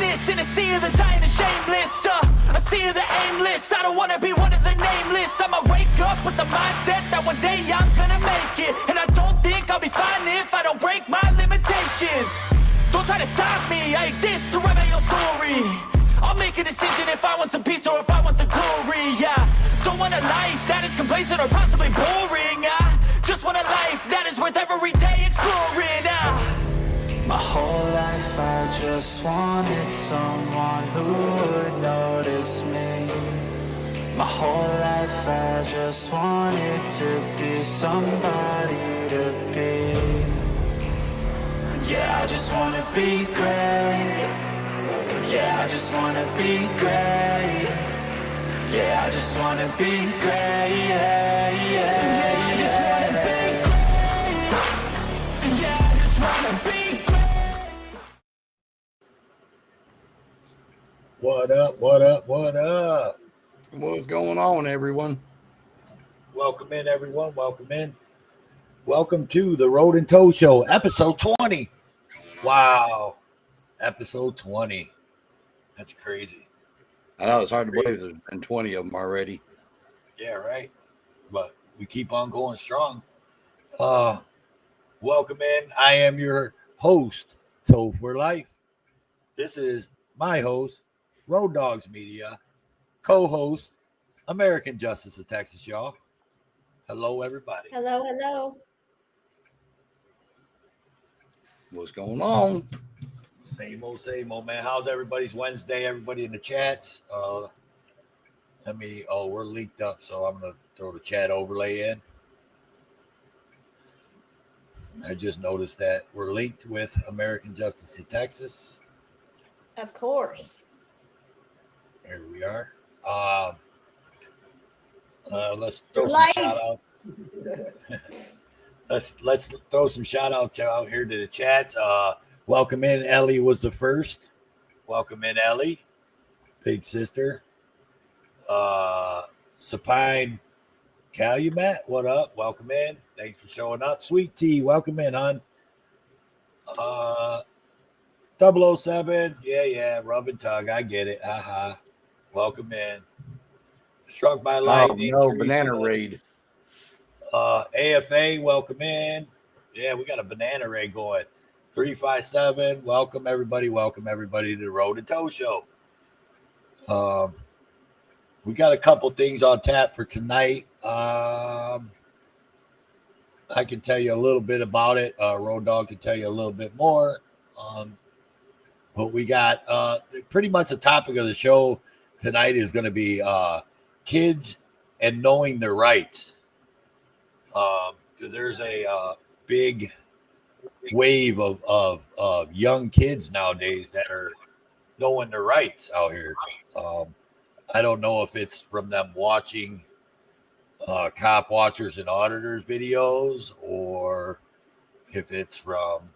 greatness in a sea of the dying and shameless. A sea of the aimless. I don't wanna be one of the nameless. I'ma wake up with the mindset that one day I'm gonna make it. And I don't think I'll be fine if I don't break my limitations. Don't try to stop me, I exist to write my own story. I'll make a decision if I want some peace or if I want the glory. Yeah, don't want a life that is complacent or possibly boring. I just want a life that is worth every day exploring. My whole life I just wanted someone who would notice me. My whole life I just wanted to be somebody to be. Yeah, I just wanna be great. Yeah, I just wanna be great. Yeah, I just wanna be great. Yeah, yeah, I just wanna be great. Yeah, I just wanna be great. What up, what up, what up? What's going on, everyone? Welcome in, everyone. Welcome in. Welcome to the Road and Toe Show, episode 20. Wow. Episode 20. That's crazy. I know it's hard to believe there's been 20 of them already. Yeah, right. But we keep on going strong. Welcome in. I am your host, Toe for Life. This is my host, Road Dogs Media, co-host, American Justice of Texas, y'all. Hello, everybody. Hello, hello. What's going on? Same old, man. How's everybody's Wednesday? Everybody in the chats. We're leaked up, so I'm gonna throw the chat overlay in. I just noticed that we're linked with American Justice of Texas. Of course. Here we are. Let's throw some shout outs. let's throw some shout outs out here to the chats. Welcome in. Ellie was the first. Welcome in, Ellie. Big sister. Supine Calumet, what up? Welcome in. Thanks for showing up. Sweet Tea, welcome in, hon. 007, yeah, rub and tug. I get it. Haha. Welcome in. Struck by lightning. Oh, no, banana raid. AFA, welcome in. Yeah, we got a banana raid going. 357, welcome everybody to the Road and Toe Show. We got a couple things on tap for tonight. I can tell you a little bit about it. Road Dog can tell you a little bit more. But we got pretty much the topic of the show tonight is going to be kids and knowing their rights. Because there's a big wave of young kids nowadays that are knowing their rights out here. I don't know if it's from them watching cop watchers and auditors videos or if it's from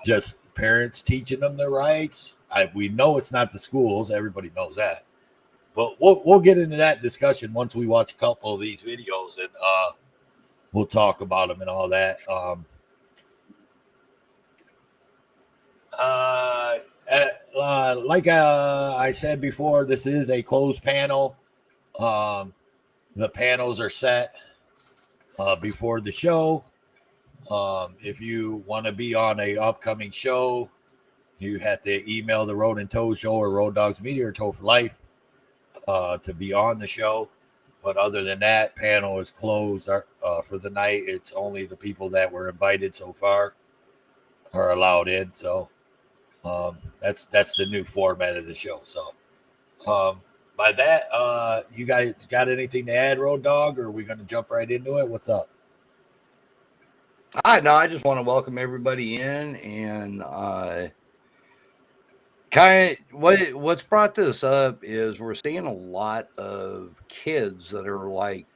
just parents teaching them their rights. We know it's not the schools. Everybody knows that. But we'll get into that discussion once we watch a couple of these videos and we'll talk about them and all that. Like I said before, this is a closed panel. The panels are set before the show. If you want to be on a upcoming show, you have to email the Road and Toe Show or Road Dogs Media or Toe for Life to be on the show. But other than that, panel is closed for the night. It's only the people that were invited so far are allowed in. So that's the new format of the show. So by that, you guys got anything to add, Road Dog, or are we going to jump right into it? What's up? I just want to welcome everybody in and what's brought this up is we're seeing a lot of kids that are like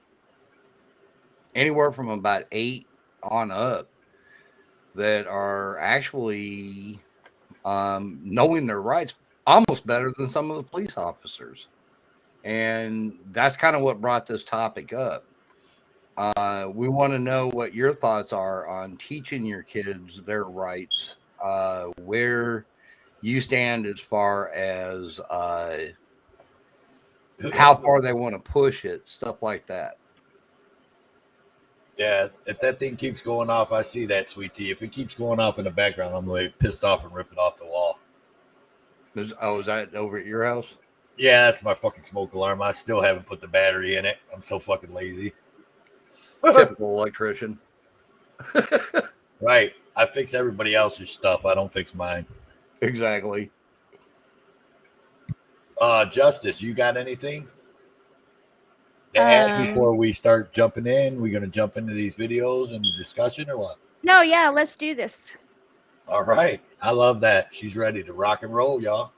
anywhere from about 8 on up that are actually knowing their rights almost better than some of the police officers. And that's kind of what brought this topic up. We want to know what your thoughts are on teaching your kids their rights, where you stand as far as how far they want to push it, stuff like that. Yeah, if that thing keeps going off, I see that, Sweet Tea. If it keeps going off in the background, I'm like pissed off and rip it off the wall. Is that over at your house? Yeah, that's my fucking smoke alarm. I still haven't put the battery in it. I'm so fucking lazy. Typical electrician. Right. I fix everybody else's stuff. I don't fix mine. Exactly. Justice, you got anything to add before we start jumping in? We're going to jump into these videos and the discussion or what? No, yeah, let's do this. All right. I love that. She's ready to rock and roll, y'all.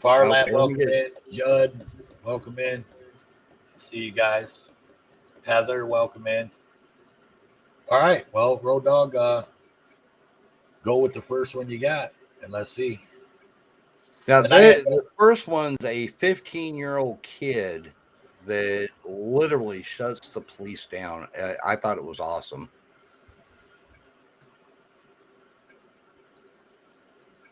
Farlat, Okay, welcome in. Judd, welcome in. See you guys. Heather, welcome in. All right. Well, Road Dog, go with the first one you got, and let's see. Now, the first one's a 15-year-old kid that literally shuts the police down. I thought it was awesome.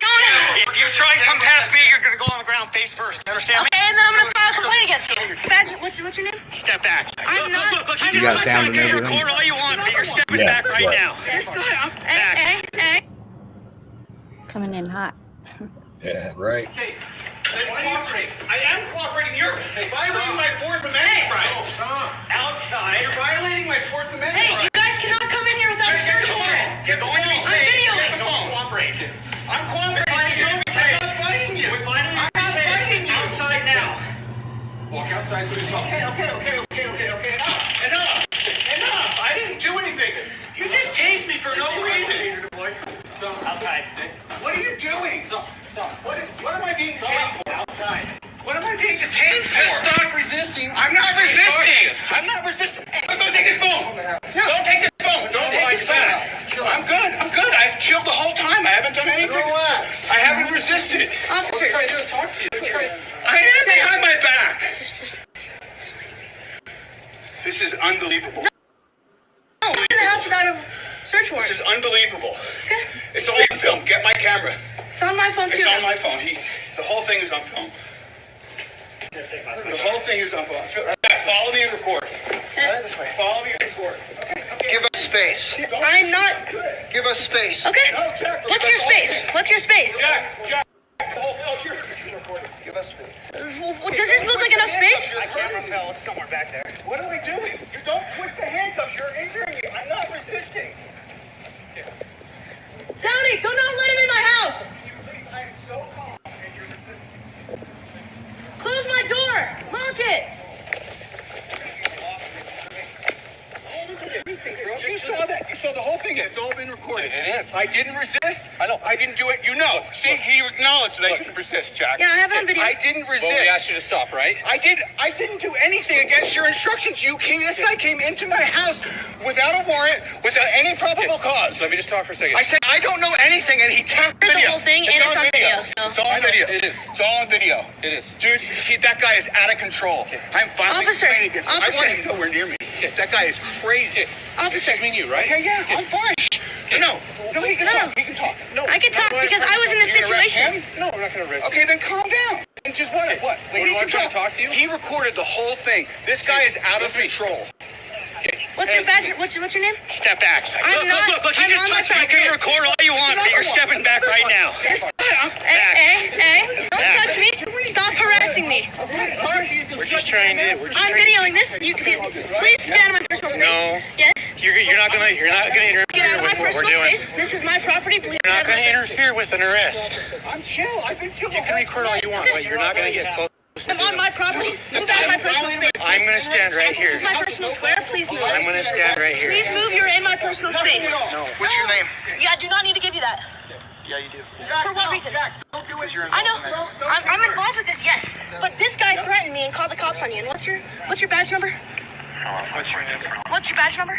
If you try and come past me, you're going to go on the ground face first. Understand me? Okay, and then I'm gonna file a complaint against you. Badger, what's your name? Step back. I'm not. Look, You got sound and everything? Record all you want, but you're stepping Yeah, back right right. now. Hey. Coming in hot. Yeah, right. Okay. Cooperate. I am cooperating. You're violating my Fourth Amendment rights. Outside. You're violating my Fourth Amendment Hey, you rights. guys cannot come in here without a search warrant. You're going to be I'm taken. videoing. Get the phone. Cooperate. I'm cooperating. I'm not fighting you. I'm not fighting you. Outside now. Walk outside so we talk. Okay. Enough. I didn't do anything. You just tased me for no reason. Outside. What are you doing? Stop. What am I being detained for? Outside. What am I being detained for? Just stop resisting. I'm not resisting. Don't take his phone. Don't take his phone. I'm good. I've chilled the whole time. I haven't done anything. Relax. I haven't resisted. Officer. I'm trying to talk to you. I am behind my back. This is unbelievable. No, in the house without a search This warrant. is unbelievable. It's all on film. Get my camera. It's on my phone too. It's on my phone. The whole thing is on film. The whole thing is on film. Follow me and record. Right this way. Follow me and record. Give us space. I'm not. Give us space. Okay. No, Jack. What's your space? Jack. The whole film. You're recording. Give us space. Does this look like enough space? I can't repel. It's somewhere back there. What are we doing? You don't twist the handcuffs. You're injuring me. I'm not resisting. Tony, go not let him in my house. I am so calm. And you're resisting. Close my door. Lock it. You saw that. You saw the whole thing. It's all been recorded. It is. I didn't resist. I know. I didn't do it. You know. See, he acknowledged that I didn't resist, Jack. Yeah, I have it on video. I didn't resist. Well, we asked you to stop, right? I didn't do anything against your instructions. This guy came into my house without a warrant, without any probable cause. Let me just talk for a second. I said, I don't know anything, and he tapped Here's the video. whole thing, and it's on video, so- It's all on video. It is. It's all on video. It is. Dude, that guy is out of control. I'm filing Officer, a complaint against him. I officer. want him nowhere near me. That guy is crazy. Officer. Just me and you, right? Okay, yeah, I'm fine. Shh. No, he can No. talk. He can talk. No, I can talk because I was in this You're gonna arrest situation. him? No, we're not going to arrest Okay, then calm down. And just what? Wait, He I'm can trying to talk to you? He recorded the whole thing. This guy is out of control. What's your badge? What's your name? Step back. I'm not- Look, he I'm just on my touched me. You property. can record all you want, but you're stepping back right now. Hey, don't touch me. Stop harassing me. We're just trying to. I'm videoing this. Please get out of my personal space. No. Yes. You're not gonna Get out interfere of my with what we're personal doing. space. This is my property. Please You're not get out gonna of my interfere with an arrest. I'm chill. I've been chill. You can record all you want, but you're not going to get close. I'm on my property. Move out of my personal space. I'm gonna stand right This here. is my personal square. Please move. I'm gonna stand right here. Please move. You're in my personal space. No. What's your name? Yeah, I do not need to give you that. Yeah, you do. For what reason? Don't do it. I know. I'm involved with this, yes. But this guy threatened me and called the cops on you. And what's your badge number? What's your name? What's your badge number?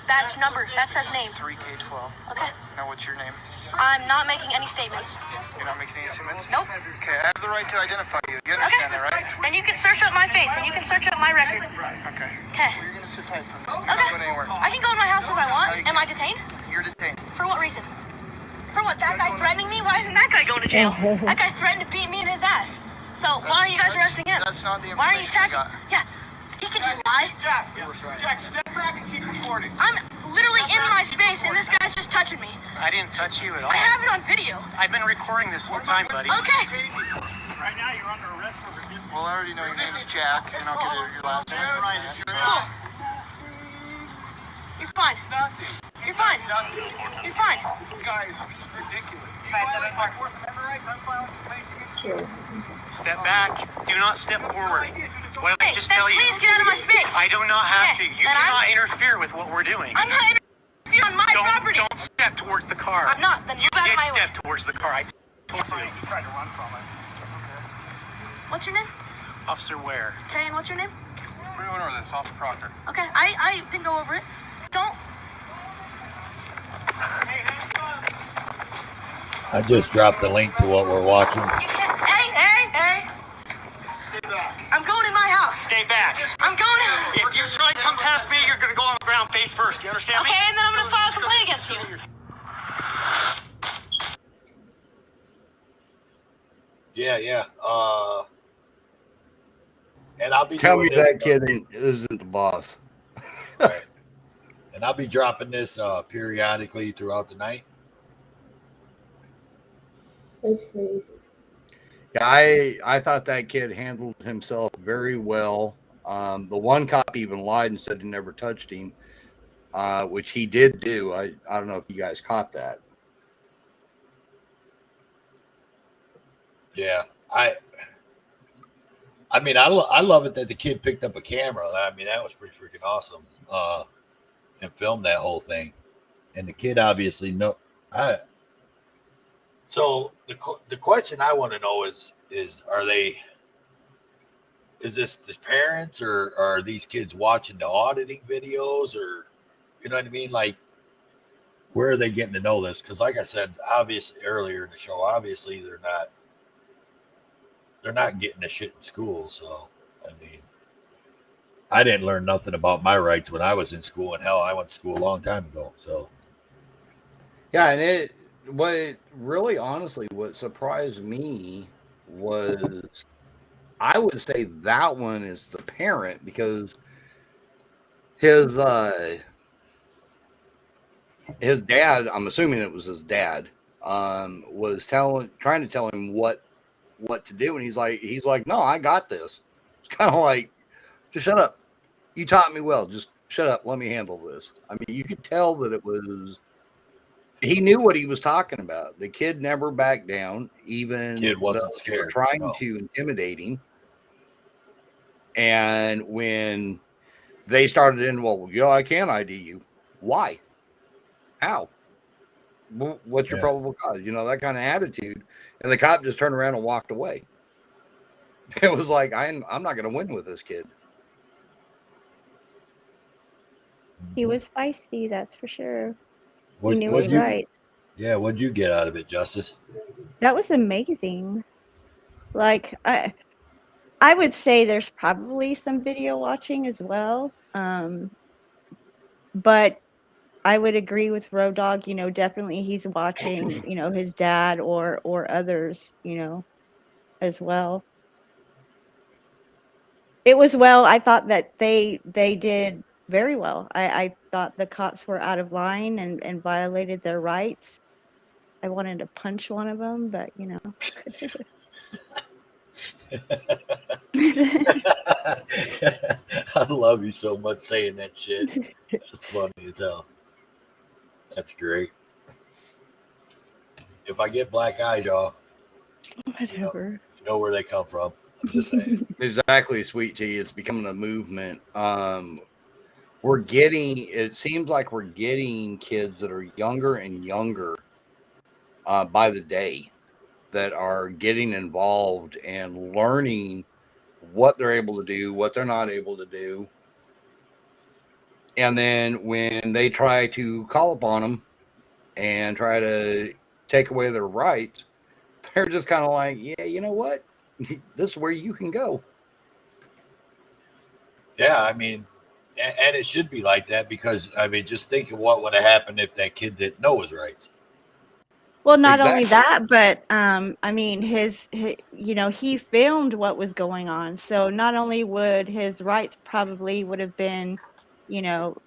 Badge number. That says name. 3K12. Okay. Now, what's your name? I'm not making any statements. You're not making any statements? Nope. Okay, I have the right to identify you. You Okay. understand that, right? And you can search up my face and you can search up my record. Okay. Okay. Well, you're gonna sit tight for me. You're Okay. not going anywhere. I can go in my house if I want. Am I detained? You're detained. For what reason? For what? That guy threatening me? Why isn't that guy going to jail? That guy threatened to beat me in his ass. So why aren't you guys arresting him? That's not the Why aren't you information we attacking? got. Yeah, he can just lie. Jack, step back and keep recording. I'm literally in my space, and this guy's just touching me. I didn't touch you at all. I have it on video. I've been recording this whole time, buddy. Okay. Right now, you're under arrest for resisting. Well, I already know your name's Jack, and I'll get your last name. Cool. You're fine. Nothing. You're fine. Nothing. You're fine. This guy is ridiculous. You violate my Fourth Amendment rights. I'm filing a complaint against you. Step back. Do not step forward. What did I just Then tell you? please get out of my space. I do not have to. Okay, You then cannot I'm- interfere with what we're doing. I'm not interfering on my property. Don't step towards the car. I'm not. Then You move out of did my way. step towards the car. I told you. You tried to run from us. What's your name? Officer Ware. Okay, and what's your name? We're going over this, Officer Proctor. Okay, I didn't go over it. Don't. I just dropped the link to what we're watching. You can't. Hey. Stay back. I'm going in my house. Stay back. I'm going in. If you try to come past me, you're going to go on the ground face first. You understand me? Okay, and then I'm gonna file a complaint against you. Yeah. And I'll be Tell doing me this, that kid isn't the boss. right. And I'll be dropping this periodically throughout the night. Yeah, I thought that kid handled himself very well. The one cop even lied and said he never touched him, which he did do. I don't know if you guys caught that. Yeah, I mean, I love it that the kid picked up a camera. I mean, that was pretty freaking awesome. And filmed that whole thing. And the kid obviously So the question I want to know is this the parents or are these kids watching the auditing videos, or you know what I mean? Like, where are they getting to know this? Because like I said, obviously earlier in the show, obviously they're not getting the shit in school. So I mean, I didn't learn nothing about my rights when I was in school, and hell, I went to school a long time ago. So Yeah, and what really honestly what surprised me was, I would say that one is the parent, because his dad, I'm assuming it was his dad, was trying to tell him what to do, and he's like, no, I got this. It's kind of like, just shut up. You taught me well. Just shut up. Let me handle this. I mean, you could tell that he knew what he was talking about. The kid never backed down, even kid wasn't scared, trying to intimidate him. And when they started in, well, yeah, I can ID you. Why? How? What's your probable cause? You know, that kind of attitude. And the cop just turned around and walked away. It was like, I'm not going to win with this kid. He was feisty, that's for sure. What, he knew what'd his you, rights. Yeah, what'd you get out of it, Justice? That was amazing. Like, I would say there's probably some video watching as well. But I would agree with Road Dogg, you know, definitely he's watching, you know, his dad or others, you know, as well. It was I thought that they did very well. I thought the cops were out of line and violated their rights. I wanted to punch one of them, but you know. I love you so much saying that shit. It's funny as hell. That's great. If I get black eyes, y'all, Whatever. you know where they come from. I'm just saying. Exactly, Sweet Tea. It's becoming a movement. It seems like we're getting kids that are younger and younger by the day that are getting involved and learning what they're able to do, what they're not able to do. And then when they try to call upon them and try to take away their rights, they're just kind of like, yeah, you know what? This is where you can go. Yeah, I mean, and it should be like that because, I mean, just think of what would have happened if that kid didn't know his rights. Well, not only Exactly. that, but I mean, you know, he filmed what was going on. So not only would his rights probably would have been, you know,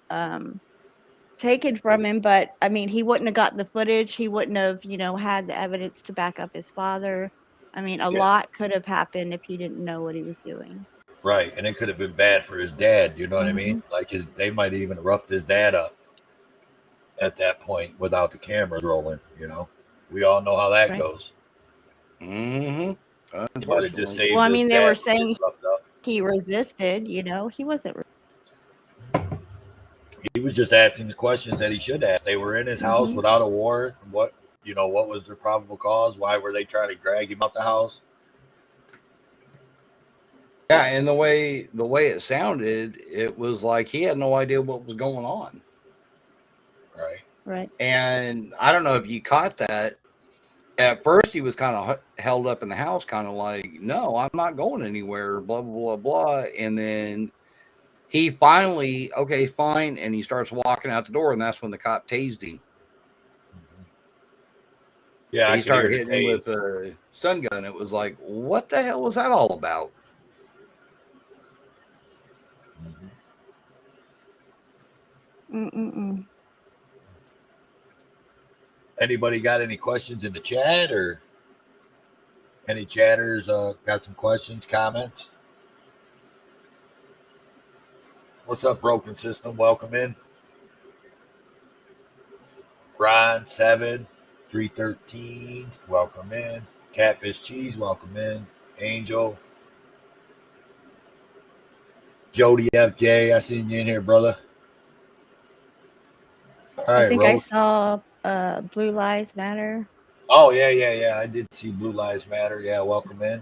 taken from him, but I mean, he wouldn't have got the footage. He wouldn't have, you know, had the evidence to back up his father. I mean, a Yeah, lot could have happened if he didn't know what he was doing. right. And it could have been bad for his dad. You know what I mean? Hmm. Like they might even roughed his dad up at that point without the cameras rolling. You know, we all know how that Right. goes. Mm-hmm. He might have just Unfortunately. saved Well, I his mean, they were dad from getting saying roughed up. he resisted, you know, he wasn't. He was just asking the questions that he should ask. They were in his house Hmm. without a warrant. What what was their probable cause? Why were they trying to drag him out the house? Yeah, and the way it sounded, it was like he had no idea what was going on. Right. Right. And I don't know if you caught that. At first, he was kind of held up in the house, kind of like, "No, I'm not going anywhere." Blah blah blah blah. And then he finally, okay, fine, and he starts walking out the door, and that's when the cop tased him. Yeah, I He could hear started the hitting him with tase. a stun gun. It was like, what the hell was that all about? Mm-mm-mm. Anybody got any questions in the chat, or any chatters got some questions, comments? What's up, Broken System? Welcome in. Ron 7 313, welcome in. Catfish Cheese, welcome in. Angel, Jody FJ, I seen you in here, brother. All I right, think I Rose. saw Blue Lives Matter. Oh yeah. I did see Blue Lives Matter. Yeah, welcome in.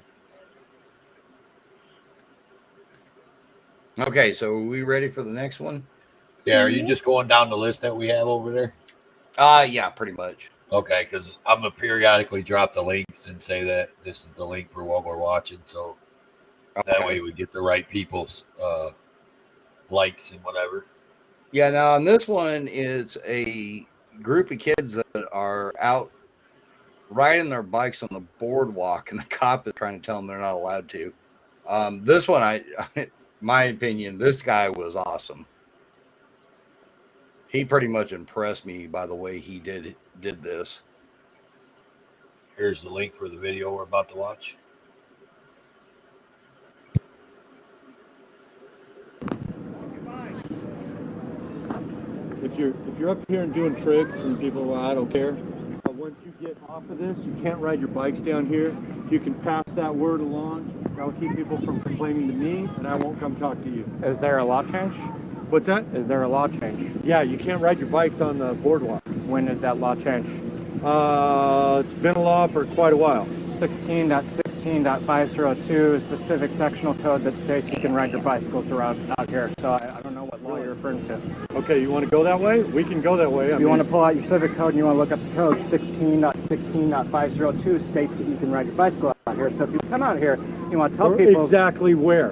Okay, so are we ready for the next one? Yeah, are you just going down the list that we have over there? Yeah, pretty much. Okay, because I'm gonna periodically drop the links and say that this is the link for what we're watching, so that way we get the right people's likes and whatever. Yeah, now on this one is a group of kids that are out riding their bikes on the boardwalk, and the cop is trying to tell them they're not allowed to. This one, my opinion, this guy was awesome. He pretty much impressed me by the way he did this. Here's the link for the video we're about to watch. If you're up here and doing tricks and people, well, I don't care. Once you get off of this, you can't ride your bikes down here. If you can pass that word along, that'll keep people from complaining to me, and I won't come talk to you. Is there a law change? What's that? Is there a law change? Yeah, you can't ride your bikes on the boardwalk. When did that law change? It's been a law for quite a while. 16.16.502 is the civic sectional code that states you can ride your bicycles around out here. So I don't know what law you're referring to. Okay, you want to go that way? We can go that way. If you want to pull out your civic code and you want to look up the code, 16.16.502 states that you can ride your bicycle out here. So if you come out here, you want to tell people exactly where?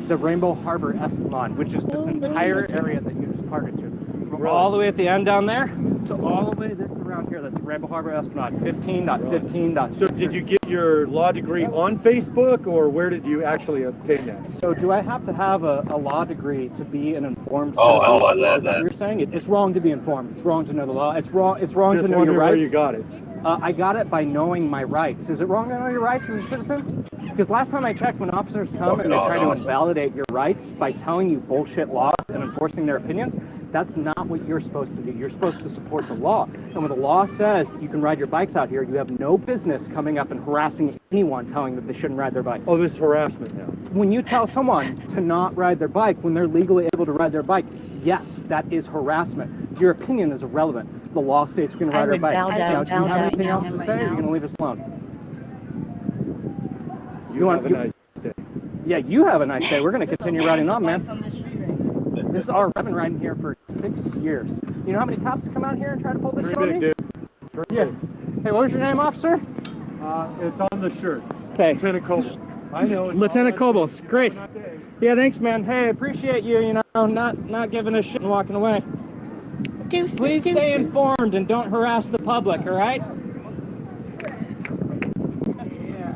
The Rainbow Harbor Esplanade, which is this entire area that you just parted to. From all the way at the end down there to all the way this around here, that's Rainbow Harbor Esplanade, 15.15. So did you get your law degree on Facebook, or where did you actually obtain that? So do I have to have a law degree to be an informed Oh, citizen? I love Is that what you're saying? It's wrong to be informed. It's wrong to know the law. It's wrong to know your rights. Where you got it? I got it by knowing my rights. Is it wrong to know your rights as a citizen? Because last time I checked, when officers come and they try to invalidate your rights by telling you bullshit laws and enforcing their opinions, that's not what you're supposed to do. You're supposed to support the law. And when the law says you can ride your bikes out here, you have no business coming up and harassing anyone telling them they shouldn't ride their bikes. Oh, this is harassment now. When you tell someone to not ride their bike when they're legally able to ride their bike, yes, that is harassment. Your opinion is irrelevant. The law states you can ride our bike. Now, do you have anything else to say, or are you going to leave us alone? You have a nice day. Yeah, you have a nice day. We're going to continue riding on, man. This is our. I've been riding here for 6 years. You know how many cops come out here and try to pull this shit on me? Dude. Yeah. Hey, what was your name, officer? It's on the shirt. Okay. Lieutenant Coble. I know. Lieutenant Kobos. Great. Yeah, thanks, man. Hey, appreciate you, not giving a shit and walking away. Please stay informed and don't harass the public, all right?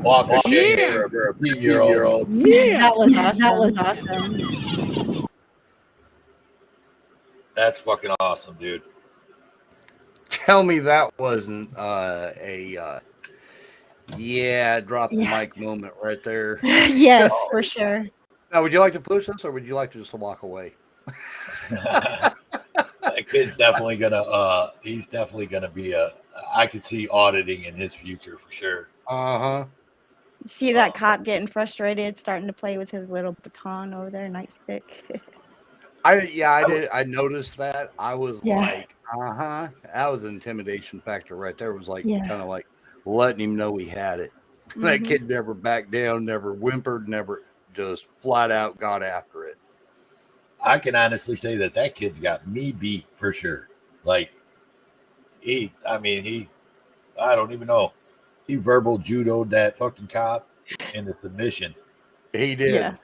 walk of shame for a 15-year-old. That was awesome. That was awesome. That's fucking awesome, dude. Tell me that wasn't drop the mic moment right there. Yes, for sure. Now, would you like to push this, or would you like to just walk away? That kid's definitely gonna. He's definitely gonna be a. I could see auditing in his future for sure. See that cop getting frustrated, starting to play with his little baton over there, nightstick. I did. I noticed that. I was Yeah. like, that was an intimidation factor right there. It was like Yeah. kind of like letting him know he had it. That kid never backed down, never whimpered, never just flat out got after it. I can honestly say that kid's got me beat for sure. Like I don't even know. He verbal judoed that fucking cop into submission. He did. Yeah.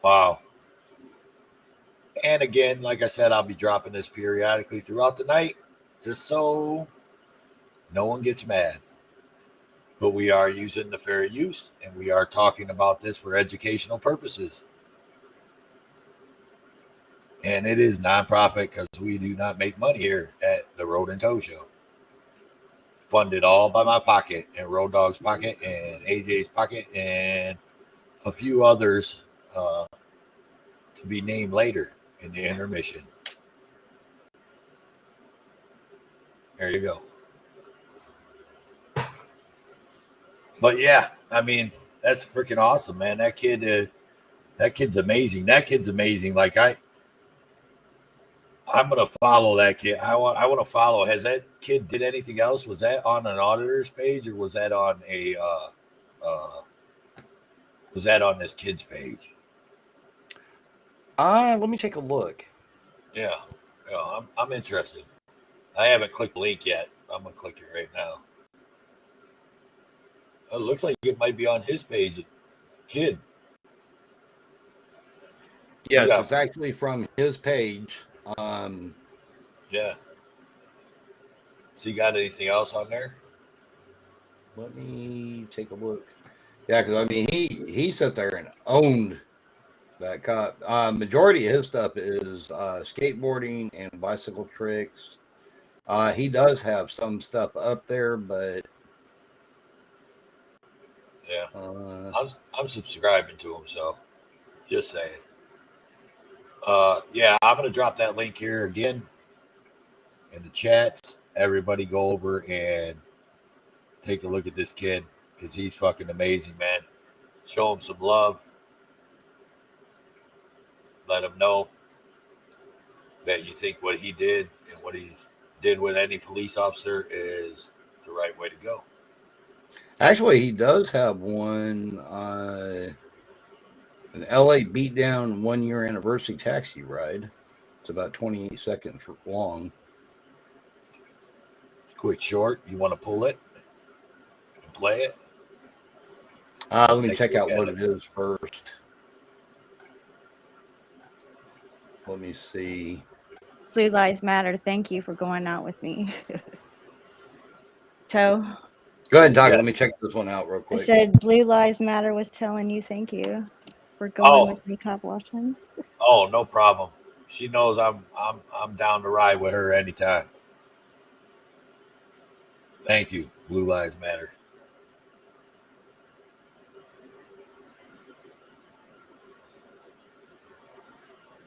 Wow. And again, like I said, I'll be dropping this periodically throughout the night, just so no one gets mad. But we are using the fair use, and we are talking about this for educational purposes. And it is nonprofit because we do not make money here at the Road and Tow Show. Funded all by my pocket and Road Dog's pocket and AJ's pocket and a few others to be named later in the intermission. There you go. But yeah, I mean, that's freaking awesome, man. That kid's amazing. That kid's amazing. Like I'm gonna follow that kid. I want to follow. Has that kid did anything else? Was that on an auditor's page, or was that on this kid's page? Let me take a look. Yeah, I'm interested. I haven't clicked the link yet. I'm gonna click it right now. It looks like it might be on his page. Kid. Yes, Yeah. it's actually from his page. Yeah. So you got anything else on there? Let me take a look. Yeah, because I mean, he sat there and owned that cop. Majority of his stuff is skateboarding and bicycle tricks. He does have some stuff up there, but yeah, I'm subscribing to him, so just saying. Yeah, I'm gonna drop that link here again in the chats. Everybody go over and take a look at this kid because he's fucking amazing, man. Show him some love. Let him know that you think what he did and what he did with any police officer is the right way to go. actually, he does have one. An LA beatdown 1 year anniversary taxi ride. It's about 28 seconds long. It's quick, short. You want to pull it and play it? Let me check out what it is first. Let me see. Blue Lives Matter. Thank you for going out with me. Toe. Go ahead and talk. Let me check this one out real I quick. said Blue Lives Matter was telling you thank you for going with me cop watching. Oh, no problem. She knows I'm down to ride with her anytime. Thank you. Blue Lives Matter.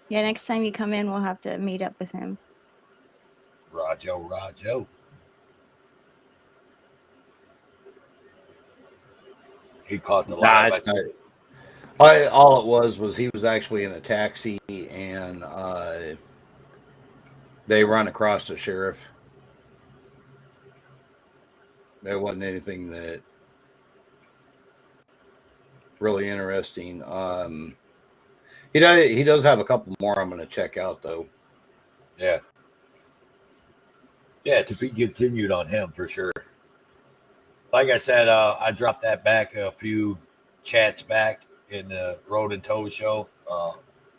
Yeah, next time you come in, we'll have to meet up with him. Rajo. He caught the live. All it was he was actually in a taxi and they run across the sheriff. There wasn't anything that really interesting. He does have a couple more I'm going to check out though. Yeah. Yeah, to be continued on him for sure. Like I said, I dropped that back a few chats back in the Road and Tow Show.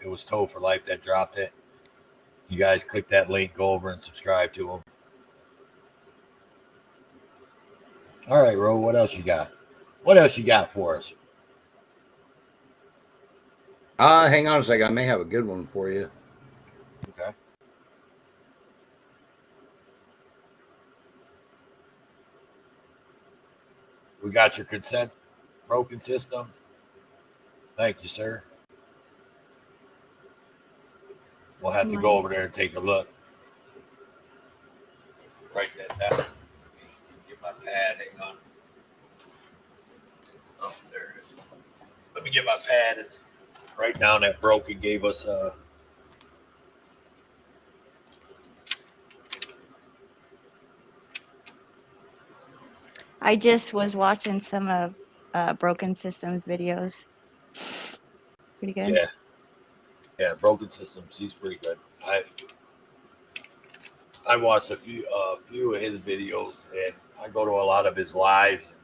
It was Tow for Life that dropped it. You guys click that link, go over and subscribe to him. All right, Ro, what else you got? What else you got for us? Hang on a second. I may have a good one for you. Okay. We got your consent broken system. Thank you, sir. We'll have to go over there and take a look. Write that down. Get my pad. Hang on. Oh, there it is. Let me get my pad and write down that broken gave us I just was watching some of Broken Systems videos. Pretty good. Yeah, Broken Systems. He's pretty good. I watched a few of his videos, and I go to a lot of his lives. And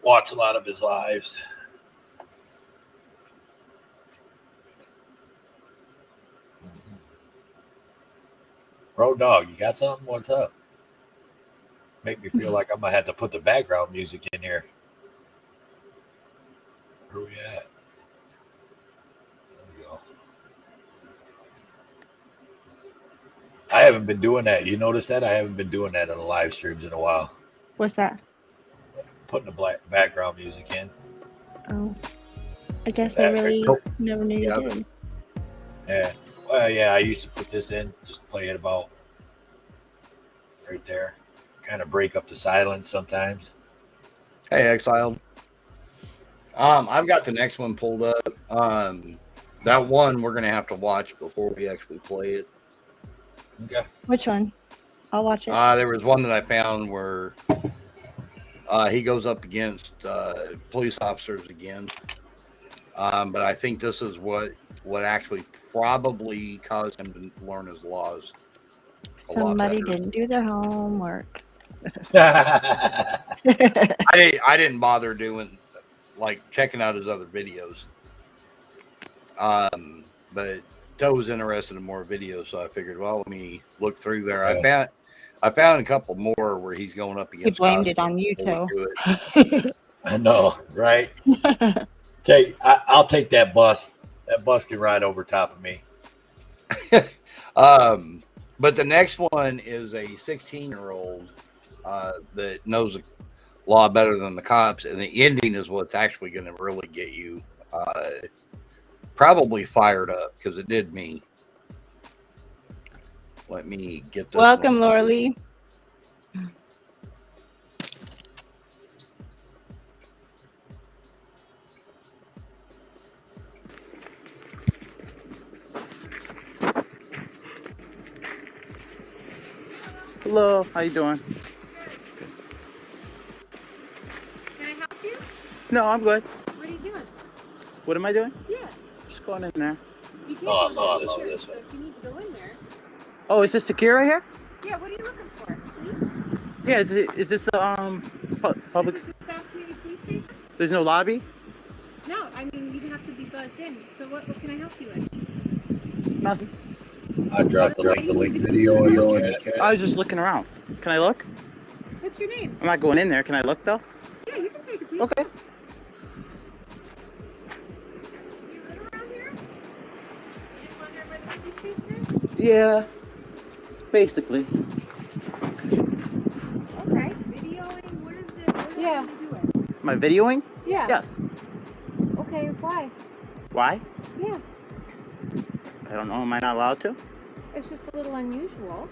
watch a lot of his lives. Road Dog, you got something? What's up? Make me feel like I'm gonna have to put the background music in here. Where we at? There we go. I haven't been doing that. You notice that? I haven't been doing that on the live streams in a while. What's that? Putting the background music in. Oh, I guess I really never knew you did. Yeah. Well, yeah, I used to put this in, just play it about right there. Kind of break up the silence sometimes. Hey, Exiled. I've got the next one pulled up. That one we're gonna have to watch before we actually play it. Okay. Which one? I'll watch it. There was one that I found where he goes up against police officers again. But I think this is what actually probably caused him to learn his laws. Somebody didn't do their homework. I didn't bother doing checking out his other videos. But Toe was interested in more videos, so I figured, well, let me look through there. Yeah. I found a couple more where he's going up against. He blamed it on you, Toe. I know, right? I'll take that bus. That bus can ride over top of me. But the next one is a 16-year-old that knows the law better than the cops, and the ending is what's actually going to really get you probably fired up, because it did me. Let me get this. Welcome, Laura Lee. Hello, how you doing? Can I help you? No, I'm good. What are you doing? What am I doing? Yeah. Just going in there. You can't Oh, go this in one, there, this one. so if you need to go in there. Oh, is this secure right here? Yeah, what are you looking for, please? Yeah, is this public? Is this the South Community Police Station? There's no lobby? No, I mean, you'd have to be buzzed in. So what can I help you with? Nothing. I dropped the link video in the chat. I was just looking around. Can I look? What's your name? I'm not going in there. Can I look though? Yeah, you can take a peek. Okay. Do you live around here? You just wondering where the police station is? Yeah. Basically. Okay. Videoing, what is it? What Yeah. are you doing? Am I videoing? Yeah. Yes. Okay, why? Why? Yeah. I don't know. Am I not allowed to? It's just a little unusual.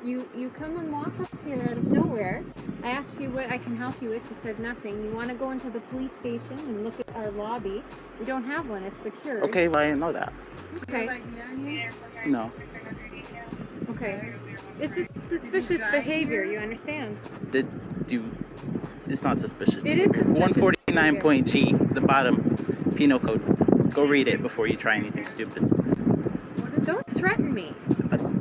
You come and walk up here out of nowhere. I asked you what I can help you with. You said nothing. You want to go into the police station and look at our lobby. We don't have one. It's secured. Okay, well, I didn't know that. Okay. No. Okay. This is suspicious behavior. You understand? It's not suspicious. It is suspicious 149.g, the bottom penal code. Go read it before you try anything stupid. Don't threaten me.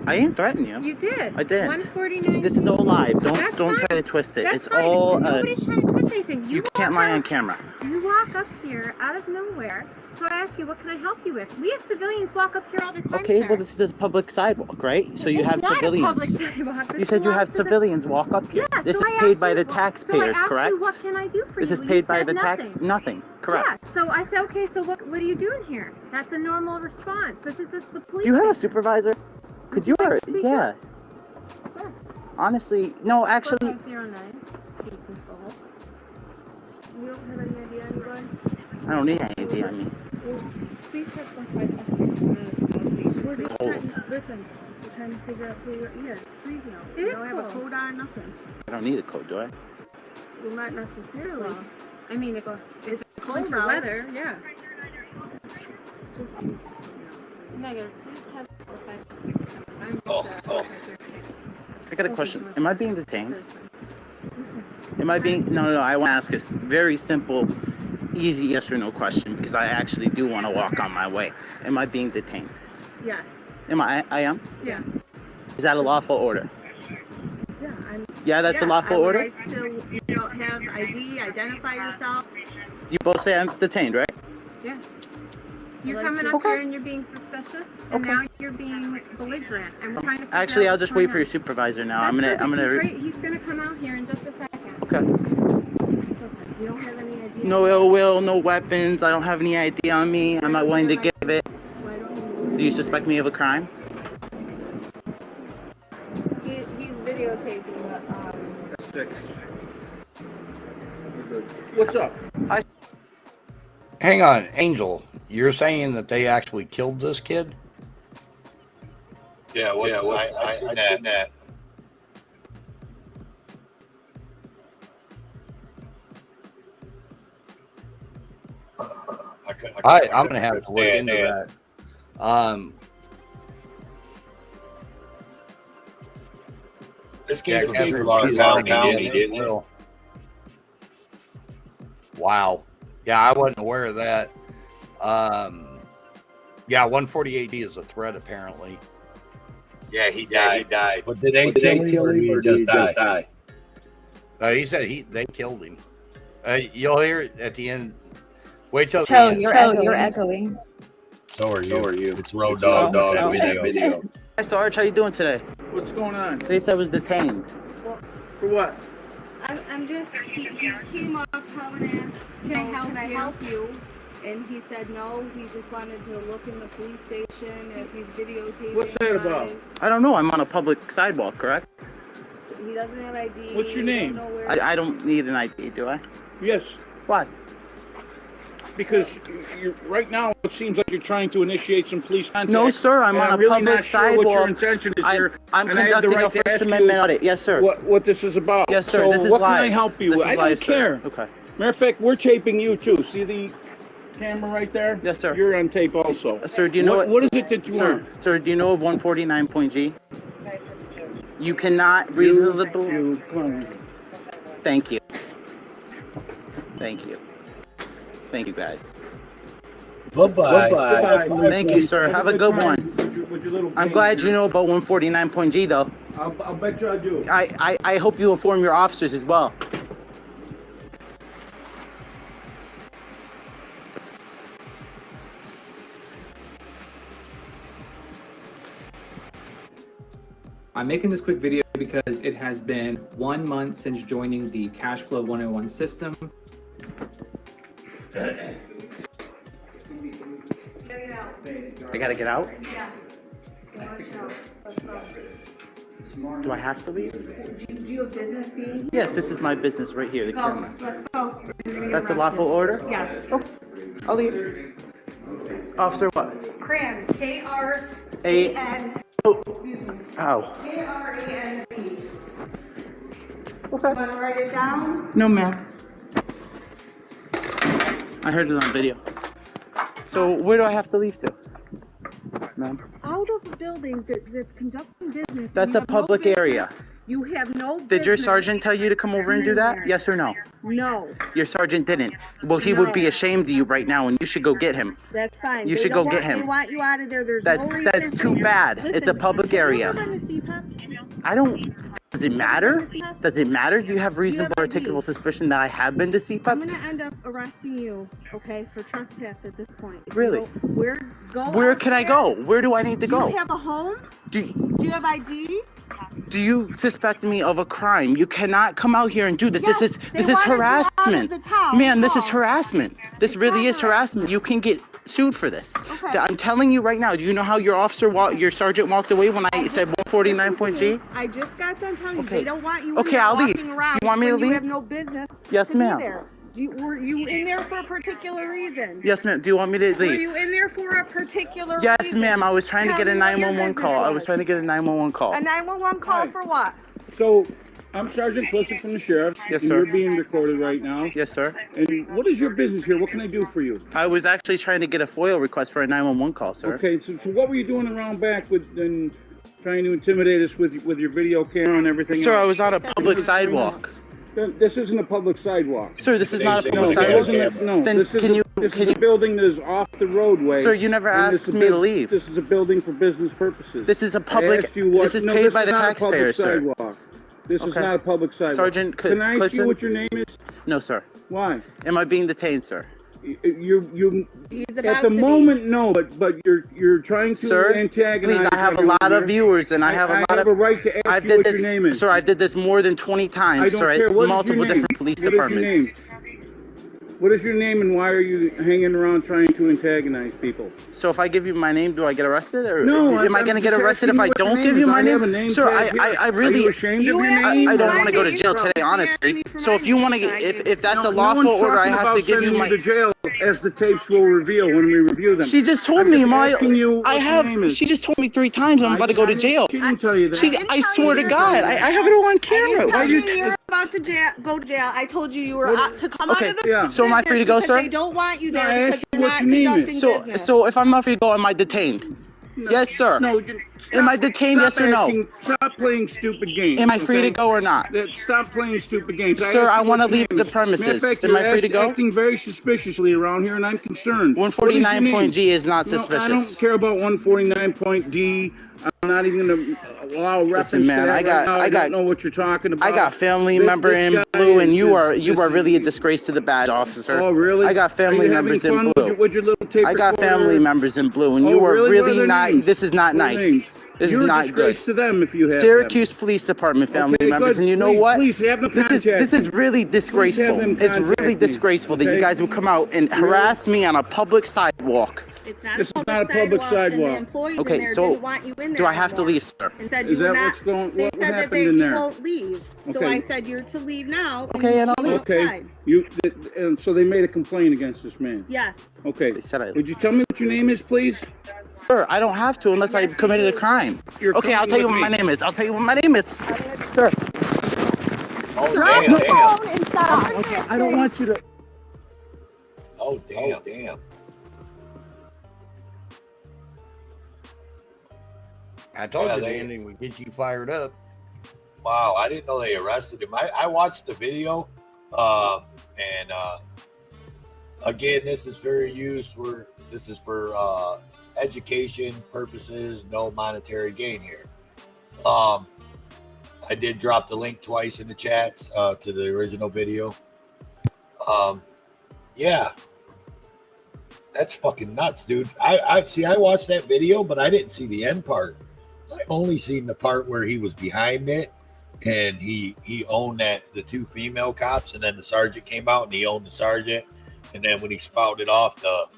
I didn't threaten you. You did. I did. 149. This is all live. Don't That's try fine. to twist it. That's it's fine. all. Nobody's trying to twist anything. You can't lie on camera. You walk up here out of nowhere. So I ask you, what can I help you with? We have civilians walk up here all the time. Okay, sir. well, this is a public sidewalk, right? So you It's have not a civilians. public sidewalk. You This said you have belongs to the- civilians walk up here. Yeah, This so is I paid asked by you the what- taxpayers, so I asked correct? You, what can I do for This you? is You paid by said the nothing. Nothing, correct. Yeah, so I said, okay, so what are you doing here? That's a normal response. This is the police. Do you have a station. supervisor? Because you are, Speak yeah. up. Sure. Honestly, no, actually, 4509. State control. You don't have any idea, anybody? I don't need anything on me. Please have 1556. It's cold. Listen, we're trying to figure out who you're. Yeah, it's freezing out. It is cold. You don't have a coat on, nothing. I don't need a coat, do I? Well, not necessarily. I mean, if it's winter weather, yeah. Just negative. Please have 4556. I got a question. Am I being detained? Am I being... No, I want to ask a very simple, easy yes or no question because I actually do want to walk on my way. Am I being detained? Yes. Am I? I am? Yeah. Is that a lawful order? Yeah, I'm. Yeah, that's a lawful order? Right to, you don't have ID, identify yourself. You both say I'm detained, right? Yeah. You're coming up here and you're being suspicious, and now you're being belligerent, and we're trying to. Actually, I'll just wait for your supervisor now. I'm gonna. He's gonna come out here in just a second. Okay. You don't have any idea. No ill will, no weapons. I don't have any ID on me. I'm not willing to give it. Do you suspect me of a crime? He's videotaping the. Six. What's up? Hang on, Angel. You're saying that they actually killed this kid? Yeah, I seen that. I'm gonna have to look into that. This kid was Catherine in Clark County, didn't it? Will. Wow. Yeah, I wasn't aware of that. Yeah, 148D is a threat apparently. Yeah, he died. But did they kill him or did he just die? He said they killed him. You'll hear it at the end. Wait till Cho, the end. you're echoing. So are you. It's Road Dog video. Hi, Sarge. How you doing today? What's going on? They said I was detained. For what? I'm just, he came up, Colin asked, can I help you? And he said no, he just wanted to look in the police station as he's videotaping. What's that about? I don't know. I'm on a public sidewalk, correct? He doesn't have ID. What's your name? I don't need an ID, do I? Yes, Why? because you're, right now it seems like you're trying to initiate some police contact. No, sir. I'm and on a really public not sure what your sidewalk. intention is here. I'm and I have the conducting a right to First ask Amendment you audit. Yes, sir. what this is about. Yes, sir. So This is what live. can I help you This with? is I don't live, sir. care. Okay. Matter of fact, we're taping you too. See the camera right there? Yes, sir. You're on tape also. Sir, do you know what is it that you Sir, want? sir, do you know of 149.G? You cannot reasonably. Come on. Thank you. Thank you. Thank you, guys. Bye-bye. Thank you, sir. Have a good one. With your little I'm glad you know about 149.G, though. I'll bet you I do. I hope you inform your officers as well. I'm making this quick video because it has been 1 month since joining the Cashflow 101 system. I gotta get out? Do I have to leave? Do you have business being? Yes, this is my business right here, the Go, camera. let's go. That's a lawful order? Yes. Okay, I'll leave. Officer what? Kran, K-R-A-N. Oh. Excuse me. Ow. K-R-A-N-C. Okay. Want to write it down? No, ma'am. I heard it on video. So where do I have to leave to? Ma'am? Out of a building that's conducting business. That's a public area. You have no business. Did your sergeant tell you to come over and do that? Yes or no? No. Your sergeant didn't. Well, he would be ashamed of you right now, and you should go get him. That's fine. You They should don't go get want- him. They want you out of there. There's That's no reason. too bad. It's a public area. Have you ever been to CPAP? I don't Does it matter? Does it matter? Do you have reasonable articulable suspicion that I have been to CPUP? I'm gonna end up arresting you, okay, for trespass at this point. Really? Where can I go? Where do I need to go? Do you have a home? Do you have ID? Do you suspect me of a crime? You cannot come out here and do this. Yes, this they is wanted you out of harassment. the town Man, this is hall. harassment. This really is harassment. You can get sued for this. Okay. I'm telling you right now. Do you know how your your sergeant walked away when I said 149.G? I just got done telling you Okay. they don't want you. Okay, in there I'll leave. walking around You want me to when leave? You have no business. Yes, to be ma'am. there. Were you in there for a particular reason? Yes, ma'am. Do you want me to Were leave? you in there for a particular Yes, reason? ma'am. I was trying to Tell get a me what your 911 business call. I was was. trying to get a 911 call. A 911 call for what? So, I'm Sergeant Clissick from the sheriff. Yes, and sir. You're being recorded right now. Yes, sir. And what is your business here? What can I do for you? I was actually trying to get a FOIL request for a 911 call, sir. Okay, so what were you doing around back with and trying to intimidate us with your video camera and everything Sir, else? I was on a public sidewalk. This isn't a public sidewalk. Sir, this is not a No, public this sidewalk. isn't a, no, Then this is can you this is a building that is off the roadway. Sir, you never and asked this is me to buil- leave. This is a building for business purposes. This is a I public. asked you what- This is no, paid this by is the not a public taxpayer, sir. sidewalk. This is Okay. not a public sidewalk. Sergeant Can I ask you Clifton? what your name is? No, sir. Why? Am I being detained, sir? You He's at about the to be. moment, no, but you're trying to Sir, antagonize. please, I have a everyone lot of here. viewers, and I have a lot I have of. a right to ask I you did what this, your name is. sir. I did this more than 20 times, I don't sir. care. At What is multiple your name? different police What is your departments. name? What is your name and why are you hanging around trying to antagonize people? So if I give you my name, do I get arrested, or No, am I I'm going to get just arrested asking if you I what your don't name give you is. my I have a name? name Sir, tag here. I Are really. you ashamed of your name? I don't my want to go to name, jail bro. today, You honestly. asked me for So my if you name, want to, so I gave if that's a No lawful one's order, I talking have about to give you sending my. to jail as the tapes will reveal when we review them. She just told I'm me just my. asking you I what your name have. is. She just told me 3 times I'm about to go to jail. She didn't tell you that. She, I swear to God, I have it all on I camera. didn't Why tell you? you you're about to go to jail. I told you you were out to come Okay, out of this yeah. So am I free to go, because sir? They don't want you No, there I because asked you're you not what your name is. conducting So, business. so if I'm not free to go, am I detained? Yes, sir. No, Am I detained? Yes or no? Stop playing stupid games. Am I free to okay? go or not? Stop playing stupid games. Sir, asked I you wanna what your leave name the is. premises. Matter of fact, Am I you're free to go? acting very suspiciously around here, and I'm concerned. What is your 149.G is not name? No, suspicious. I don't care about 149.D. I'm not even going to allow reference Listen, man, to that I got- right now. I got- don't know what you're talking about. I got family This- member this in guy blue, and is you are just- really a disgrace to the badge, officer. Oh, really? I got Are family you having members in fun with blue. with your little tape I got recorder? family members in blue, and Oh, you are really? What are really their not. names? This is not What are their nice. names? This You're is a not good. disgrace to them if you have Syracuse Police Department family Okay, members, good. and you know Please, what? please, have them This contact is really disgraceful. them It's contact really me, disgraceful that you okay? guys would come out and harass me on a public sidewalk. It's not This is a not a public public sidewalk, and sidewalk. the employees Okay, in there so didn't want you in there do I have to anymore. leave, sir? And said Is you that were not. what's going- They what said that happened in he there? won't leave. So Okay. I said you're to leave now. Okay, and I'll you leave. Okay, outside. and so they made a complaint against this man. Yes. Okay. They said I- Would you tell me what your name is, please? Sir, I don't have to unless Yes, I committed you a do. crime. You're Okay, I'll coming tell you with what my me. name is. I'll tell you what my name is. Sir. Oh, damn. Okay, I don't want you to. Oh, damn. I told Yeah, you the they- ending would get you fired up. Wow, I didn't know they arrested him. I watched the video, and again, this is for education purposes, no monetary gain here. I did drop the link twice in the chats to the original video. Yeah, that's fucking nuts, dude. I watched that video, but I didn't see the end part. I only seen the part where he was behind it. And he owned the 2 female cops, and then the sergeant came out and he owned the sergeant. And then when he spouted off the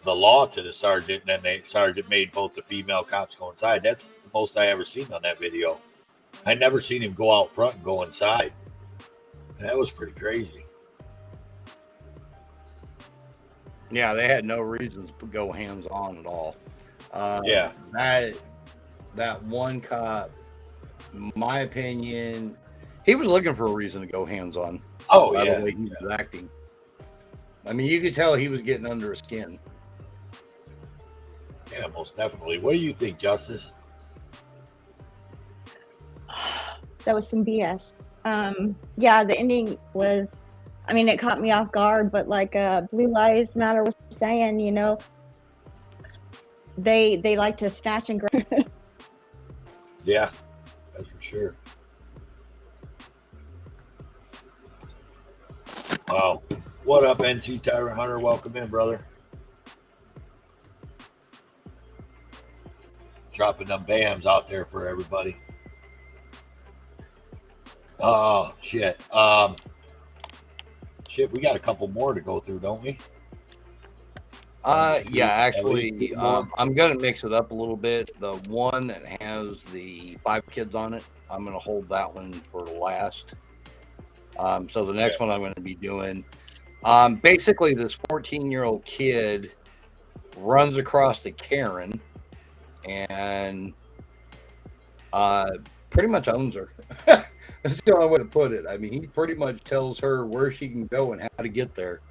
law to the sergeant, then the sergeant made both the female cops go inside. That's the most I ever seen on that video. I never seen him go out front and go inside. That was pretty crazy. Yeah, they had no reasons to go hands on at all. Yeah. That one cop, my opinion, he was looking for a reason to go hands on. Oh, by yeah. the way he was acting. I mean, you could tell he was getting under his skin. Yeah, most definitely. What do you think, Justice? That was some BS. Yeah, the ending was, I mean, it caught me off guard, but like Blue Lives Matter was saying, you know, they like to snatch and grab. Yeah. That's for sure. Wow. What up, NC Tyrant Hunter? Welcome in, brother. Dropping them BAMs out there for everybody. Oh, shit. Shit, we got a couple more to go through, don't we? Yeah, actually, I'm going to mix it up a little bit. The one that has the 5 kids on it, I'm going to hold that one for last. So the next one I'm going to be doing, basically this 14-year-old kid runs across to Karen and pretty much owns her. That's the only way to put it. I mean, he pretty much tells her where she can go and how to get there.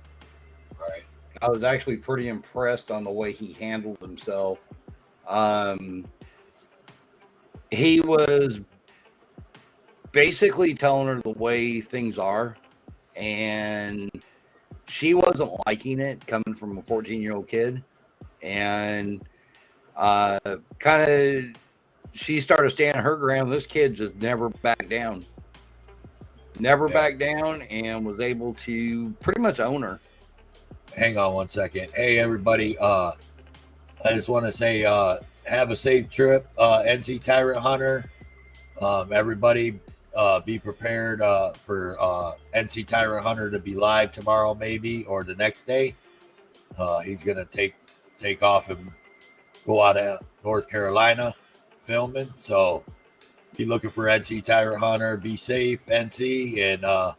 Right. I was actually pretty impressed on the way he handled himself. He was basically telling her the way things are, and she wasn't liking it coming from a 14-year-old kid. And kind of she started standing her ground. This kid just never backed down. Backed down, and was able to pretty much own her. Hang on one second. Hey, everybody. I just want to say have a safe trip. NC Tyrant Hunter. Everybody be prepared for NC Tyrant Hunter to be live tomorrow maybe, or the next day. He's going to take off and go out of North Carolina filming. So be looking for NC Tyrant Hunter. Be safe, NC. And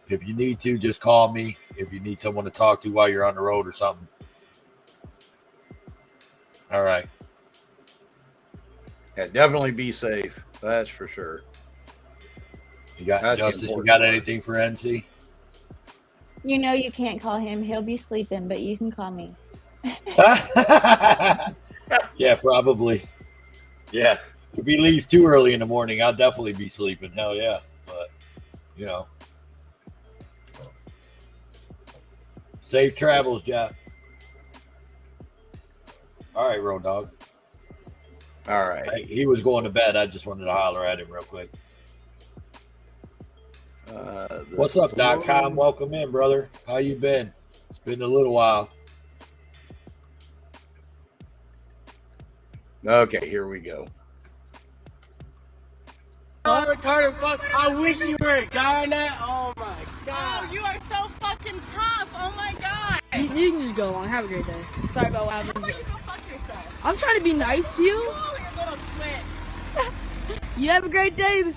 if you need to, just call me if you need someone to talk to while you're on the road or something. All right. Yeah, definitely be safe. That's for sure. You got That's Justice, you got anything for NC? You know you can't call him. He'll be sleeping, but you can call me. Yeah, probably. Yeah. If he leaves too early in the morning, I'll definitely be sleeping. Hell yeah. But, you know. Safe travels, Jack. All right, Road Dog. All right. He was going to bed. I just wanted to holler at him real quick. What's up, .com? Welcome in, brother. How you been? It's been a little while. Okay, here we go. I wish you were a guy now. Oh my god. Oh, you are so fucking tough. Oh my god. You can just go along. Have a great day. Sorry about what happened. How about you go fuck yourself? I'm trying to be nice to you. Oh, you little twit. You have a great day.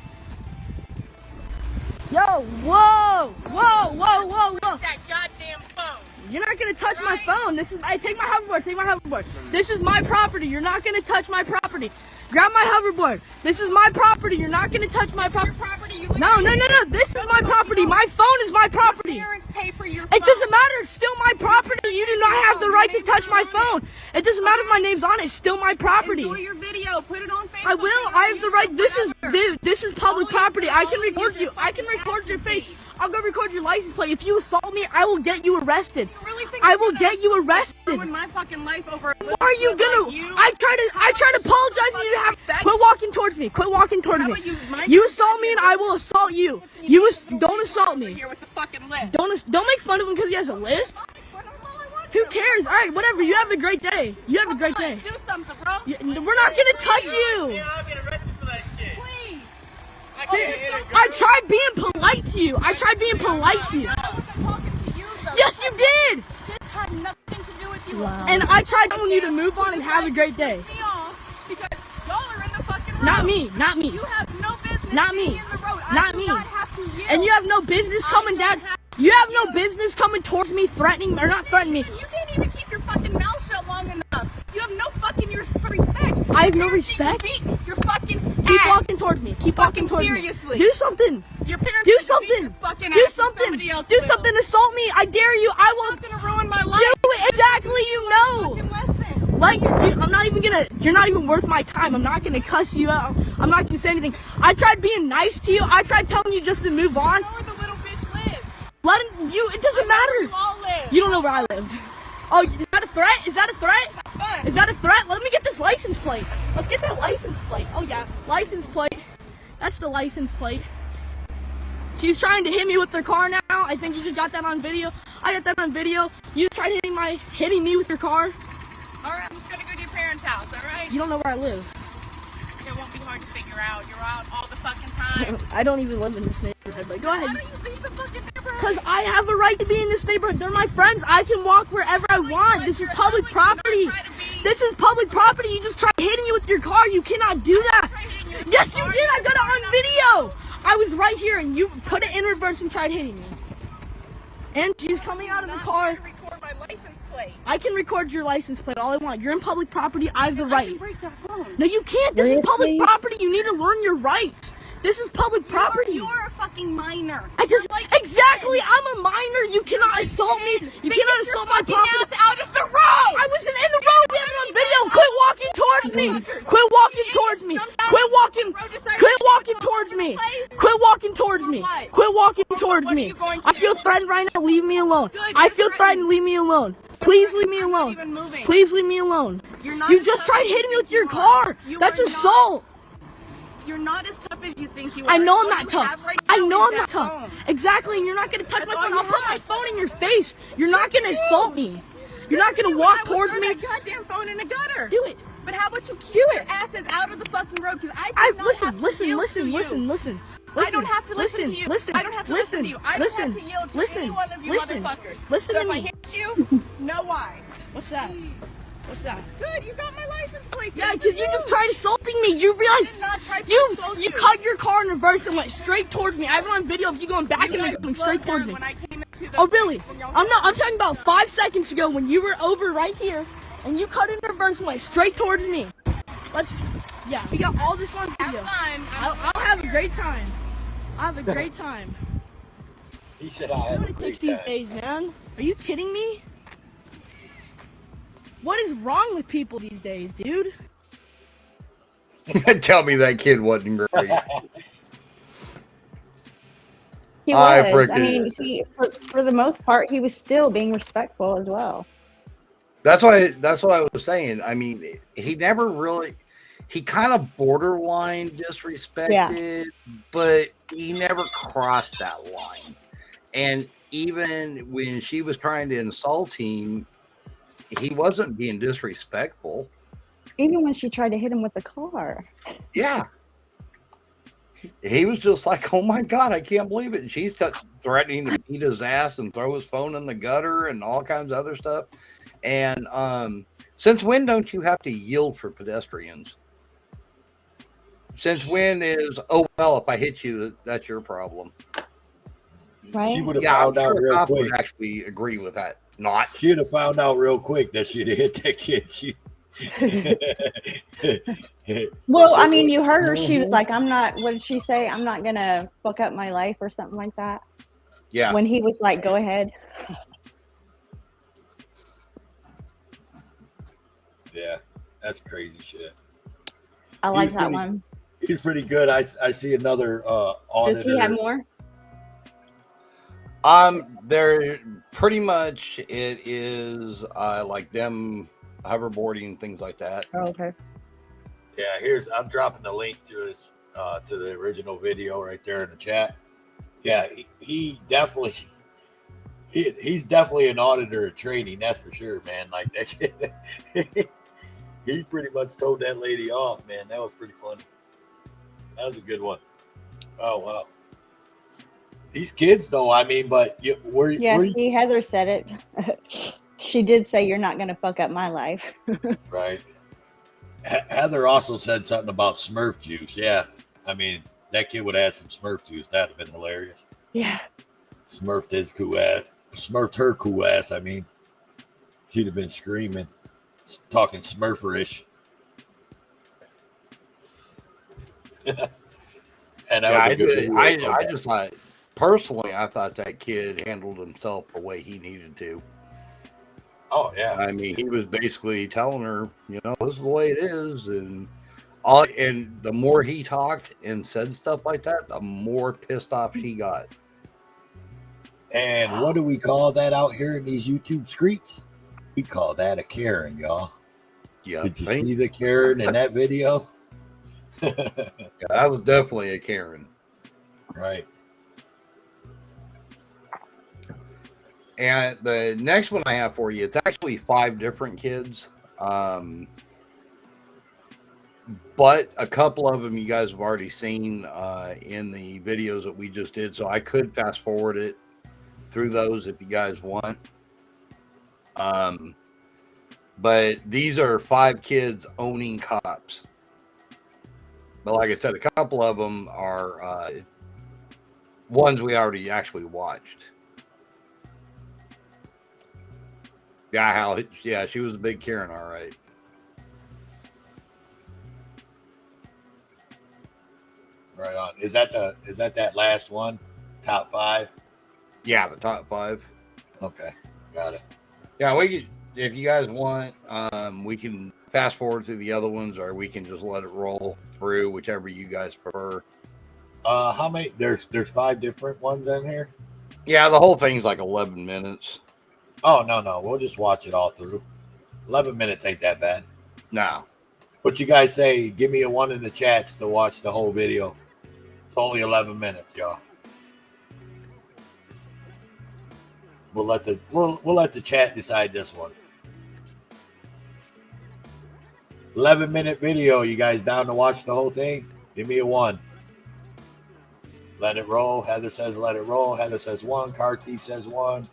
Yo, whoa, whoa, whoa, whoa, whoa. That goddamn phone. You're not gonna touch my phone. This is, take my hoverboard, take my hoverboard. This is my property. You're not gonna touch my property. Grab my hoverboard. This is my property. You're not gonna touch my property. No. This is my property. My phone is my property. Parents pay for your phone. It doesn't matter. It's still my property. You do not have the right to touch my phone. It doesn't matter if my name's on it. It's still my property. Enjoy your video. Put it on Facebook. I will. I have the right. This is public property. I can record you. I can record your face. I'll go record your license plate. If you assault me, I will get you arrested. I will get you arrested. Ruin my fucking life over. Why are you gonna? I try to apologize and you have. Quit walking towards me. Quit walking towards me. You assault me and I will assault you. Don't assault me. Here with the fucking list. Don't make fun of him because he has a list. Who cares? All right, whatever. You have a great day. You have a great day. Do something, bro. We're not gonna touch you. Yeah, I'll get arrested for that shit. Please. I tried being polite to you. I tried being polite to you. I wasn't talking to you, though. Yes, you did. This had nothing to do with you. Wow. And I tried telling you to move on and have a great day. Me off because y'all are in the fucking road. Not me. Not me. You have no business Not being me. in the road. Not I me. do not have to yield. And you have no business coming down. You have no business coming towards me, threatening or not threatening me. You didn't even keep your fucking mouth shut long enough. You have no fucking respect. I have no respect. You're fucking Keep walking towards me. Keep walking towards seriously. me. Do something. Your parents Do need to beat something. your fucking Do ass and something. somebody else Do will. something. Assault me. I dare you. I will. You're not gonna ruin my life. Do it exactly. You know. Like I'm not even gonna. You're not even worth my time. I'm not gonna cuss you out. I'm not gonna say anything. I tried being nice to you. I tried telling you just to move on. I know where the little bitch lives. Let him. It doesn't matter. You all live. You don't know where I live. Oh, is that a threat? Is that a threat? Is that a threat? Let me get this license plate. Let's get that license plate. Oh yeah, license plate. That's the license plate. She's trying to hit me with her car now. I think you just got that on video. I got that on video. You tried hitting me with your car. All right, I'm just gonna go to your parents' house. All right. You don't know where I live. It won't be hard to figure out. You're out all the fucking time. I don't even live in this neighborhood, but go ahead. Why don't you leave the fucking neighborhood? Because I have a right to be in this neighborhood. They're my friends. I can walk wherever I want. This is public property. This is public property. You just tried hitting me with your car. You cannot do that. Yes, you did. I got it on video. I was right here, and you put it in reverse and tried hitting me. And she's coming out of the car. Record my license plate. I can record your license plate all I want. You're in public property. I have the right. Break that phone. No, you can't. This is public property. You need to learn your rights. This is public property. You're a fucking minor. Exactly. I'm a minor. You cannot assault me. You cannot assault my property. Out of the road. I wasn't in the road. We have it on video. Quit walking towards me. Quit walking towards me. Quit walking. Quit walking towards me. Quit walking towards me. Quit walking towards me. I feel threatened right now. Leave me alone. I feel threatened. Leave me alone. Please leave me alone. Please leave me alone. You just tried hitting me with your car. That's assault. You're not as tough as you think you are. I know I'm All not you tough. have right I now know is I'm not that tough. phone. Exactly, and you're not gonna touch my all phone. you I'll put my have. phone in your face. You're not gonna assault me. You're not gonna walk towards me. That goddamn phone in the gutter. Do it. But how about you keep Do your it. asses out of the fucking road? Because I do not Listen, have to listen, yield listen, to you. listen. I don't have to listen to you. Listen, I don't have to listen to you. I don't have to yield to any one of you motherfuckers. Listen So to if I me. hit you, know why. What's that? What's that? Good, you got my license plate. Yeah, because you just tried assaulting me. You realize you cut your car in reverse and went straight towards me. I have it on video of you going back and then going straight towards me. Oh, really? I'm talking about 5 seconds ago when you were over right here and you cut in reverse and went straight towards me. Yeah, we got all this on video. I'll have a great time. I'll have a great time. He said I have a great these time. days, man. Are you kidding me? What is wrong with people these days, dude? Tell me that kid wasn't great. He I was. freaking- I mean, for the most part, he was still being respectful as well. That's what I was saying. I mean, he never really, he kind of borderline disrespected, but he never crossed that line. And even when she was trying to insult him, he wasn't being disrespectful. Even when she tried to hit him with the car. Yeah. He was just like, oh my God, I can't believe it. And she's threatening to beat his ass and throw his phone in the gutter and all kinds of other stuff. And since when don't you have to yield for pedestrians? Since when is, oh, well, if I hit you, that's your problem? Right? She would have Yeah, found I'm out sure real Cops quick. would actually agree with that. Not. She'd have found out real quick that she'd have hit that kid. Well, I mean, you heard her. She was like, I'm not, what did she say? I'm not going to fuck up my life or something like that. Yeah. When he was like, go ahead. Yeah, that's crazy shit. I like He's that pretty- one. He's pretty good. I see another auditor. Does he have more? They're pretty much, it is like them hoverboarding, things like that. Oh, okay. Yeah, I'm dropping the link to his to the original video right there in the chat. Yeah, he definitely he's definitely an auditor in training, that's for sure, man. Like that kid, he pretty much told that lady off, man. That was pretty funny. That was a good one. Oh wow. These kids though, I mean, but See, Heather said it. She did say, you're not going to fuck up my life. right. Heather also said something about Smurf juice. Yeah. I mean, that kid would have had some Smurf juice. That'd have been hilarious. Yeah. Smurfed his cool ass. Smurfed her cool ass. I mean, she'd have been screaming, talking Smurferish. And that was a good video. I just thought, personally, I thought that kid handled himself the way he needed to. Oh yeah. I mean, he was basically telling her, you know, this is the way it is, and the more he talked and said stuff like that, the more pissed off she got. And what do we call that out here in these YouTube streets? We call that a Karen, y'all. Yeah. Did you see the Karen in that video? Yeah, that was definitely a Karen. Right. And the next one I have for you, it's actually 5 different kids. But a couple of them you guys have already seen in the videos that we just did. So I could fast forward it through those if you guys want. But these are 5 kids owning cops. But like I said, a couple of them are ones we already actually watched. Yeah, she was a big Karen, all right. Right on. Is that that last one? Top 5? Yeah, the top 5. Okay, got it. Yeah, we could, if you guys want, we can fast forward through the other ones, or we can just let it roll through, whichever you guys prefer. How many? There's 5 different ones in here. Yeah, the whole thing's like 11 minutes. Oh no, we'll just watch it all through. 11 minutes ain't that bad. No. What you guys say? Give me a 1 in the chats to watch the whole video. It's only 11 minutes, y'all. We'll let the chat decide this one. 11-minute video. You guys down to watch the whole thing? Give me a 1. Let it roll. Heather says let it roll. Heather says 1. Car Thief says 1.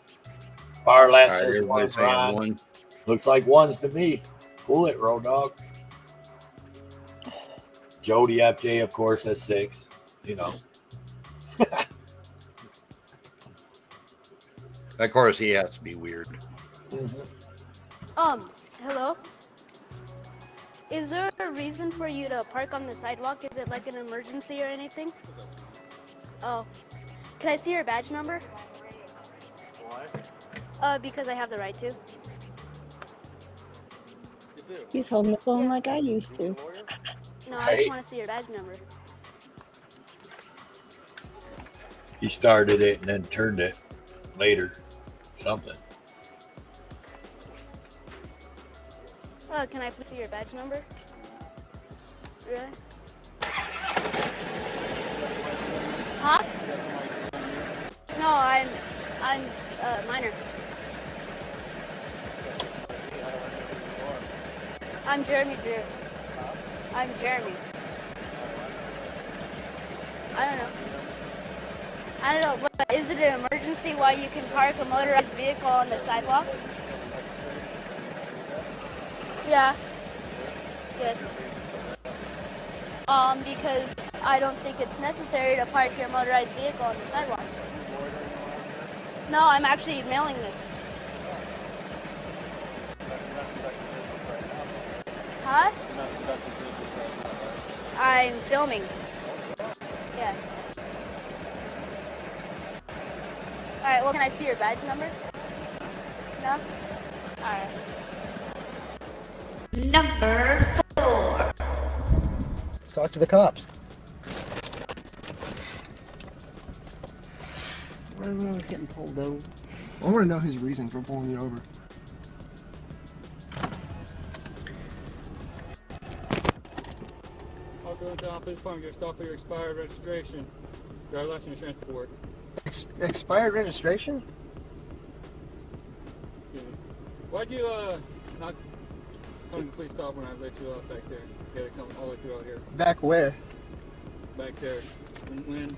Farlat says 1. Ron. Looks like 1s to me. Cool it, Road Dog. Jody FJ, of course, says 6. You know. Of course, he has to be weird. Hello? Is there a reason for you to park on the sidewalk? Is it like an emergency or anything? Oh. Can I see your badge number? Why? Because I have the right to. He's holding the phone like I used to. No, I just want to see your badge number. He started it and then turned it later. Something. Can I please see your badge number? Really? Huh? No, I'm minor. I'm Jeremy Drew. I'm Jeremy. I don't know, but is it an emergency why you can park a motorized vehicle on the sidewalk? Yeah. Yes. Because I don't think it's necessary to park your motorized vehicle on the sidewalk. No, I'm actually mailing this. Huh? I'm filming. Yeah. Alright, well, can I see your badge number? No? Alright. Number 4. Let's talk to the cops. Everyone's getting pulled over. I want to know his reason for pulling you over. Also in town, police department, get stopped for your expired registration. Driver license insurance report. Expired registration? Why'd you not come to the police stop when I let you off back there? You had to come all the way through out here. Back where? Back there. When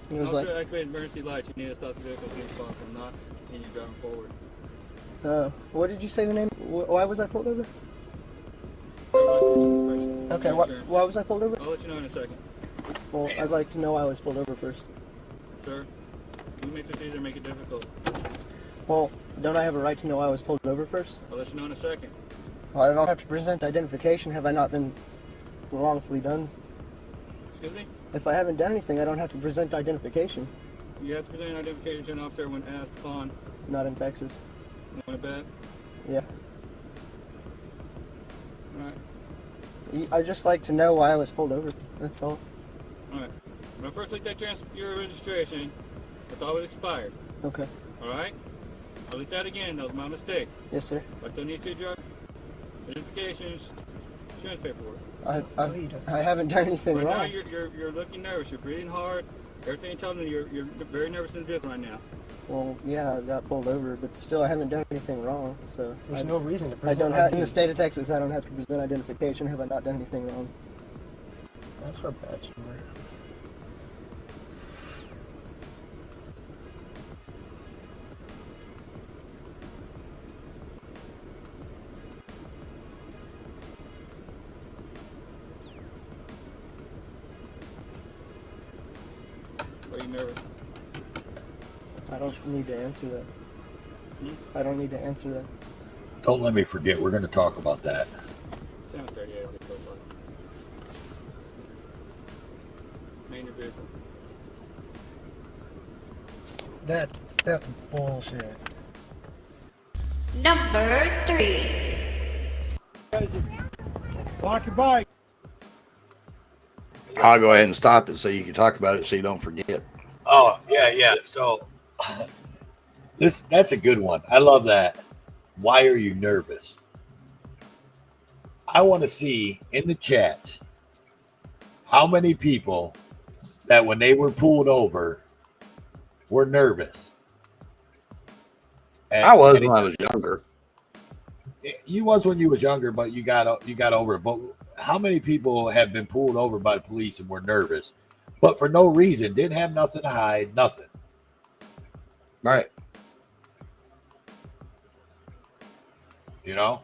It was officer like- activated emergency lights, you need to stop the vehicle as soon as possible, not continue driving forward. What did you say the name? Why was I pulled over? Okay, why was I pulled over? I'll let you know in a second. Well, I'd like to know I was pulled over first. Sir, you make this easier, make it difficult. Well, don't I have a right to know I was pulled over first? I'll let you know in a second. Well, I don't have to present identification. Have I not been wrongfully done? Excuse me? If I haven't done anything, I don't have to present identification. You have to present identification to an officer when asked upon. Not in Texas. You want to bet? Yeah. Alright. I'd just like to know why I was pulled over. That's all. Alright. When I first looked at your registration, I thought it was expired. Okay. Alright? I looked at it again, that was my mistake. Yes, sir. I still need to see your identifications, insurance paperwork. I haven't done anything Right now wrong. you're looking nervous. You're breathing hard. Everything tells me you're very nervous in the vehicle right now. Well, yeah, I got pulled over, but still, I haven't done anything wrong. So There's no reason to I present don't have ID. in the state of Texas. I don't have to present identification. Have I not done anything wrong? That's her badge number. Are you nervous? I don't need to answer that. I don't need to answer that. Don't let me forget. We're going to talk about that. 738 on the profile. Name your vehicle. That's bullshit. Number 3. Lock your bike. I'll go ahead and stop it so you can talk about it so you don't forget. Oh, yeah. So that's a good one. I love that. Why are you nervous? I want to see in the chat how many people that when they were pulled over were nervous. I was when I was younger. You was when you was younger, but you got over it. But how many people have been pulled over by the police and were nervous, but for no reason, didn't have nothing to hide, nothing? Right. You know?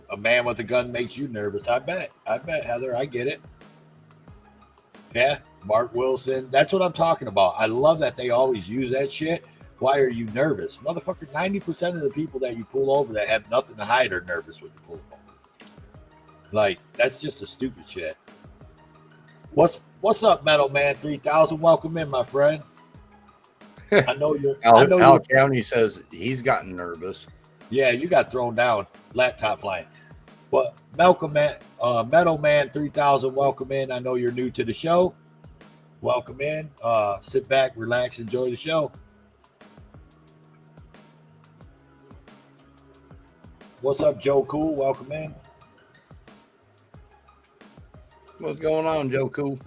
A man with a gun makes you nervous. I bet, Heather. I get it. Yeah, Mark Wilson. That's what I'm talking about. I love that they always use that shit. Why are you nervous? Motherfucker, 90% of the people that you pull over that have nothing to hide are nervous when you pull them over. Like, that's just a stupid shit. What's up, Metal Man 3000? Welcome in, my friend. I know you're. Al County says he's gotten nervous. Yeah, you got thrown down, laptop flying. But Metal Man 3000, welcome in. I know you're new to the show. Welcome in. Sit back, relax, enjoy the show. What's up, Joe Cool? Welcome in. What's going on, Joe Cool?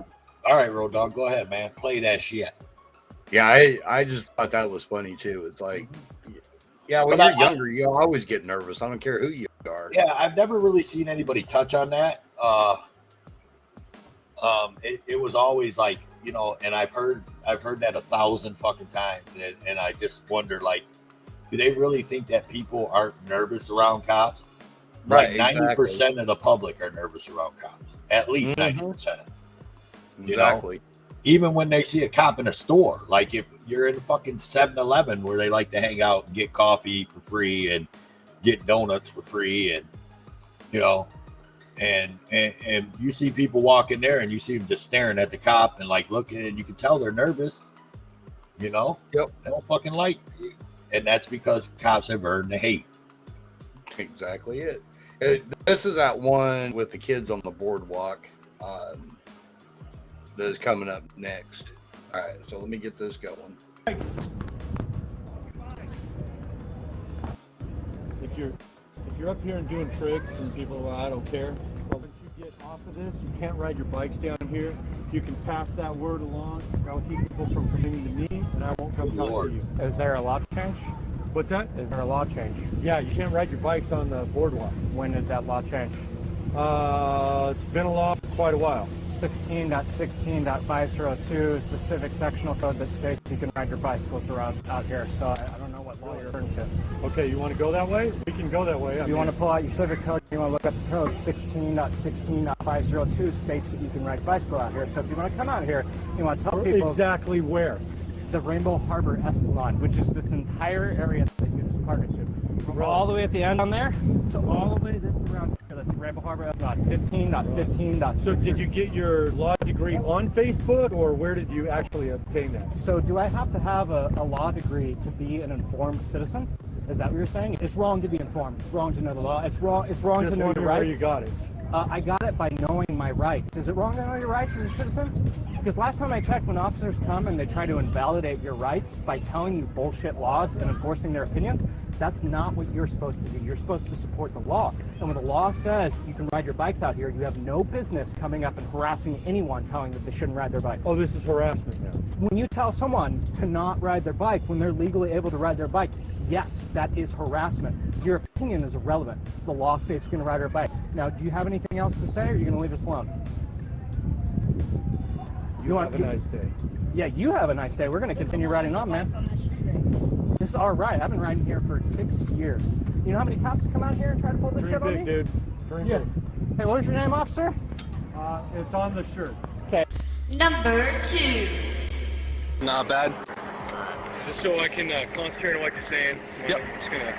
All right, Road Dogg, go ahead, man. Play that shit. Yeah, I just thought that was funny too. It's like, yeah, when But you're younger, you always get nervous. I don't care who you are. Yeah, I've never really seen anybody touch on that. It was always like, you know, and I've heard that 1,000 fucking times, and I just wonder, like, do they really think that people aren't nervous around cops? Right, Like 90% exactly. of the public are nervous around cops. At least 90%. You Exactly. know? Even when they see a cop in a store, like if you're in fucking 7-Eleven where they like to hang out and get coffee for free and get donuts for free, and you know, and you see people walk in there and you see them just staring at the cop and like looking, and you can tell they're nervous. You know, Yep. They don't fucking like you. And that's because cops have earned the hate. Exactly it. This is that one with the kids on the boardwalk that is coming up next. All right, so let me get this going. If you're up here and doing tricks and people, well, I don't care. But once you get off of this, you can't ride your bikes down here. If you can pass that word along, I'll keep people from coming to me, and I won't come talk to you. Is there a law change? What's that? Is there a law change? Yeah, you can't ride your bikes on the boardwalk. When did that law change? It's been a law for quite a while. 16.16.502 is the civic sectional code that states you can ride your bicycles around out here. So I don't know what law you're referring to. Okay, you want to go that way? We can go that way. If you want to pull out your civic code, you want to look up the code. 16.16.502 states that you can ride bicycle out here. So if you want to come out here, you want to tell people exactly where. The Rainbow Harbor Esplanade, which is this entire area that you just parked into. From all the way at the end on there to all the way this around here. That's Rainbow Harbor Esplanade 15.15. So did you get your law degree on Facebook, or where did you actually obtain that? So do I have to have a law degree to be an informed citizen? Is that what you're saying? It's wrong to be informed. It's wrong to know the law. It's wrong Just to know your wondering rights. where you got it. I got it by knowing my rights. Is it wrong to know your rights as a citizen? Because last time I checked, when officers come and they try to invalidate your rights by telling you bullshit laws and enforcing their opinions, That's not what you're supposed to do. You're supposed to support the law. And when the law says you can ride your bikes out here, you have no business coming up and harassing anyone telling them they shouldn't ride their bikes. Oh, this is harassment now. When you tell someone to not ride their bike when they're legally able to ride their bike, yes, that is harassment. Your opinion is irrelevant. The law states you can ride your bike. Now, do you have anything else to say, or are you going to leave us alone? You have a nice day. Yeah, you have a nice day. We're going to continue riding on, man. This is our ride. I've been riding here for 6 years. You know how many cops come out here and try to pull this shit on me? Dude. Dream Yeah. big. Hey, what was your name, officer? It's on the shirt. Okay. Number 2. Not bad. Just so I can concentrate on what you're saying. Yep. I'm just gonna.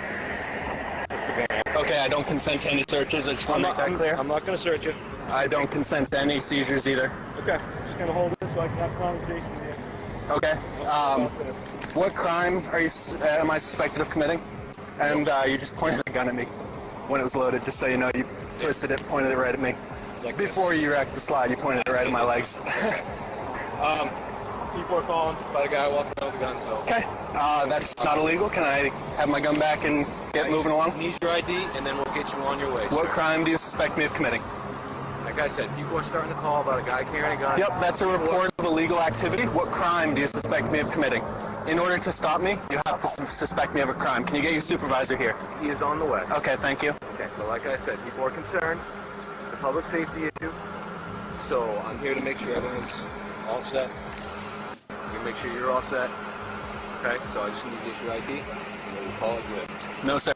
Okay, I don't consent to any searches. I just want to make that clear. I'm not gonna search you. I don't consent to any seizures either. Okay. Just gonna hold this so I can have a conversation with you. Okay. What crime are you? Am I suspected of committing? And you just pointed a gun at me when it was loaded. Just so you know, you twisted it, pointed it right at me. Like before you wrecked the slide, you pointed it right at my legs. People are calling about a guy walking around with a gun, so. Okay. That's not illegal. Can I have my gun back and get moving along? Need your ID, and then we'll get you on your way. What crime do you suspect me of committing? Like I said, people are starting to call about a guy carrying a gun. Yep, that's a report of illegal activity. What crime do you suspect me of committing? In order to stop me, you have to suspect me of a crime. Can you get your supervisor here? He is on the way. Okay, thank you. Okay, but like I said, people are concerned. It's a public safety issue. So I'm here to make sure everyone's all set. You make sure you're all set. Okay, so I just need to get your ID, and then we'll call it good. No, sir.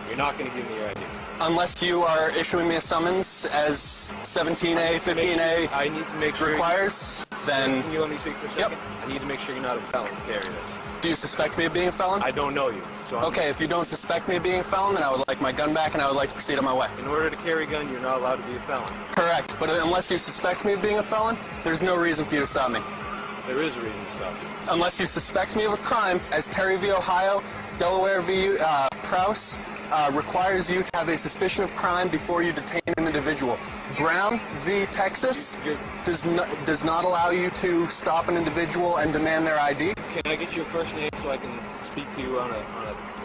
You're not going to give me your ID. Unless you are issuing me a summons as 17A, 15A I need to make sure requires, then... Can you let me speak for a second? Yep. I need to make sure you're not a felon to carry this. Do you suspect me of being a felon? I don't know you. So okay, if you don't suspect me of being a felon, then I would like my gun back and I would like to proceed on my way. In order to carry a gun, you're not allowed to be a felon. Correct, but unless you suspect me of being a felon, there's no reason for you to stop me. There is a reason to stop you. Unless you suspect me of a crime, as Terry v. Ohio, Delaware v. Prowse, requires you to have a suspicion of crime before you detain an individual. Brown v. Texas does not allow you to stop an individual and demand their ID. Can I get your first name so I can speak to you on a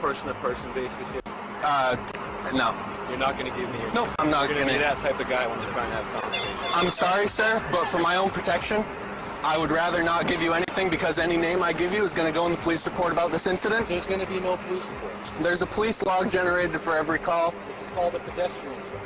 person-to-person basis here? No. You're not going to give me your... Nope, I'm not going to gonna... be that type of guy when you're trying to have a conversation. I'm sorry, sir, but for my own protection, I would rather not give you anything because any name I give you is going to go in the police report about this incident. There's going to be no police report. There's a police log generated for every call. This is called a pedestrian trip.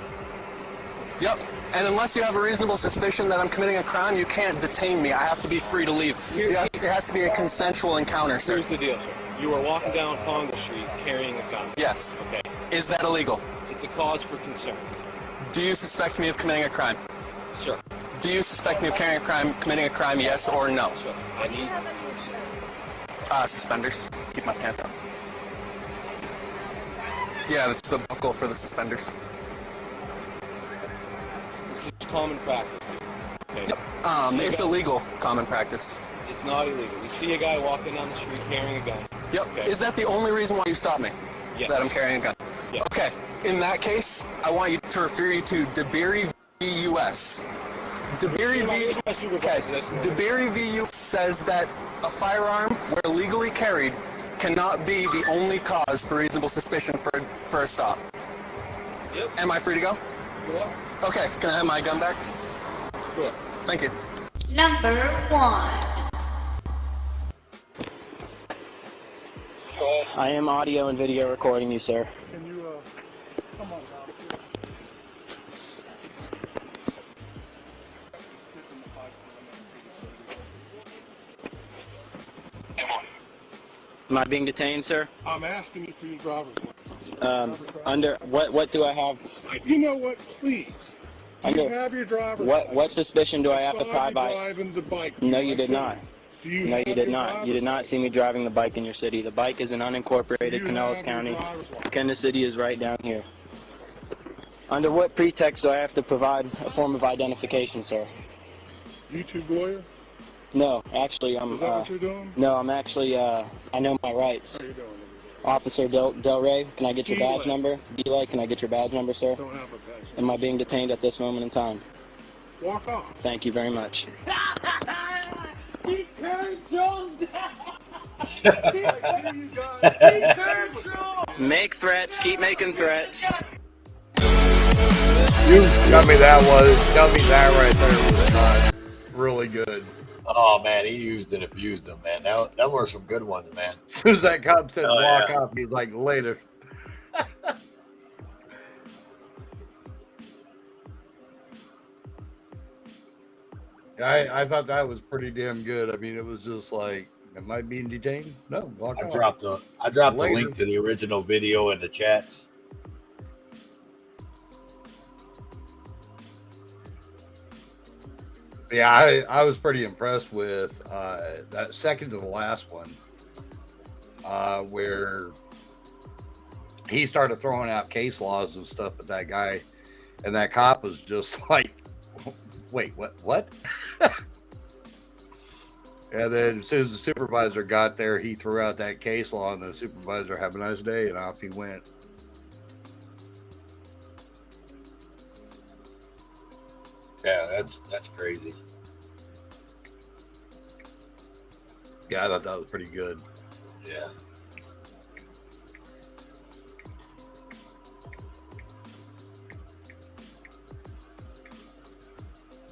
Yep. And unless you have a reasonable suspicion that I'm committing a crime, you can't detain me. I have to be free to leave. It has to be a consensual encounter, sir. Here's the deal, sir. You are walking down Congress Street carrying a gun. Yes. Okay. Is that illegal? It's a cause for concern. Do you suspect me of committing a crime? Sure. Do you suspect me of committing a crime, yes or no? Sure. I need... Suspenders. Keep my pants on. Yeah, that's the buckle for the suspenders. This is common practice. Okay. Yep. It's illegal common practice. It's not illegal. You see a guy walking down the street carrying a gun. Yep. Okay. Is that the only reason why you stopped me? Yes. That I'm carrying a gun? Yes. Okay. In that case, I want you to refer you to DeBerry v. U.S. DeBerry v. DeBerry v. U.S. says that a firearm, where legally carried, cannot be the only cause for reasonable suspicion for a stop. Yep. Am I free to go? You are. Okay. Can I have my gun back? Sure. Thank you. Number 1. I am audio and video recording you, sir. Can you, come on, Am I being detained, sir? I'm asking you for your driver's license. Under what do I have? You know what? Please. You Under have your driver's what suspicion do I have to saw you provide? driving the bike. No, you did not. Do you No, have you your did not. You driver's did not see me driving the bike in your city. The bike is in unincorporated Pinellas County. Kansas City is right down here. Under what pretext do I have to provide a form of identification, sir? YouTube lawyer? No, actually, I'm. Is that what you're doing? No, I'm actually. I know my rights. How you doing? Officer Del Rey, can I get your badge number? Delay, can I get your badge number, sir? Don't have a badge. Am I being detained at this moment in time? Walk off. Thank you very much. He turned Jones down. He turned Jones. Make threats, keep making threats. You tell me that right there was not really good. Oh man, he used and abused them, man. That were some good ones, man. As soon as that cop said walk yeah. up, he's like, later. I thought that was pretty damn good. I mean, it was just like, am I being detained? No, walk I off. dropped the Later. link to the original video in the chats. Yeah, I was pretty impressed with that second to the last one, where he started throwing out case laws and stuff at that guy, and that cop was just like, wait, what? And then as soon as the supervisor got there, he threw out that case law, and the supervisor, have a nice day, and off he went. Yeah, that's crazy. Yeah, I thought that was pretty good. Yeah.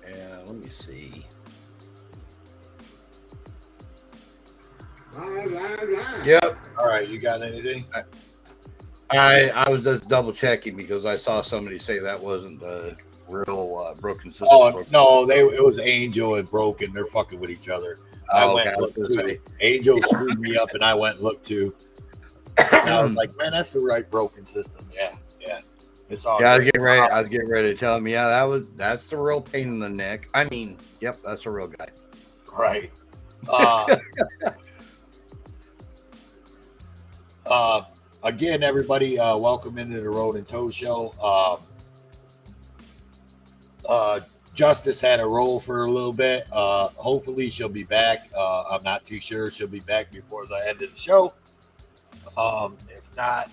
Yeah, let me see. Yep. All right, you got anything? I was just double checking because I saw somebody say that wasn't the real Broken System. Oh no, it was Angel and Broken. They're fucking with each other. I went and looked too. Angel screwed me up, and I went and looked too. And I was like, man, that's the right Broken System. Yeah. It's all. Yeah, great. I was getting ready to tell him. Yeah, that's the real pain in the neck. I mean, yep, that's the real guy. Right. Again, everybody, welcome into the Road and Toe Show. Justice had a role for a little bit. Hopefully she'll be back. I'm not too sure she'll be back before the end of the show. If not,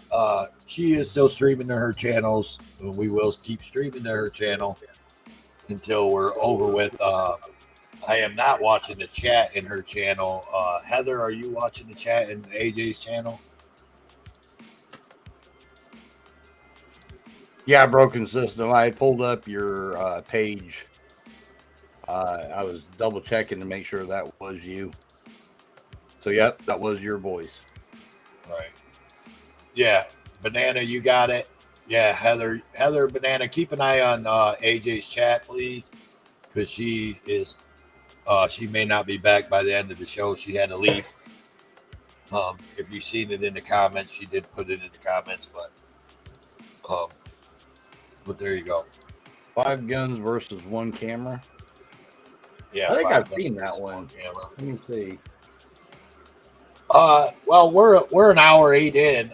she is still streaming to her channels. We will keep streaming to her channel until we're over with. I am not watching the chat in her channel. Heather, are you watching the chat in AJ's channel? Yeah, Broken System. I pulled up your page. I was double checking to make sure that was you. So, yep, that was your voice. Right. Yeah, Banana, you got it. Yeah, Heather, Banana, keep an eye on AJ's chat, please, because she is. She may not be back by the end of the show. She had to leave. If you've seen it in the comments, she did put it in the comments, but there you go. 5 guns versus 1 camera. Yeah, I think I've seen that one. Let me see. Well, we're an hour 8 in.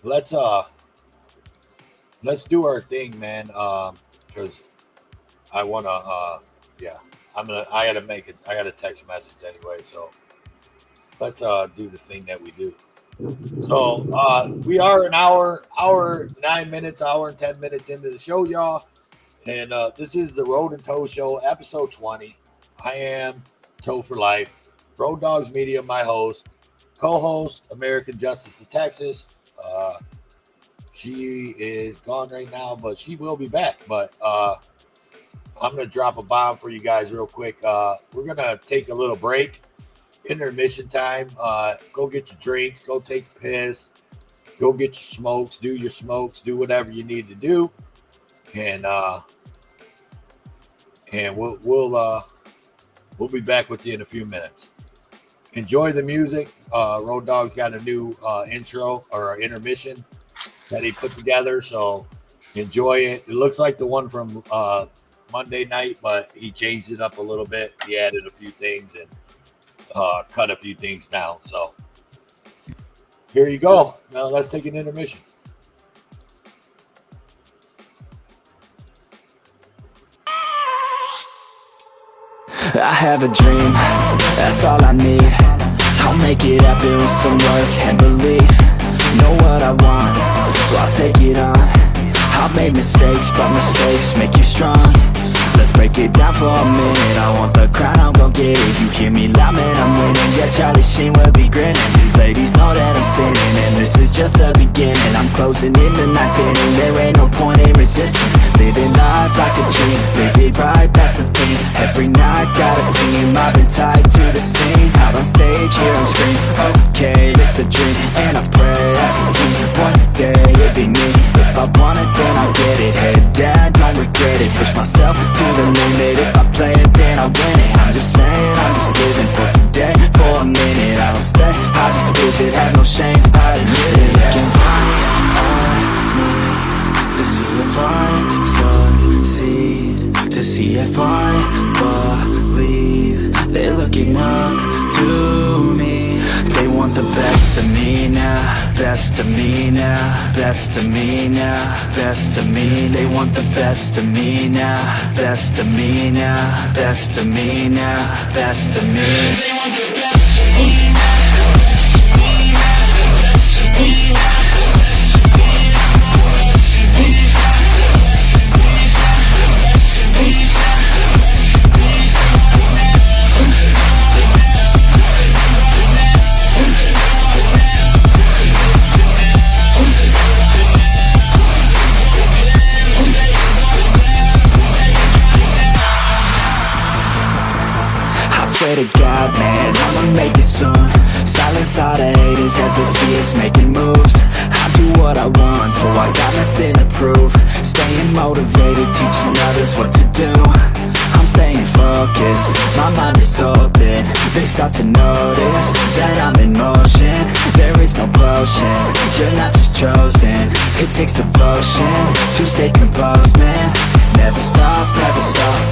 Let's do our thing, man. Because I wanna I gotta text message anyway, so let's do the thing that we do. So we are an hour 9 minutes, hour and 10 minutes into the show, y'all. And this is the Road and Toe Show, episode 20. I am Toe for Life. Road Dogs Media, my host. Co-host, American Justice of Texas. She is gone right now, but she will be back. But I'm going to drop a bomb for you guys real quick. We're going to take a little break. Intermission time. Go get your drinks. Go take a piss. Go get your smokes. Do your smokes. Do whatever you need to do. And we'll be back with you in a few minutes. Enjoy the music. Road Dog's got a new intro or intermission that he put together, so enjoy it. It looks like the one from Monday night, but he changed it up a little bit. He added a few things and cut a few things down. So here you go. Now let's take an intermission. I have a dream, that's all I need. I'll make it happen with some work and belief. Know what I want, so I'll take it on. I've made mistakes, but mistakes make you strong. let's break it down for a minute. I want the crown, I'm gon' get it. You hear me loud, man, I'm winning. Yeah, Charlie Sheen will be grinning. These ladies know that I'm sinning, and this is just the beginning. I'm closing in the night inning. There ain't no point in resisting. Living life like a dream, live it right, that's the thing. Every night got a team, I've been tied to the scene. Out on stage, here I'm screaming. Okay, it's a dream, and I pray as a team. One day it'll be me. If I want it, then I'll get it. Head down, don't regret it. Push myself to the limit. If I play it, then I win it. I'm just saying, I'm just living for today, for a minute. I don't stay, I just visit, have no shame, I admit it. Looking right at me to see if I succeed, to see if I believe. They're looking up to me. They want the best of me now, best of me now, best of me now, best of me. They want the best of me now, best of me now, best of me now, best of me. They want the best of me now. Swear to God, man, I'ma make it soon. Silence all the haters as they see us making moves. I do what I want, so I got nothing to prove. Staying motivated, teaching others what to do. I'm staying focused, my mind is open. They start to notice that I'm in motion. There is no potion, you're not just chosen. It takes devotion to stay composed, man. Never stop,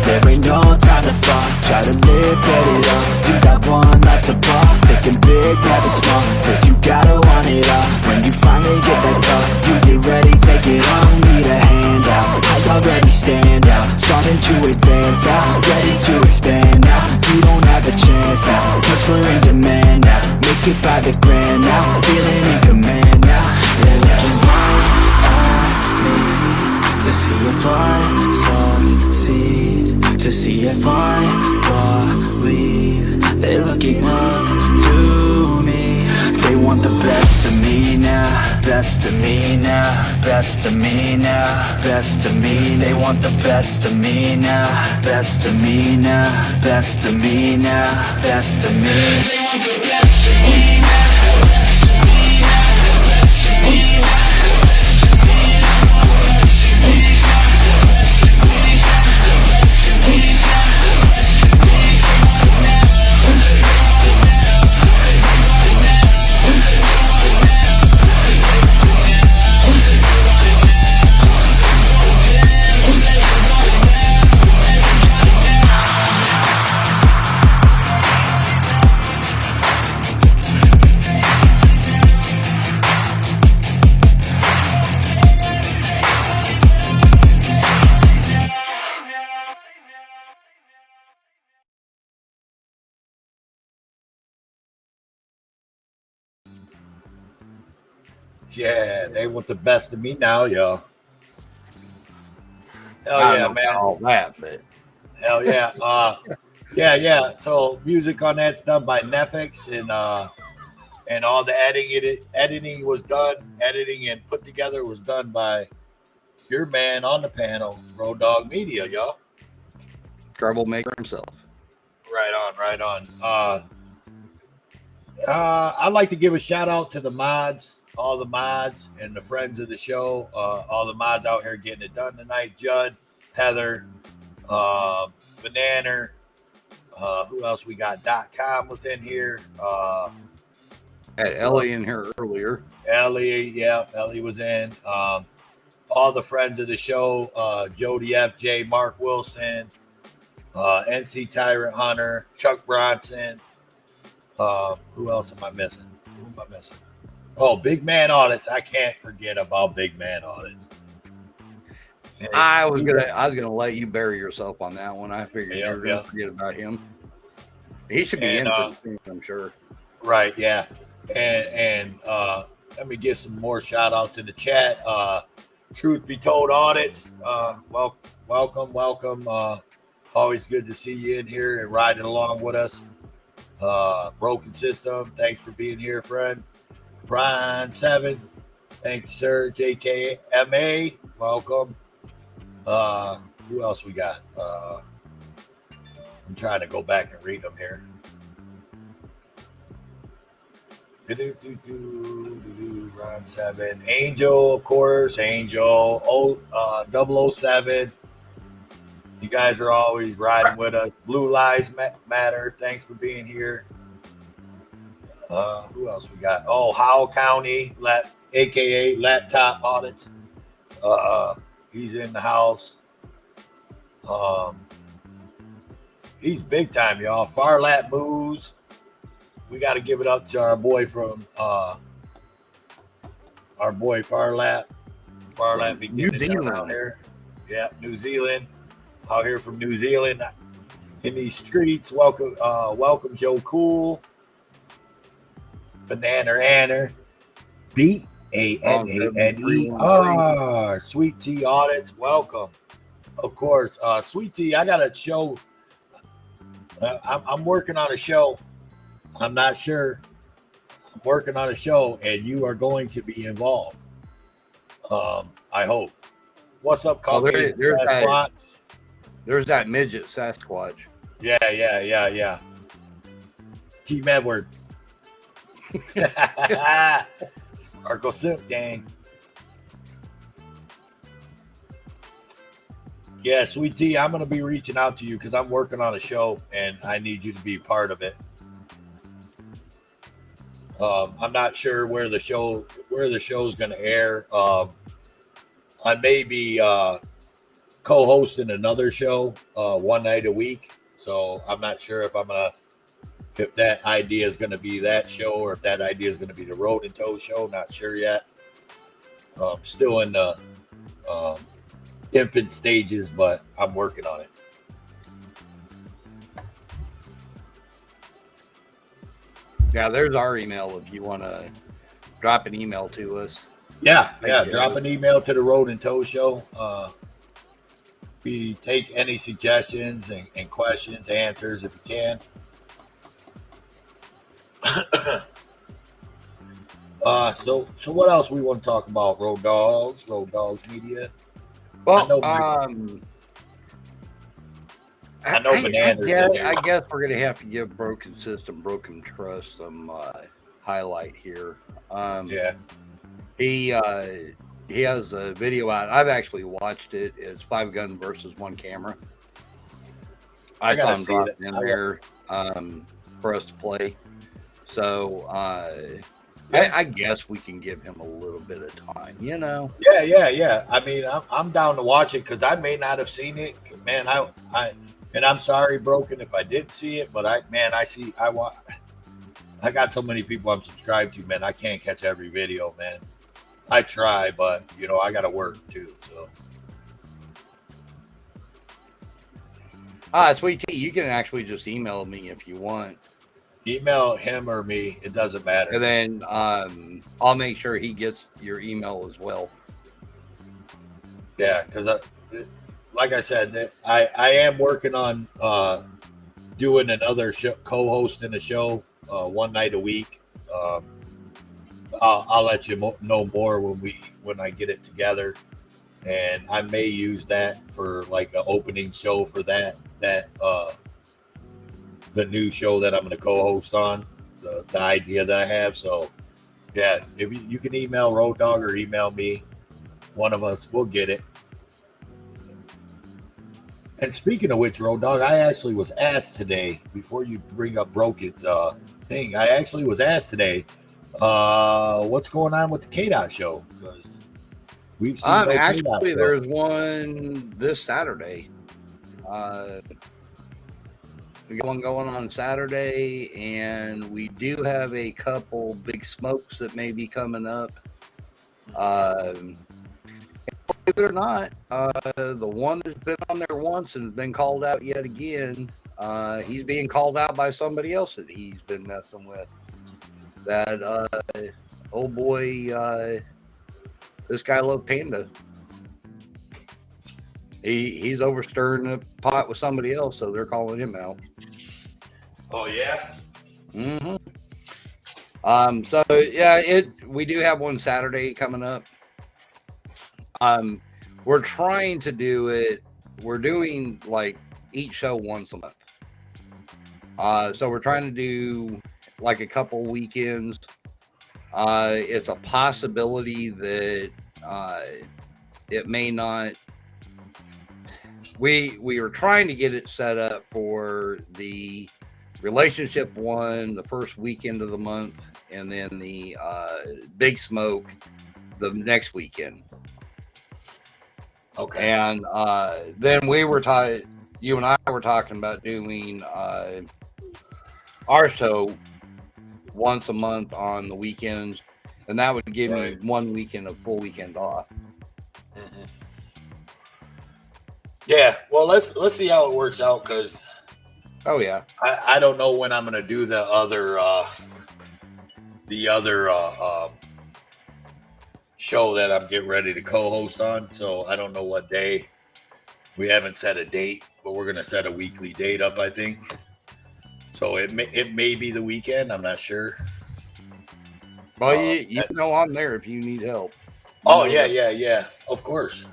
there ain't no time to fall. Try to live, get it up, you got one life to ball. Thinking big, never small, cause you gotta want it all. When you finally get that call, you get ready, take it on. Need a handout, I already stand out. Starting to advance now, ready to expand now. You don't have a chance now, cause we're in demand now. Make it by the grand now, feeling in command now. They're looking right at me to see if I succeed, to see if I believe. They're looking up to me. They want the best of me now, best of me now, best of me now, best of me. They want the best of me now, best of me now, best of me now, best of me. They want the best of me now. Yeah, they want the best of me now, yo. Hell yeah, man. All that, but hell yeah. Yeah. So music on that's done by Netflix, and all the editing was done. Editing and put together was done by your man on the panel, Road Dog Media, yo. Troublemaker himself. Right on. I'd like to give a shout out to the mods, all the mods and the friends of the show, all the mods out here getting it done tonight. Judd, Heather, Banana, who else we got? .com was in here. Had Ellie in here earlier. Ellie was in. All the friends of the show, Jody FJ, Mark Wilson, NC Tyrant Hunter, Chuck Bronson. Who else am I missing? Oh, Big Man Audits. I can't forget about Big Man Audits. I was gonna let you bury yourself on that one. I figured you were gonna forget about him. He should be in for the team, I'm sure. Right, yeah. And let me give some more shout out to the chat. Truth Be Told Audits. Welcome. Always good to see you in here and riding along with us. Broken System, thanks for being here, friend. Brian 7, thank you, sir. JKMA, welcome. Who else we got? I'm trying to go back and read them here. Ron 7, Angel, of course, Angel, 007. You guys are always riding with us. Blue Lives Matter, thanks for being here. Who else we got? Oh, Howell County, aka Laptop Audits. He's in the house. He's big time, y'all. Farlat Moves. We got to give it up to our boy from Farlat. Farlat be New getting it Zealand. down here. Yeah, New Zealand. Out here from New Zealand in these streets. Welcome, Joe Cool. Banana Anner. BANANER. Sweet Tea Audits. Welcome. Of course, Sweet Tea, I got a show. I'm working on a show. I'm not sure. I'm working on a show, and you are going to be involved. I hope. What's up, Caucasian Sasquatch? There's that midget Sasquatch. Yeah. Team Edward. Sparkle Simp Gang. Yeah, Sweet Tea, I'm going to be reaching out to you because I'm working on a show and I need you to be part of it. I'm not sure where the show's going to air. I may be co-hosting another show one night a week, so I'm not sure if if that idea is going to be that show or if that idea is going to be the Road and Toe show. Not sure yet. Still in the infant stages, but I'm working on it. Yeah, there's our email if you want to drop an email to us. Yeah. Drop an email to the Road and Toe show. We take any suggestions and questions, answers if you can. So what else we want to talk about? Road Dogs Media. Well, I know Bananas. I guess we're gonna have to give Broken System, Broken Trust some highlight here. He has a video out. I've actually watched it. It's 5 guns versus 1 camera. I saw him drop it in there for us to play. So I guess we can give him a little bit of time, you know. Yeah. I mean, I'm down to watch it because I may not have seen it, man. And I'm sorry, Broken, if I did see it, but I got so many people I'm subscribed to, man. I can't catch every video, man. I try, but I got to work too. So. Sweet Tea, you can actually just email me if you want. Email him or me. It doesn't matter. And then I'll make sure he gets your email as well. Yeah, because like I said, I am working on doing another show, co-hosting a show one night a week. I'll let you know more when I get it together, and I may use that for like an opening show for that the new show that I'm going to co-host on, the idea that I have. So yeah, if you can email Road Dog or email me, one of us will get it. And speaking of which, Road Dog, I actually was asked today, before you bring up Broken's thing, I actually was asked today, what's going on with the KDOT show? Because we've seen no actually, KDOT there's one this Saturday. We got one going on Saturday, and we do have a couple big smokes that may be coming up. Believe it or not, the one that's been on there once and has been called out yet again, he's being called out by somebody else that he's been messing with. That old boy, this guy Love Panda. He's over stirring the pot with somebody else, so they're calling him out. Oh yeah. Mm-hmm. So yeah, we do have one Saturday coming up. We're trying to do it. We're doing like each show once a month. So we're trying to do like a couple weekends. It's a possibility that it may not. We were trying to get it set up for the relationship one the first weekend of the month, and then the Big Smoke the next weekend. Okay. And then we were you and I were talking about doing our show once a month on the weekends, and that would give me 1 weekend, a full weekend off. Mm-hmm. Yeah, well, let's see how it works out, because oh yeah, I don't know when I'm gonna do the other show that I'm getting ready to co-host on. So I don't know what day. We haven't set a date, but we're gonna set a weekly date up, I think. So it may be the weekend. I'm not sure. Well, you know I'm there if you need help. Oh yeah. Of course.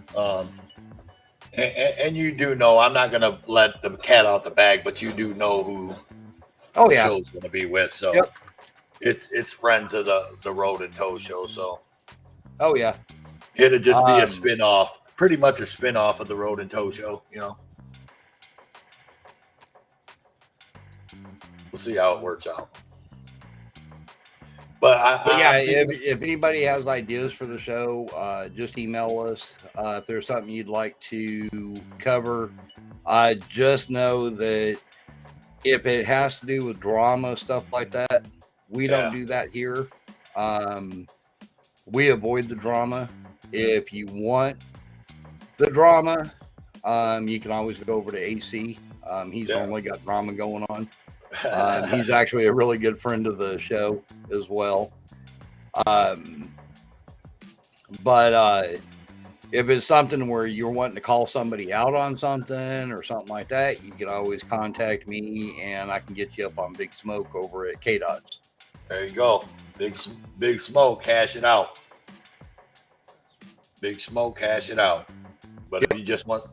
And you do know, I'm not gonna let the cat out the bag, but you do know who the show's gonna be with. So it's friends of the Road and Toe show. So oh yeah, it'll just be a spin-off, pretty much a spin-off of the Road and Toe show. We'll see how it works out. But if anybody has ideas for the show, just email us. If there's something you'd like to cover, just know that if it has to do with drama, stuff like that, we don't do that here. We avoid the drama. If you want the drama, you can always go over to AC. He's only got drama going on. He's actually a really good friend of the show as well. But if it's something where you're wanting to call somebody out on something or something like that, you can always contact me and I can get you up on Big Smoke over at KDOTS. There you go. Big Smoke, hash it out. Big Smoke, hash it out. But if you just want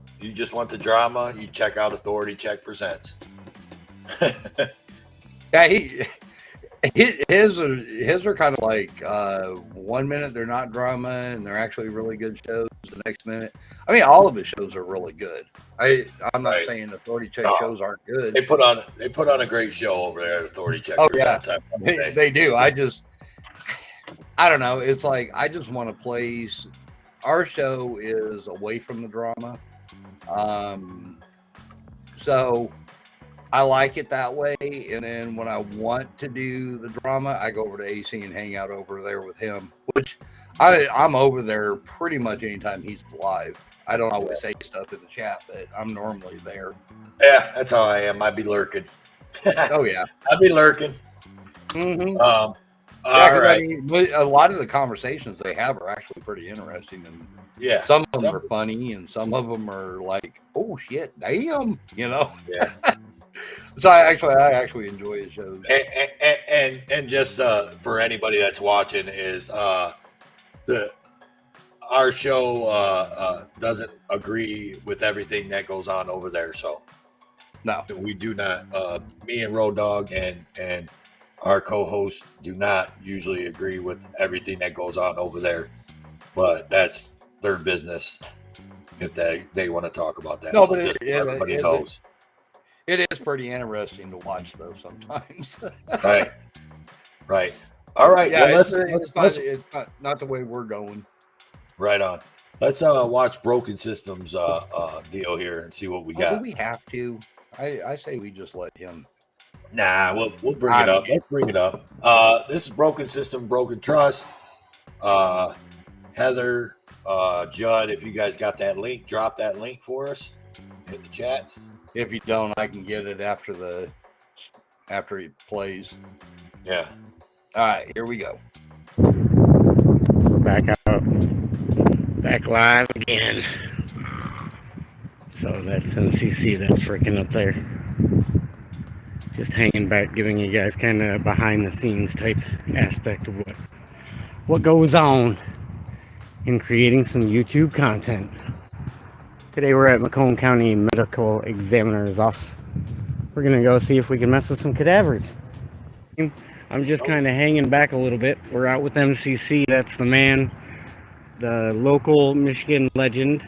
the drama, you check out Authority Check Presents. Yeah, his are kind of like 1 minute they're not drama and they're actually really good shows. The next minute, I mean, all of his shows are really good. I'm not saying Authority Check shows aren't good. They put on a great show over there at Authority Check. Oh yeah, they do. I don't know. It's like I just want a place. Our show is away from the drama, so I like it that way. And then when I want to do the drama, I go over to AC and hang out over there with him, which I'm over there pretty much anytime he's live. I don't always say stuff in the chat, but I'm normally there. Yeah, that's how I am. I'd be lurking. Oh yeah, I'd be lurking. Mm-hmm. All I right. mean, a lot of the conversations they have are actually pretty interesting, and some of them are funny, and some of them are like, "Oh shit, damn," Yeah. So I actually enjoy his shows. And just for anybody that's watching, is our show doesn't agree with everything that goes on over there. So no, we do not. Me and Road Dogg and our co-host do not usually agree with everything that goes on over there, but that's their business if they want to talk about that. No, so but just everybody knows. It is pretty interesting to watch, though, sometimes. Right. All right. Yeah, well, it's not the way we're going. Right on. Let's watch Broken Systems deal here and see what we got. Do we have to? I say we just let him. Nah, we'll bring it up. Let's bring it up. This is Broken System, Broken Trust. Heather, Judd, if you guys got that link, drop that link for us in the chats. If you don't, I can get it after he plays. Yeah. All right, here we go. Back up. Back live again. So that's MCC that's freaking up there. Just hanging back, giving you guys kind of behind the scenes type aspect of what goes on in creating some YouTube content. Today we're at Macomb County Medical Examiner's Office. We're gonna go see if we can mess with some cadavers. I'm just kind of hanging back a little bit. We're out with MCC, that's the man, the local Michigan legend,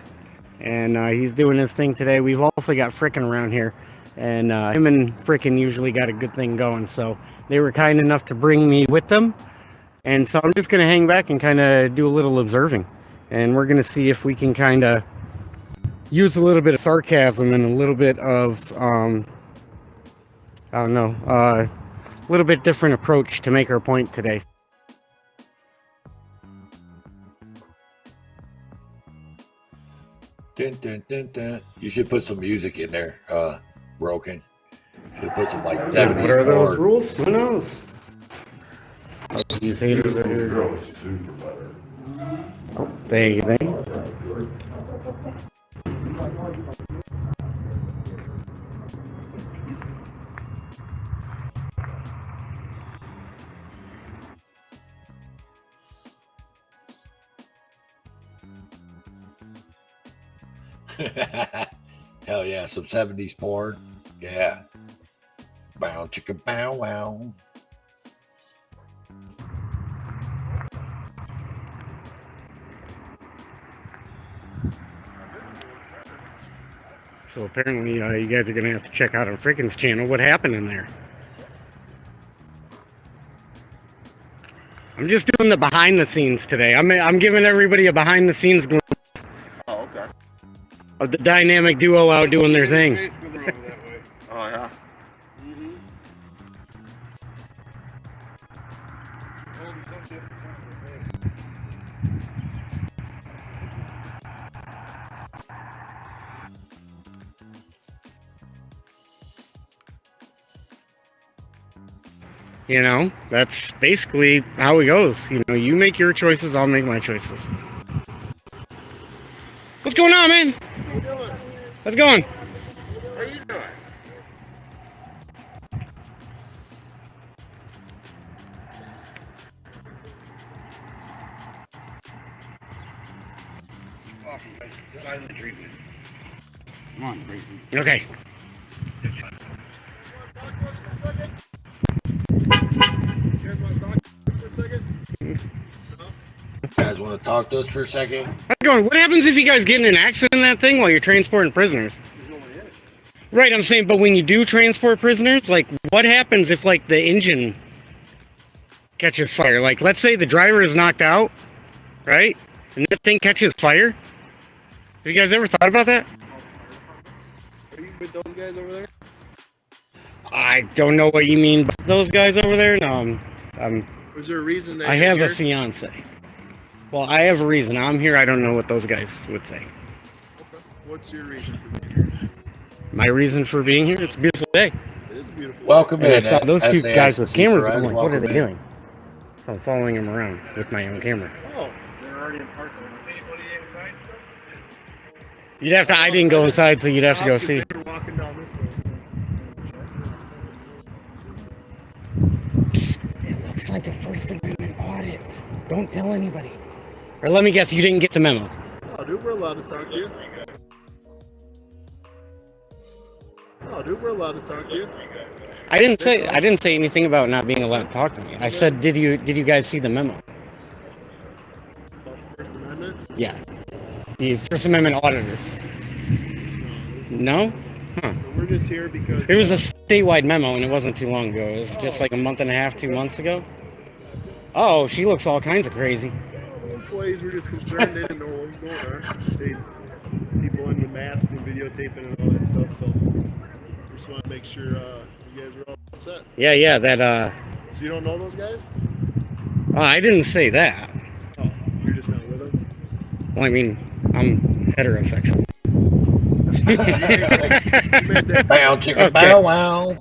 and he's doing his thing today. We've also got Frickin' around here, and him and Frickin' usually got a good thing going, so they were kind enough to bring me with them. And so I'm just going to hang back and kind of do a little observing. And we're going to see if we can kind of use a little bit of sarcasm and a little bit of, I don't know, a little bit different approach to make our point today. Dun, dun, dun, dun. You should put some music in there, Broken. Should put some like 70s. What are those porn. rules? Who knows? These haters are here. Oh, thank you. Hell yeah, some 70s porn. Yeah. Bow chicka bow wow. So apparently you guys are going to have to check out on Frickin's channel what happened in there. I'm just doing the behind the scenes today. I'm giving everybody a behind the scenes glimpse of the dynamic duo out doing their thing. Oh, yeah. You know, that's basically how it goes. You know, you make your choices, I'll make my choices. What's going on, man? How you doing? How's it going? How you doing? Silent treatment. Come on, Brayton. Okay. You guys want to talk to us for a second? How's it going? What happens if you guys get in an accident in that thing while you're transporting prisoners? Right, I'm saying, but when you do transport prisoners, like, what happens if, like, the engine catches fire? Like, let's say the driver is knocked out, right? And that thing catches fire? Have you guys ever thought about that? Are you with those guys over there? I don't know what you mean by those guys over there. No, Was there a reason that I you're have here? a fiance. Well, I have a reason. I'm here. I don't know what those guys would say. Okay. What's your reason for being here? My reason for being here? It's a beautiful day. It is a beautiful. Welcome And I in. saw those two SAS guys with cameras. I'm Supervisor, like, what are welcome they in. doing? So I'm following them around with my own camera. Oh, they're already in parking. Anybody inside stuff? You'd have to. I didn't go inside, so you'd have to go see. They're walking down this way. It looks like a First Amendment audit. Don't tell anybody. Or let me guess, you didn't get the memo. Oh, dude, we're allowed to talk to you. Oh, dude, we're allowed to talk to you. I didn't say anything about not being allowed to talk to me. I said, did you guys see the memo? First Amendment? Yeah. The First Amendment auditors. No? Huh. We're just here because It was a statewide memo, and it wasn't too long ago. It was just like a month and a half, 2 months ago. Oh, she looks all kinds of crazy. employees were just concerned they didn't know what was going on. They people in the mask and videotaping and all that stuff. So just want to make sure you guys are all set. Yeah, that So you don't know those guys? I didn't say that. Oh, you're just not with them? Well, I mean, I'm heterosexual. Bow, chicka, bow, wow.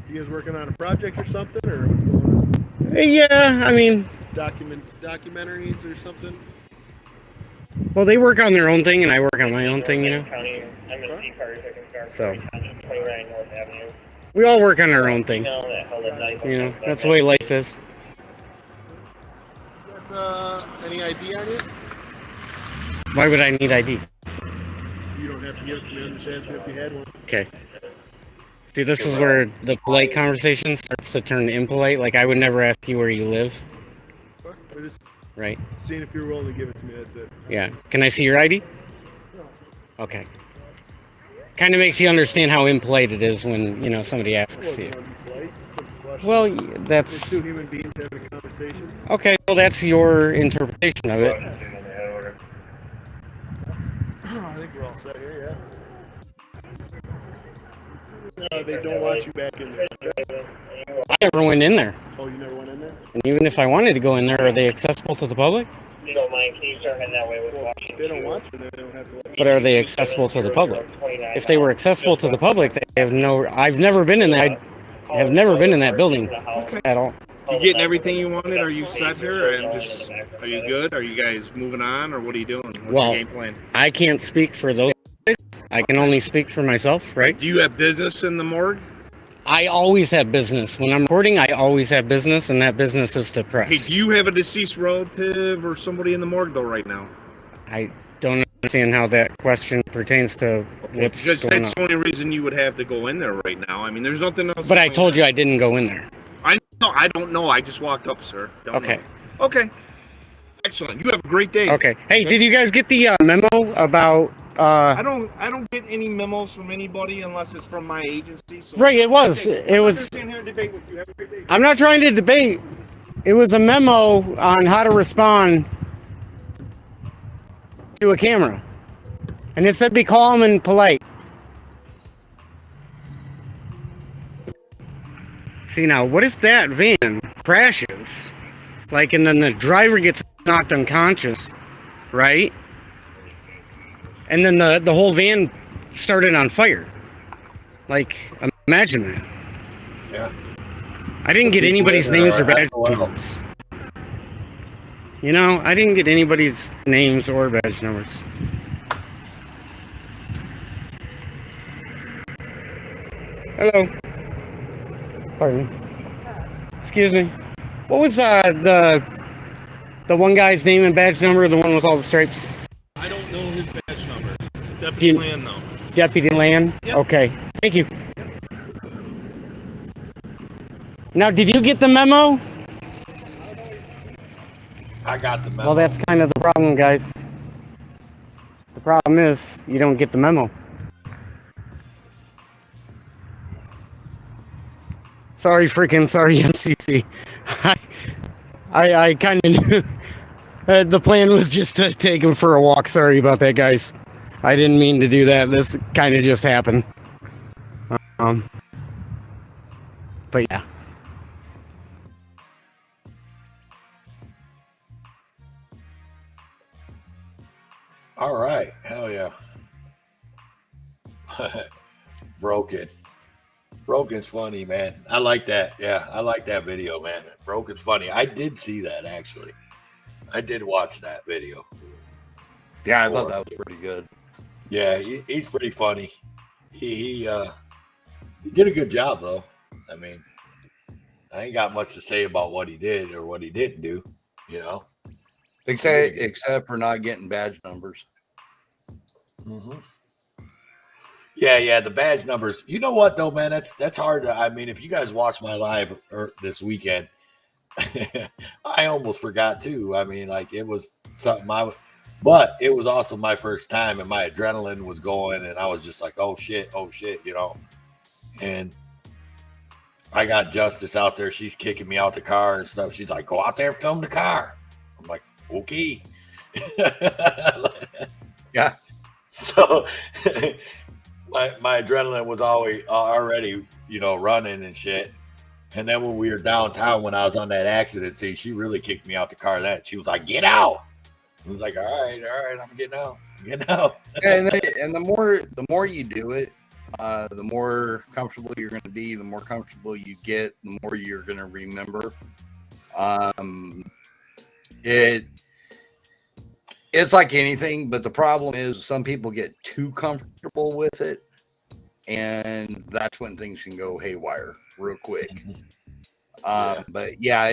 You guys working on a project or something, or what's going on? Yeah, I mean, Documentaries or something? Well, they work on their own thing, and I work on my own thing, you know. So we all work on our own thing. You know, that's the way life is. Any ID on you? Why would I need ID? You don't have to give it to me. I'm just asking if you had one. Okay. See, this is where the polite conversation starts to turn impolite. Like, I would never ask you where you live. We're just Right. seeing if you're willing to give it to me. That's it. Yeah. Can I see your ID? Okay. Kind of makes you understand how impolite it is when, you know, somebody asks you. Well, that's... Two human beings having a conversation. Okay, well, that's your interpretation of it. I think we're all set here, yeah. They don't want you back in there. I never went in there. Oh, you never went in there? And even if I wanted to go in there, are they accessible to the public? You don't mind, can you turn in that way with Washington? They don't want you, they don't have to let you. But are they accessible to the public? If they were accessible to the public, they have no... I've never been in that... I have never been in that building at all. You getting everything you wanted? Are you set here? And just, are you good? Are you guys moving on, or what are you doing? What's Well, your game plan? I can't speak for those guys. I can only speak for myself, right? Do you have business in the morgue? I always have business. When I'm recording, I always have business, and that business is to press. Hey, do you have a deceased relative or somebody in the morgue though right now? I don't understand how that question pertains to what's Because going that's on. the only reason you would have to go in there right now. I mean, there's nothing else. But I told you I didn't go in there. I know. I don't know. I just walked up, sir. Don't Okay. know. Okay. Excellent. You have a great day. Okay. Hey, did you guys get the memo about... I don't get any memos from anybody unless it's from my agency. So Right, it was. Okay, It I'm was... not gonna stand here and debate with you. Have a great day. I'm not trying to debate. It was a memo on how to respond to a camera. And it said be calm and polite. See, now, what if that van crashes? Like, and then the driver gets knocked unconscious, right? And then the whole van started on fire. Like, imagine that. Yeah. I didn't get anybody's names or badge numbers. You know, I didn't get anybody's names or badge numbers. Hello. Pardon me. Excuse me. What was the one guy's name and badge number, the one with all the stripes? I don't know his badge number. Do Deputy you- Land, though. Deputy Land? Yep. Okay. Thank you. Now, did you get the memo? I got the memo. Well, that's kind of the problem, guys. The problem is you don't get the memo. Sorry, MCC. I kind of knew the plan was just to take him for a walk. Sorry about that, guys. I didn't mean to do that. This kind of just happened. But yeah. All right. Hell yeah. Broken. Broken's funny, man. I like that. Yeah, I like that video, man. Broken's funny. I did see that, actually. I did watch that video. Yeah, I thought that was pretty good. Yeah, he's pretty funny. He did a good job, though. I mean, I ain't got much to say about what he did or what he didn't do, you know? Except for not getting badge numbers. Mm-hmm. Yeah, the badge numbers. You know what, though, man? That's hard to, I mean, if you guys watched my live this weekend, I almost forgot, too. I mean, like, it was something but it was also my first time, and my adrenaline was going, and I was just like, oh, shit, you know? And I got Justice out there. She's kicking me out the car and stuff. She's like, go out there and film the car. I'm like, okay. Yeah. So my adrenaline was already, you know, running and shit. And then when we were downtown, when I was on that accident scene, she really kicked me out the car. She was like, get out. I was like, all right, I'm getting out. Yeah, and the more you do it, the more comfortable you're going to be. The more comfortable you get, the more you're going to It's like anything, but the problem is some people get too comfortable with it, and that's when things can go haywire real quick. But yeah,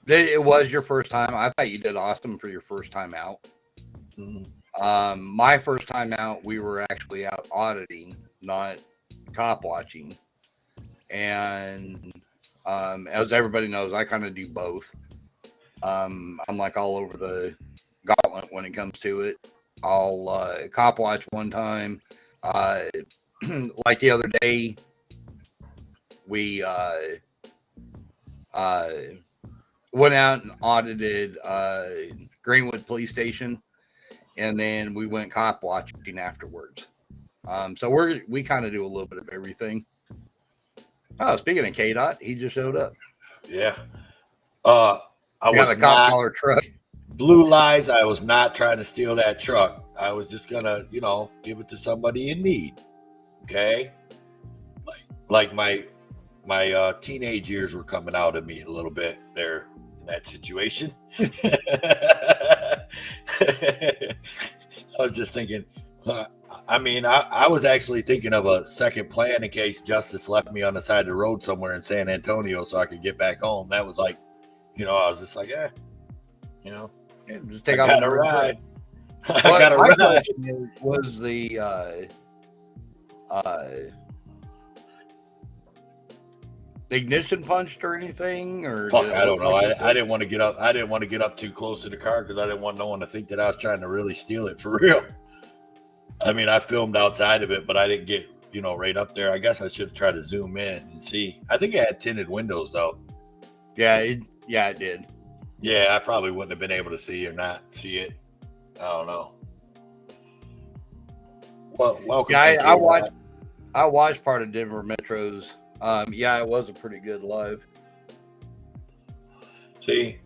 it was your first time. I thought you did awesome for your first time out. My first time out, we were actually out auditing, not cop watching. And as everybody knows, I kind of do both. I'm like all over the gauntlet when it comes to it. I'll cop watch one time. Like the other day, we went out and audited Greenwood Police Station, and then we went cop watching afterwards. So we kind of do a little bit of everything. Oh, speaking of KDOT, he just showed up. Yeah. I was a cop collar truck. Blue Lies. I was not trying to steal that truck. I was just gonna, give it to somebody in need. Okay. Like my teenage years were coming out of me a little bit there in that situation. I was just thinking, I was actually thinking of a second plan in case Justice left me on the side of the road somewhere in San Antonio so I could get back home. That was like, I was just like, just take off a ride. I got a ride. Was the ignition punched or anything? Or fuck, I don't know. I didn't want to get up. I didn't want to get up too close to the car because I didn't want no one to think that I was trying to really steal it for real. I filmed outside of it, but I didn't get, right up there. I guess I should try to zoom in and see. I think it had tinted windows though. Yeah, it did. Yeah, I probably wouldn't have been able to see or not see it. I don't know. Well, welcome. Yeah, I watched part of Denver Metro's. It was a pretty good live. See,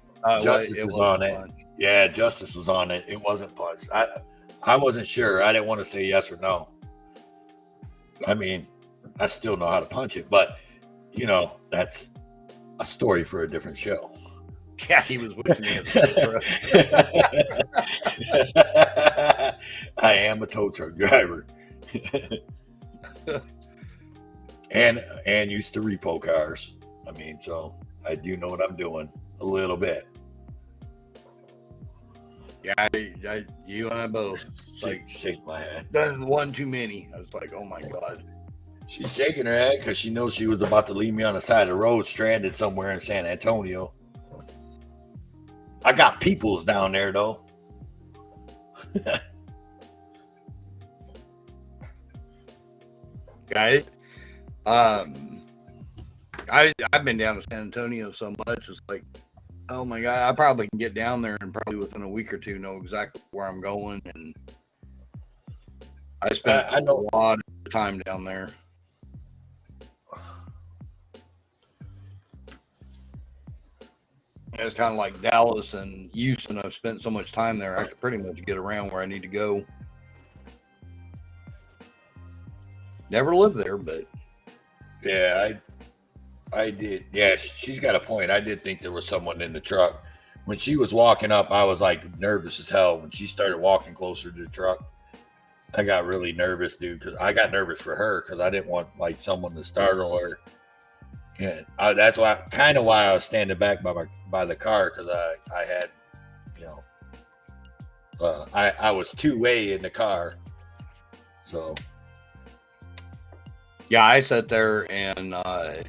Justice was on it. Yeah, Justice was on it. It wasn't punched. I wasn't sure. I didn't want to say yes or no. I still know how to punch it, but that's a story for a different show. Yeah, he was wishing he had I am a tow truck driver. and used to repo cars. So I do know what I'm doing a little bit. Yeah, you and I both. Shake my head. Done one too many. I was like, oh my God. She's shaking her head because she knows she was about to leave me on the side of the road, stranded somewhere in San Antonio. I got peoples down there though. Guys, I've been down to San Antonio so much. It's like, oh my God, I probably can get down there and probably within a week or two know exactly where I'm going. And I spent a lot of time down there. It's kind of like Dallas and Houston. I've spent so much time there, I could pretty much get around where I need to go. Never lived there, but yeah, I did. Yeah, she's got a point. I did think there was someone in the truck. When she was walking up, I was like nervous as hell. When she started walking closer to the truck, I got really nervous, dude, because I got nervous for her because I didn't want like someone to startle her. And that's why I was standing back by the car because I had, I was two-way in the car, so. Yeah, I sat there and I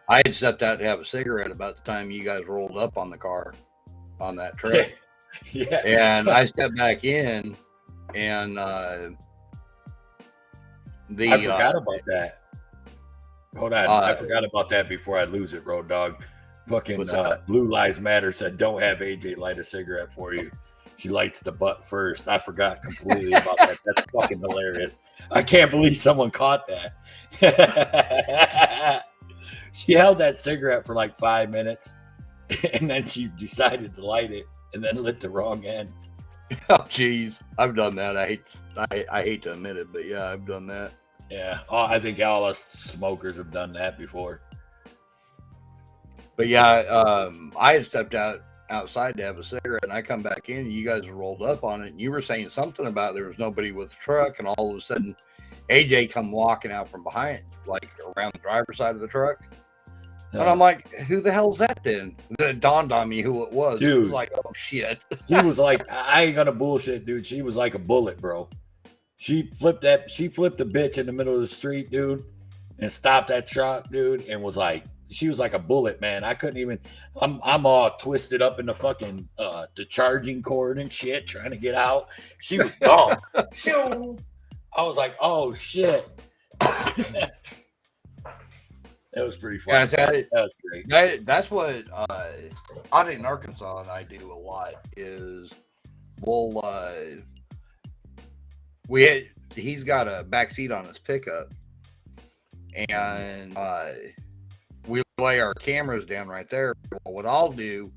had stepped out to have a cigarette about the time you guys rolled up on the car on that truck. Yeah. And I stepped back in and I forgot about that. Hold on. I forgot about that before I lose it, Road Dog. Fucking Blue Lives Matter said, don't have AJ light a cigarette for you. She lights the butt first. I forgot completely about that. That's fucking hilarious. I can't believe someone caught that. She held that cigarette for like 5 minutes and then she decided to light it and then lit the wrong end. Oh, geez. I've done that. I hate to admit it, but yeah, I've done that. Yeah. Oh, I think all us smokers have done that before. But yeah, I had stepped out outside to have a cigarette, and I come back in, and you guys rolled up on it, and you were saying something about there was nobody with the truck, and all of a sudden, AJ come walking out from behind, like around the driver's side of the truck. And I'm like, who the hell's that then? Then it dawned on me who it was. Dude. It was like, oh shit. She was like, I ain't gonna bullshit, dude. She was like a bullet, bro. She flipped the bitch in the middle of the street, dude, and stopped that truck, dude, and was like, she was like a bullet, man. I couldn't even, I'm all twisted up in the fucking the charging cord and shit, trying to get out. She was gone. I was like, oh shit. That was pretty fun. That was great. That's what out in Arkansas and I do a lot is he's got a back seat on his pickup, and we lay our cameras down right there. Well, what I'll do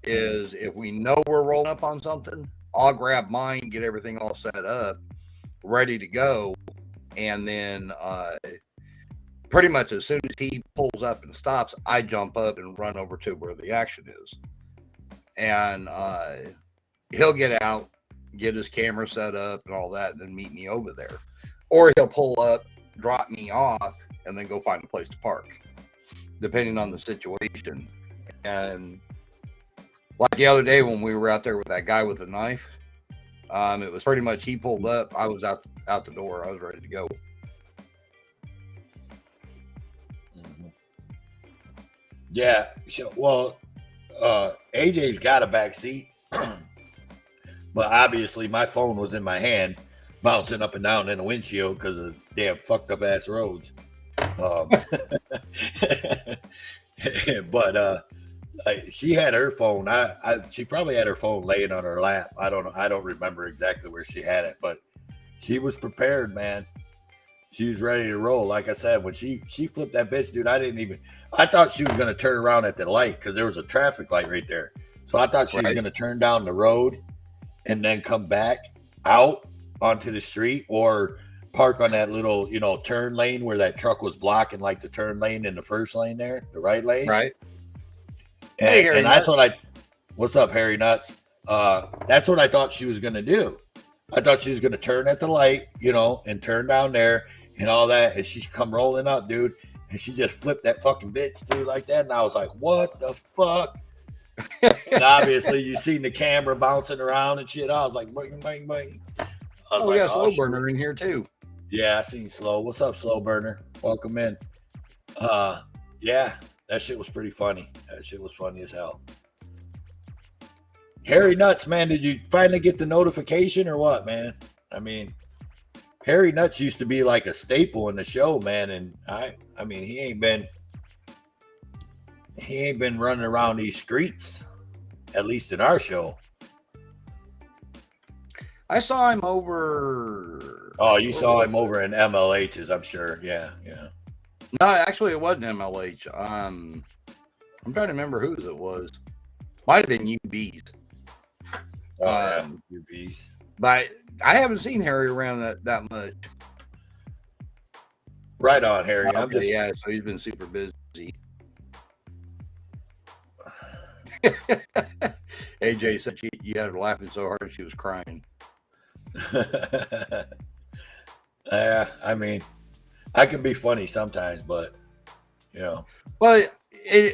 is if we know we're rolling up on something, I'll grab mine, get everything all set up, ready to go, and then pretty much as soon as he pulls up and stops, I jump up and run over to where the action is. And he'll get out, get his camera set up and all that, and then meet me over there. Or he'll pull up, drop me off, and then go find a place to park, depending on the situation. And like the other day when we were out there with that guy with the knife, it was pretty much he pulled up, I was out the door, I was ready to go. Yeah, well, AJ's got a back seat, but obviously my phone was in my hand, bouncing up and down in the windshield because of damn fucked up ass roads. But she had her phone. She probably had her phone laying on her lap. I don't know. I don't remember exactly where she had it, but she was prepared, man. She was ready to roll. Like I said, when she flipped that bitch, dude, I thought she was going to turn around at the light because there was a traffic light right there. So I thought she was going to turn down the road and then come back out onto the street or park on that little, turn lane where that truck was blocking, like the turn lane in the first lane there, the right lane. Right. And that's what what's up, Harry Nuts? That's what I thought she was going to do. I thought she was going to turn at the light, and turn down there and all that. And she come rolling up, dude. And she just flipped that fucking bitch, dude, like that. And I was like, what the fuck? And obviously you seen the camera bouncing around and shit. I was like, bang, bang, bang. We got Slow Burner in here too. Yeah, I seen Slow. What's up, Slow Burner? Welcome in. Yeah, that shit was pretty funny. That shit was funny as hell. Harry Nuts, man, did you finally get the notification or what, man? I mean, Harry Nuts used to be like a staple in the show, man, and I mean, he ain't been running around these streets, at least in our show. I saw him over. Oh, you saw him over in MLH's, I'm sure. Yeah. No, actually, it wasn't MLH. I'm trying to remember whose it was. Might have been UB's. UB's. But I haven't seen Harry around that much. Right on, Harry. Okay, yeah, so he's been super busy. AJ said you had her laughing so hard she was crying. Yeah, I mean, I can be funny sometimes, but Well,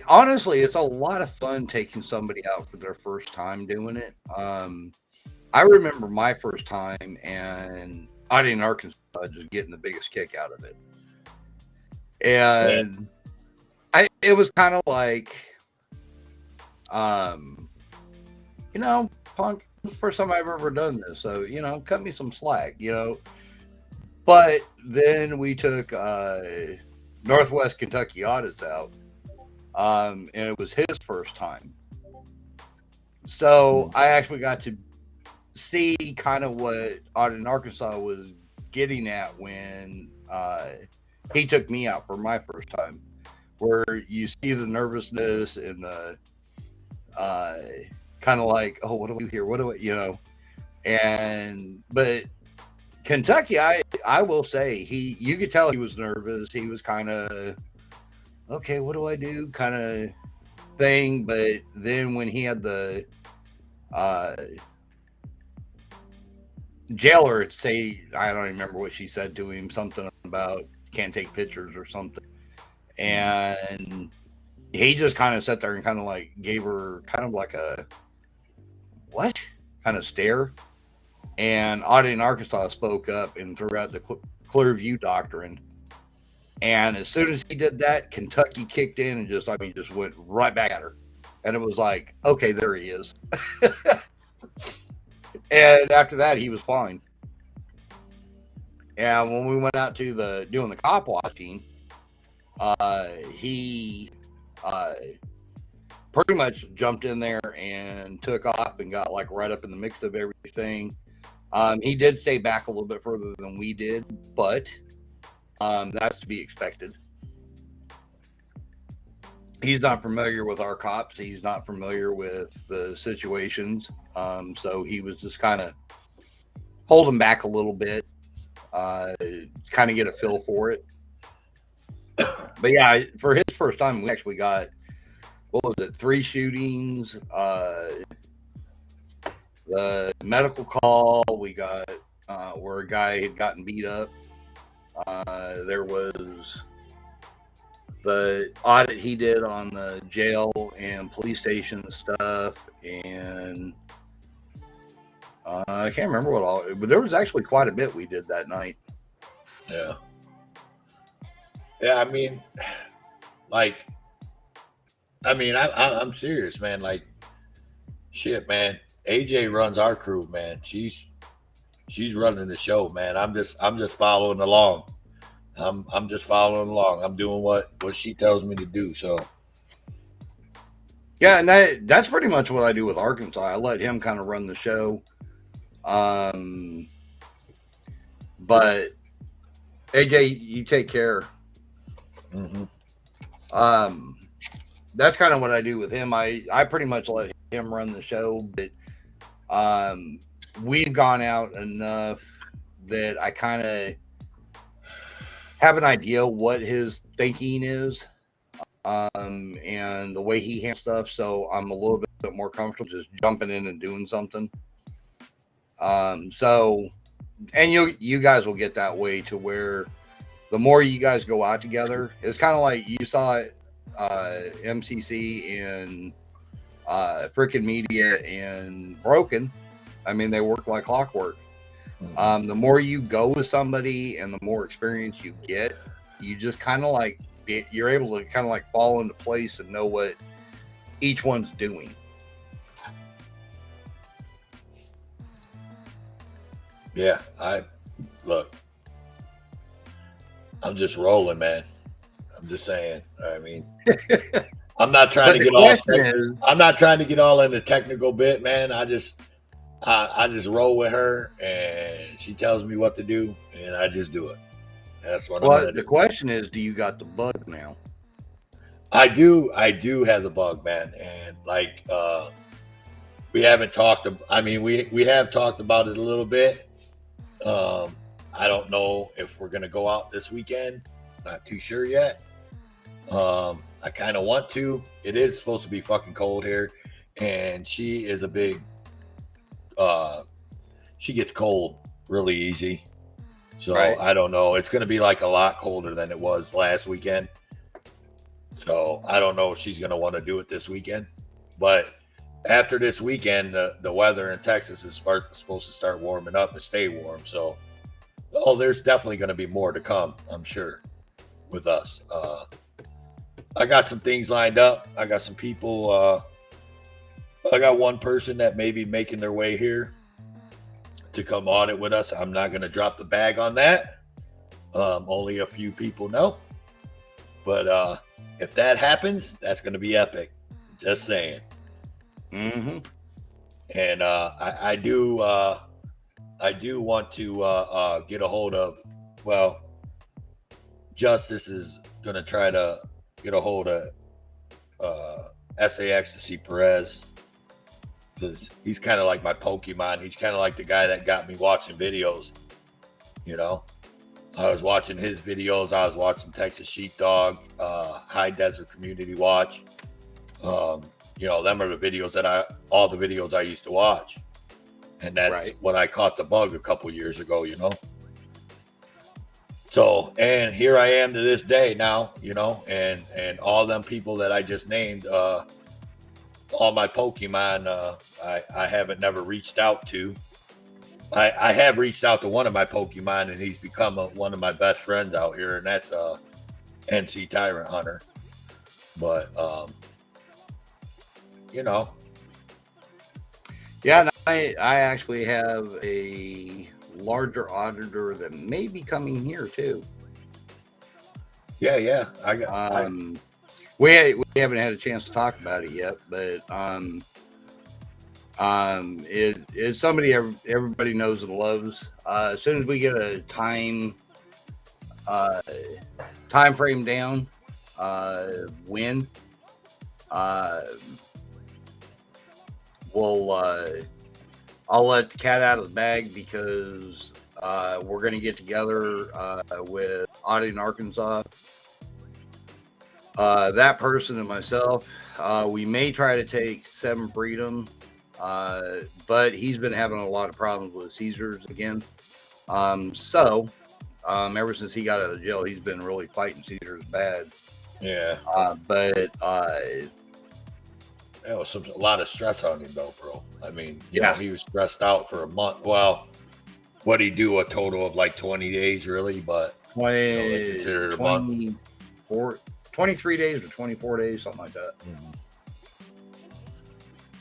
honestly, it's a lot of fun taking somebody out for their first time doing it. I remember my first time, and out in Arkansas, just getting the biggest kick out of it. And it was kind of like, Punk, this is the first time I've ever done this, so cut me some slack, But then we took Northwest Kentucky Audits out, and it was his first time. So I actually got to see kind of what Audit in Arkansas was getting at when he took me out for my first time, where you see the nervousness and the kind of like, oh, what do we do here? What do I, but Kentucky, I will say you could tell he was nervous. He was kind of, okay, what do I do? Kind of thing. But then when he had the jailer say, I don't remember what she said to him, something about can't take pictures or something, and he just kind of sat there and kind of like gave her kind of like a what kind of stare. And Audie in Arkansas spoke up and threw out the clear view doctrine. And as soon as he did that, Kentucky kicked in and just went right back at her. And it was like, okay, there he is. And after that, he was fine. And when we went out to doing the cop watching, he pretty much jumped in there and took off and got like right up in the mix of everything. He did stay back a little bit further than we did, but that's to be expected. He's not familiar with our cops. He's not familiar with the situations. So he was just kind of holding back a little bit, kind of get a feel for it. But yeah, for his first time, we actually got, 3 shootings, the medical call, we got where a guy had gotten beat up. There was the audit he did on the jail and police station stuff, and I can't remember what all, but there was actually quite a bit we did that night. Yeah. Yeah, I mean, I'm serious, man. Like, shit, man. AJ runs our crew, man. She's running the show, man. I'm just following along. I'm just following along. I'm doing what she tells me to do. So yeah, and that's pretty much what I do with Arkansas. I let him kind of run the show. But AJ, you take care. Mm-hmm. That's kind of what I do with him. I pretty much let him run the show, but we've gone out enough that I kind of have an idea what his thinking is, and the way he handles stuff. So I'm a little bit more comfortable just jumping in and doing something. So, and you guys will get that way to where the more you guys go out together, it's kind of like you saw it, MCC and Frickin' Media and Broken. I mean, they work like clockwork. The more you go with somebody and the more experience you get, you just kind of like, you're able to kind of like fall into place and know what each one's doing. Yeah, I'm just rolling, man. I'm just saying. I mean, I'm not trying to get all in the technical bit, man. I just roll with her, and she tells me what to do, and I just do it. That's what I'm gonna do. The question is, do you got the bug now? I do have the bug, man, and like we haven't talked. I mean, we have talked about it a little bit. I don't know if we're gonna go out this weekend. Not too sure yet. I kind of want to. It is supposed to be fucking cold here, and she is a big. She gets cold really easy, so right. I don't know. It's gonna be like a lot colder than it was last weekend. So I don't know if she's gonna want to do it this weekend, but after this weekend, the weather in Texas is supposed to start warming up and stay warm. So, there's definitely going to be more to come, I'm sure, with us. I got some things lined up. I got some people. I got one person that may be making their way here to come audit with us. I'm not going to drop the bag on that. Only a few people know. But if that happens, that's going to be epic. Just saying. Mm-hmm. And I do want to get a hold of, Justice is going to try to get a hold of SAX to see Perez, because he's kind of like my Pokemon. He's kind of like the guy that got me watching videos. You know, I was watching his videos. I was watching Texas Sheepdog, High Desert Community Watch. You know, them are the videos that all the videos I used to watch. And that's when I caught the bug a couple years ago, you know. So, and here I am to this day now, you know, and all them people that I just named, all my Pokemon, I haven't never reached out to. I have reached out to one of my Pokemon, and he's become one of my best friends out here, and that's NC Tyrant Hunter. But, you know. Yeah, and I actually have a larger auditor that may be coming here too. Yeah. I got. We haven't had a chance to talk about it yet, but it's somebody everybody knows and loves. As soon as we get a time frame down, when I'll let the cat out of the bag, because we're going to get together with Auditing Arkansas. That person and myself, we may try to take 7 Freedom, but he's been having a lot of problems with seizures again. So ever since he got out of jail, he's been really fighting seizures bad. Yeah. But there was a lot of stress on him, though, bro. I mean, you Yeah. know, he was stressed out for a month. Well, what did he do? A total of like 20 days, really? But 20, you know, they consider it a month. 23 days or 24 days, something like that.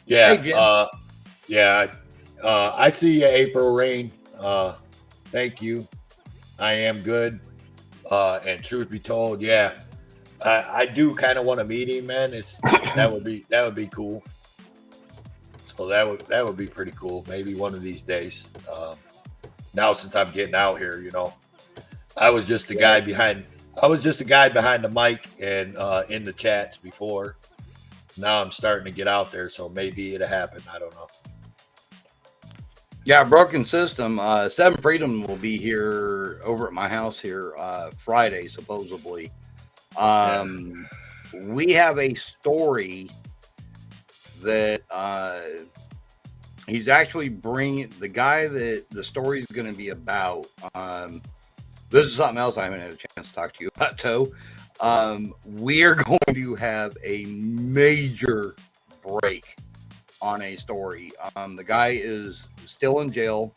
Yeah. Hey, Jim. I see you, April Rain. Thank you. I am good. And truth be told, yeah, I do kind of want to meet him, man. That would be cool. So that would be pretty cool. Maybe one of these days. Now since I'm getting out here, you know, I was just a guy behind the mic and in the chats before. Now I'm starting to get out there, so maybe it'll happen. I don't know. Yeah, Broken System. 7 Freedom will be here over at my house here Friday, supposedly. We have a story that he's actually bringing, the guy that the story is going to be about. This is something else I haven't had a chance to talk to you about, Toe. We are going to have a major break on a story. The guy is still in jail.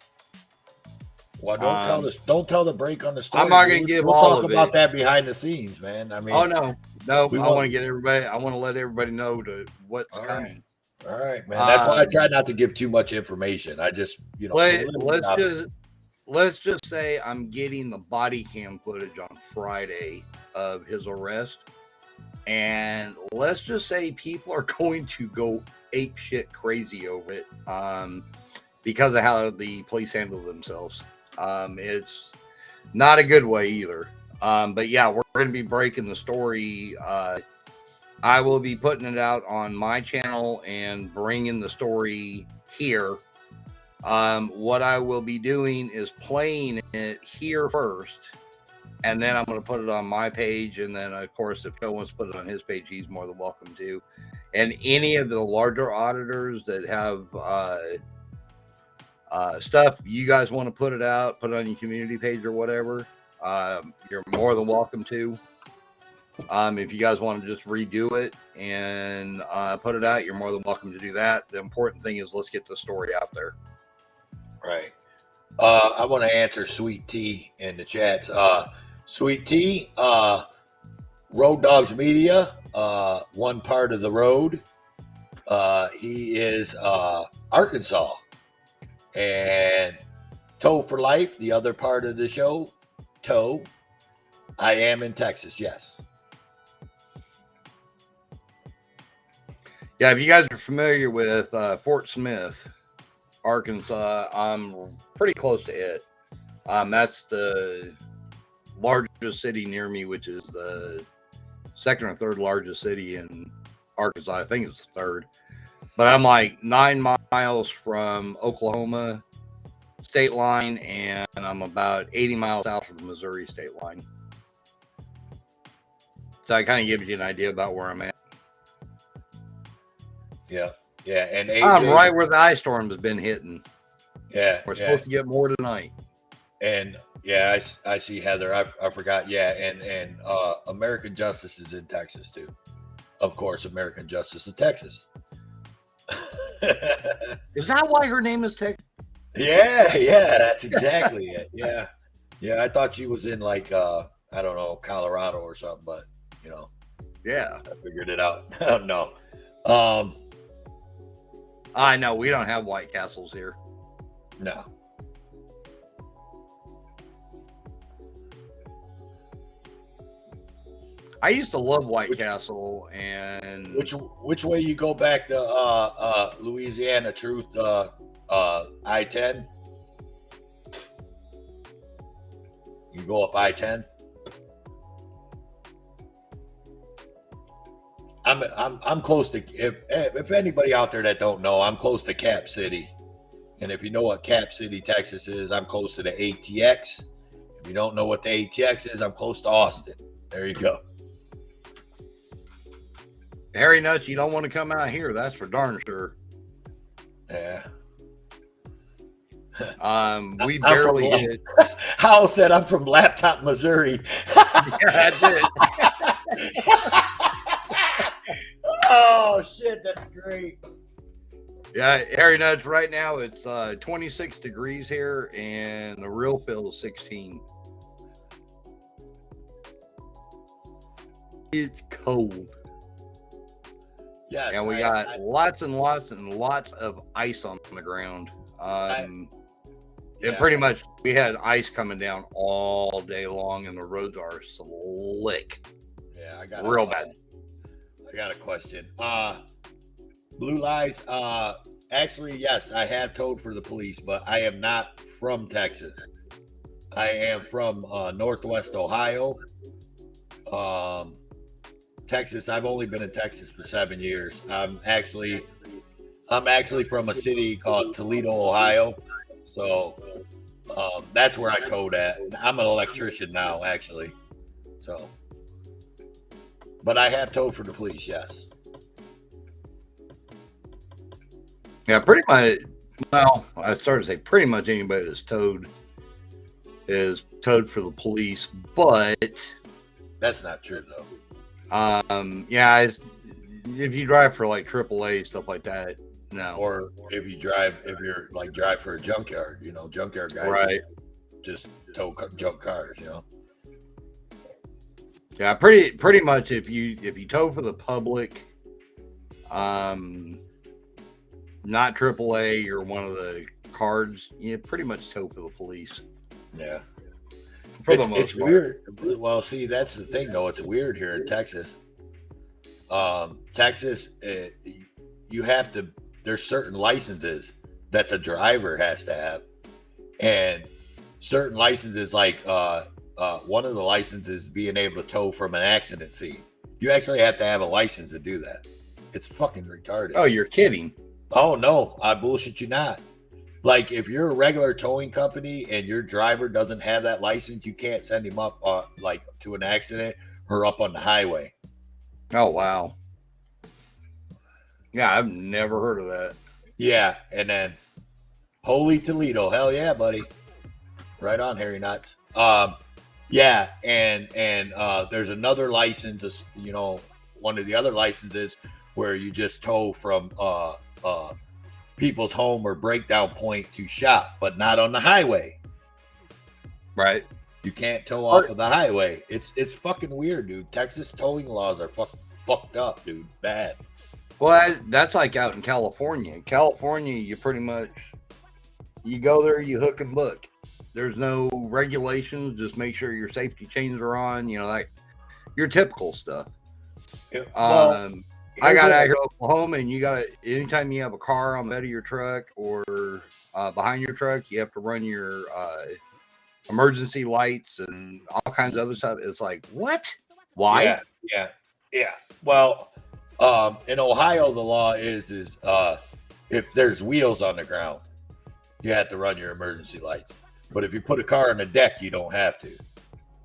Well, don't tell the break on the story. I'm not going to give we'll all talk of about it. that behind the scenes, man. I mean, Oh no, we I won't- want to get everybody. I want to let everybody know what's coming. All right, man. That's why I try not to give too much information. I just, you know, let's just say I'm getting the body cam footage on Friday of his arrest, and let's just say people are going to go ape shit crazy over it because of how the police handle themselves. It's not a good way either. But yeah, we're going to be breaking the story. I will be putting it out on my channel and bringing the story here. What I will be doing is playing it here first, and then I'm going to put it on my page. And then, of course, if Joe wants to put it on his page, he's more than welcome to. And any of the larger auditors that have stuff you guys want to put it on your community page or whatever, you're more than welcome to. If you guys want to just redo it and put it out, you're more than welcome to do that. The important thing is let's get the story out there. Right. I want to answer Sweet Tea in the chats. Sweet Tea, Road Dogs Media, one part of the road. He is Arkansas. And Toe for Life, the other part of the show. Toe, I am in Texas, yes. Yeah, if you guys are familiar with Fort Smith, Arkansas, I'm pretty close to it. That's the largest city near me, which is the second or third largest city in Arkansas. I think it's the third. But I'm like 9 miles from Oklahoma state line, and I'm about 80 miles south of the Missouri state line. So it kind of gives you an idea about where I'm at. Yeah, yeah, and AJ, I'm right where the ice storm has been hitting. Yeah, We're supposed to get more tonight. And yeah, I see Heather. I forgot. Yeah, and American Justice is in Texas too. Of course, American Justice in Texas. Is that why her name is Texas? Yeah, that's exactly it. Yeah. I thought she was in like I don't know, Colorado or something, but you know. Yeah, I figured it out. No. I know we don't have White Castles here. No. I used to love White Castle, and which way you go back to Louisiana Truth I-10? You go up I-10. I'm close to, if anybody out there that don't know, I'm close to Cap City. And if you know what Cap City, Texas is, I'm close to the ATX. If you don't know what the ATX is, I'm close to Austin. There you go. Harry Nuts, you don't want to come out here. That's for darn sure. Yeah. We barely did. Howell said I'm from Laptop, Missouri. Yeah, that's it. Oh shit, that's great. Yeah, Harry Nuts, right now it's 26 degrees here and the real feel is 16. It's cold. Yes, and we got lots and lots and lots of ice on the ground. And pretty much we had ice coming down all day long, and the roads are slick. Yeah, I got real bad. I got a question. Blue Lies. Actually, yes, I have towed for the police, but I am not from Texas. I am from Northwest Ohio. Texas. I've only been in Texas for 7 years. I'm actually from a city called Toledo, Ohio. So that's where I towed at. I'm an electrician now, actually. So, but I have towed for the police. Yes. Yeah, pretty much. Well, I started to say pretty much anybody that's towed is towed for the police, but that's not true though. Yeah, if you drive for like AAA stuff like that, no. Or if you're like drive for a junkyard, junkyard guys, right? Just tow junk cars, Yeah, pretty much if you tow for the public, not AAA or one of the cards, you pretty much tow for the police. Yeah. For the most it's part. weird. Well, see, that's the thing, though. It's weird here in Texas. Texas, you have to. There's certain licenses that the driver has to have, and certain licenses, like one of the licenses, being able to tow from an accident scene. You actually have to have a license to do that. It's fucking retarded. Oh, you're kidding? Oh no, I bullshit you not. Like, if you're a regular towing company and your driver doesn't have that license, you can't send him up like to an accident or up on the highway. Oh, wow. Yeah, I've never heard of that. Yeah, and then Holy Toledo. Hell yeah, buddy. Right on, Harry Nuts. Yeah, and there's another license, one of the other licenses where you just tow from people's home or breakdown point to shop, but not on the highway. Right. You can't tow off of the highway. It's fucking weird, dude. Texas towing laws are fucked up, dude. Bad. Well, that's like out in California. In California, you pretty much, you go there, you hook and book. There's no regulations. Just make sure your safety chains are on, like your typical stuff. Well, I got out here in Oklahoma, and you got to, anytime you have a car on the bed of your truck or behind your truck, you have to run your emergency lights and all kinds of other stuff. It's like, what? Why? Yeah. Well, in Ohio, the law is if there's wheels on the ground, you have to run your emergency lights. But if you put a car on the deck, you don't have to.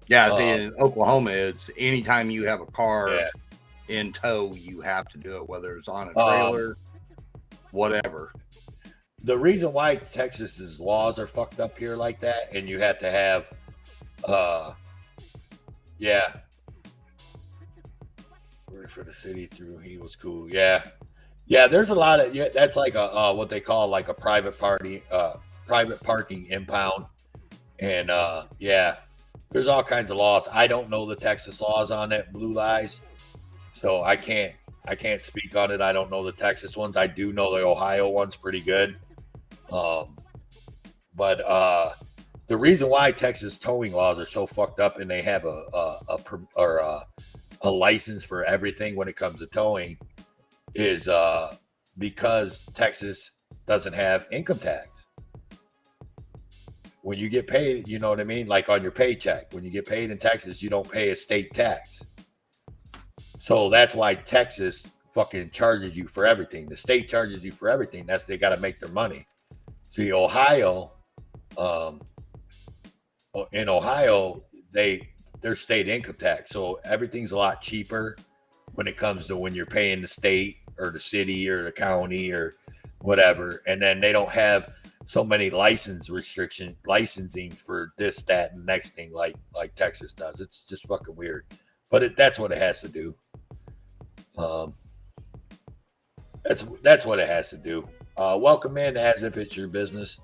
Yeah, see, in Oklahoma, it's anytime you have a car in tow, you have to do it, whether it's on a trailer whatever. The reason why Texas's laws are fucked up here like that, and you have to have, work for the city through. He was cool. Yeah. There's a lot of that's like a what they call like a private parking impound, and there's all kinds of laws. I don't know the Texas laws on it, Blue Lies, so I can't speak on it. I don't know the Texas ones. I do know the Ohio one's pretty good. But the reason why Texas towing laws are so fucked up, and they have a license for everything when it comes to towing, is because Texas doesn't have income tax. When you get paid, you know what I mean? Like on your paycheck, when you get paid in Texas, you don't pay a state tax. So that's why Texas fucking charges you for everything. The state charges you for everything. They got to make their money. See, Ohio, in Ohio, their state income tax. So everything's a lot cheaper when it comes to when you're paying the state or the city or the county or whatever. And then they don't have so many licensing for this, that, and the next thing like Texas does. It's just fucking weird. But that's what it has to do. That's what it has to do. Welcome in as if it's your business.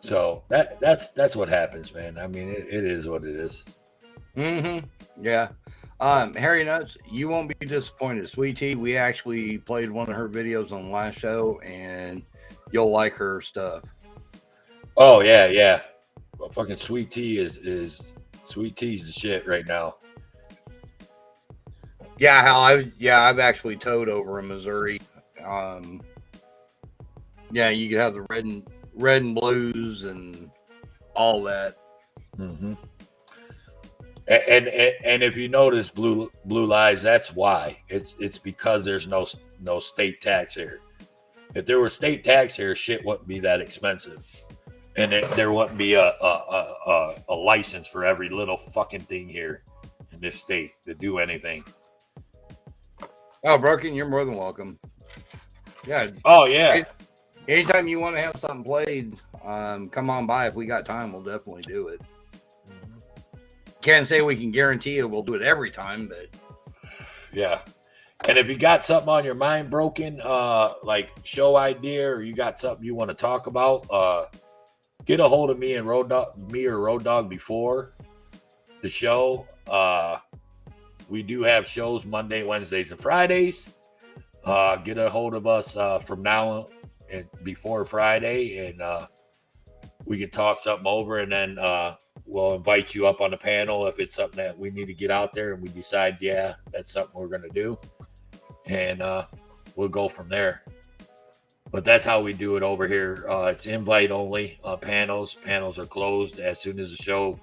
So that's what happens, man. I mean, it is what it is. Yeah. Harry Nuts, you won't be disappointed. Sweet Tea, we actually played one of her videos on the last show, and you'll like her stuff. Oh yeah. Well, fucking Sweet Tea is Sweet Tea's the shit right now. Yeah, I've actually towed over in Missouri. Yeah, you could have the red and blues and all that. Mm-hmm. And if you notice Blue Lies, that's why. It's because there's no state tax here. If there were state tax here, shit wouldn't be that expensive, and there wouldn't be a license for every little fucking thing here in this state to do anything. Oh, Broken, you're more than welcome. Yeah. Oh yeah. Anytime you want to have something played, come on by. If we got time, we'll definitely do it. Can't say we can guarantee it. We'll do it every time, but yeah. And if you got something on your mind, Broken, like show idea, or you got something you want to talk about, get a hold of me and Road Dog before the show. We do have shows Monday, Wednesdays, and Fridays. Get a hold of us from now and before Friday, and we can talk something over, and then we'll invite you up on the panel if it's something that we need to get out there and we decide, yeah, that's something we're going to do. And we'll go from there. But that's how we do it over here. It's invite only panels. Panels are closed as soon as the show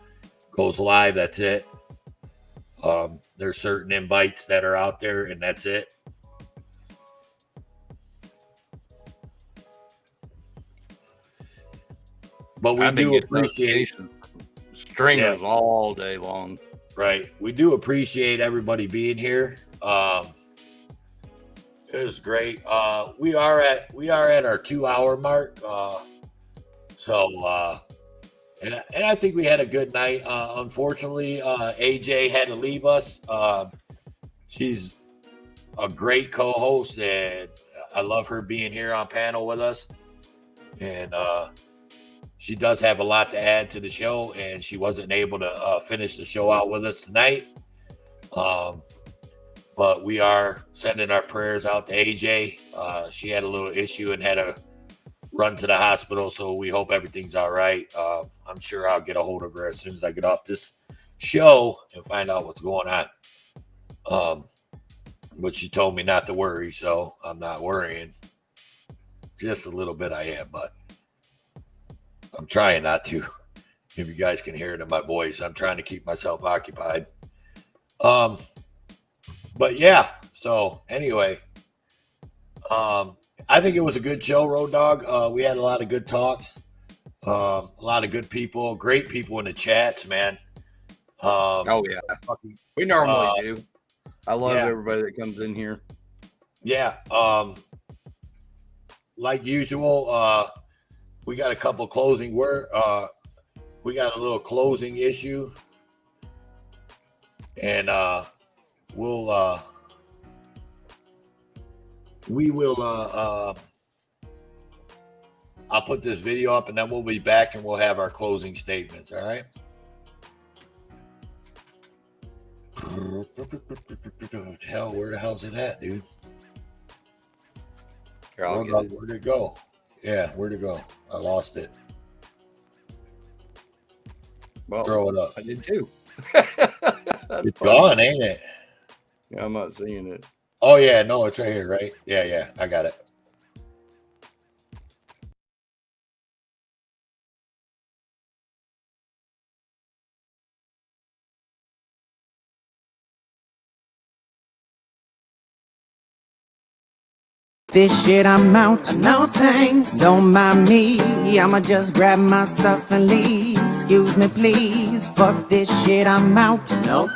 goes live. That's it. There's certain invites that are out there, and that's it. But we do appreciate stringers all day long. Right. We do appreciate everybody being here. It was great. We are at our 2-hour mark. And I think we had a good night. Unfortunately, AJ had to leave us. She's a great co-host, and I love her being here on panel with us. And she does have a lot to add to the show, and she wasn't able to finish the show out with us tonight. But we are sending our prayers out to AJ. She had a little issue and had to run to the hospital, so we hope everything's all right. I'm sure I'll get a hold of her as soon as I get off this show and find out what's going on. But she told me not to worry, so I'm not worrying. Just a little bit I am, but I'm trying not to. If you guys can hear it in my voice, I'm trying to keep myself occupied. But yeah, so anyway, I think it was a good show, Road Dog. We had a lot of good talks, a lot of good people, great people in the chats, man. Oh yeah, we normally do. I love everybody that comes in here. yeah, like usual, we got a couple closing we got a little closing issue, and we will I'll put this video up, and then we'll be back and we'll have our closing statements. All right. Hell, where the hell's it at, dude? Where'd it go? Yeah, where'd it go? I lost it. Well, throw it up. I did too. It's gone, ain't it? Yeah, I'm not seeing it. Oh yeah, no, it's right here, right? Yeah, I got it. This shit I'm out, no thanks. Don't mind me, I'ma just grab my stuff and leave. Excuse me please, fuck this shit I'm out. Nope.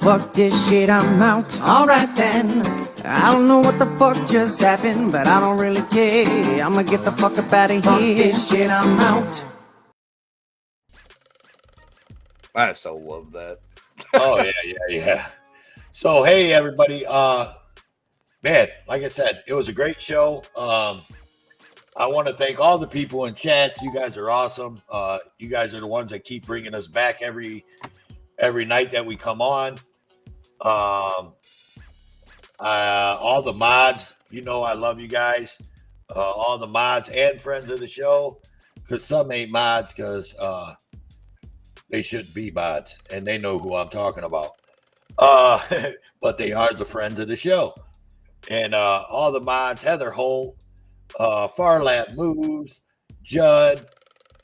Fuck this shit I'm out. Alright then, I don't know what the fuck just happened, but I don't really care. I'ma get the fuck up out of here. Fuck this shit I'm out. I so love that. Oh yeah. So hey everybody, man, like I said, it was a great show. I want to thank all the people in chats. You guys are awesome. You guys are the ones that keep bringing us back every night that we come on. All the mods, you know, I love you guys. All the mods and friends of the show, because some ain't mods because they shouldn't be mods, and they know who I'm talking about. But they are the friends of the show. And all the mods, Heather Holt, Farlap Moves, Judd,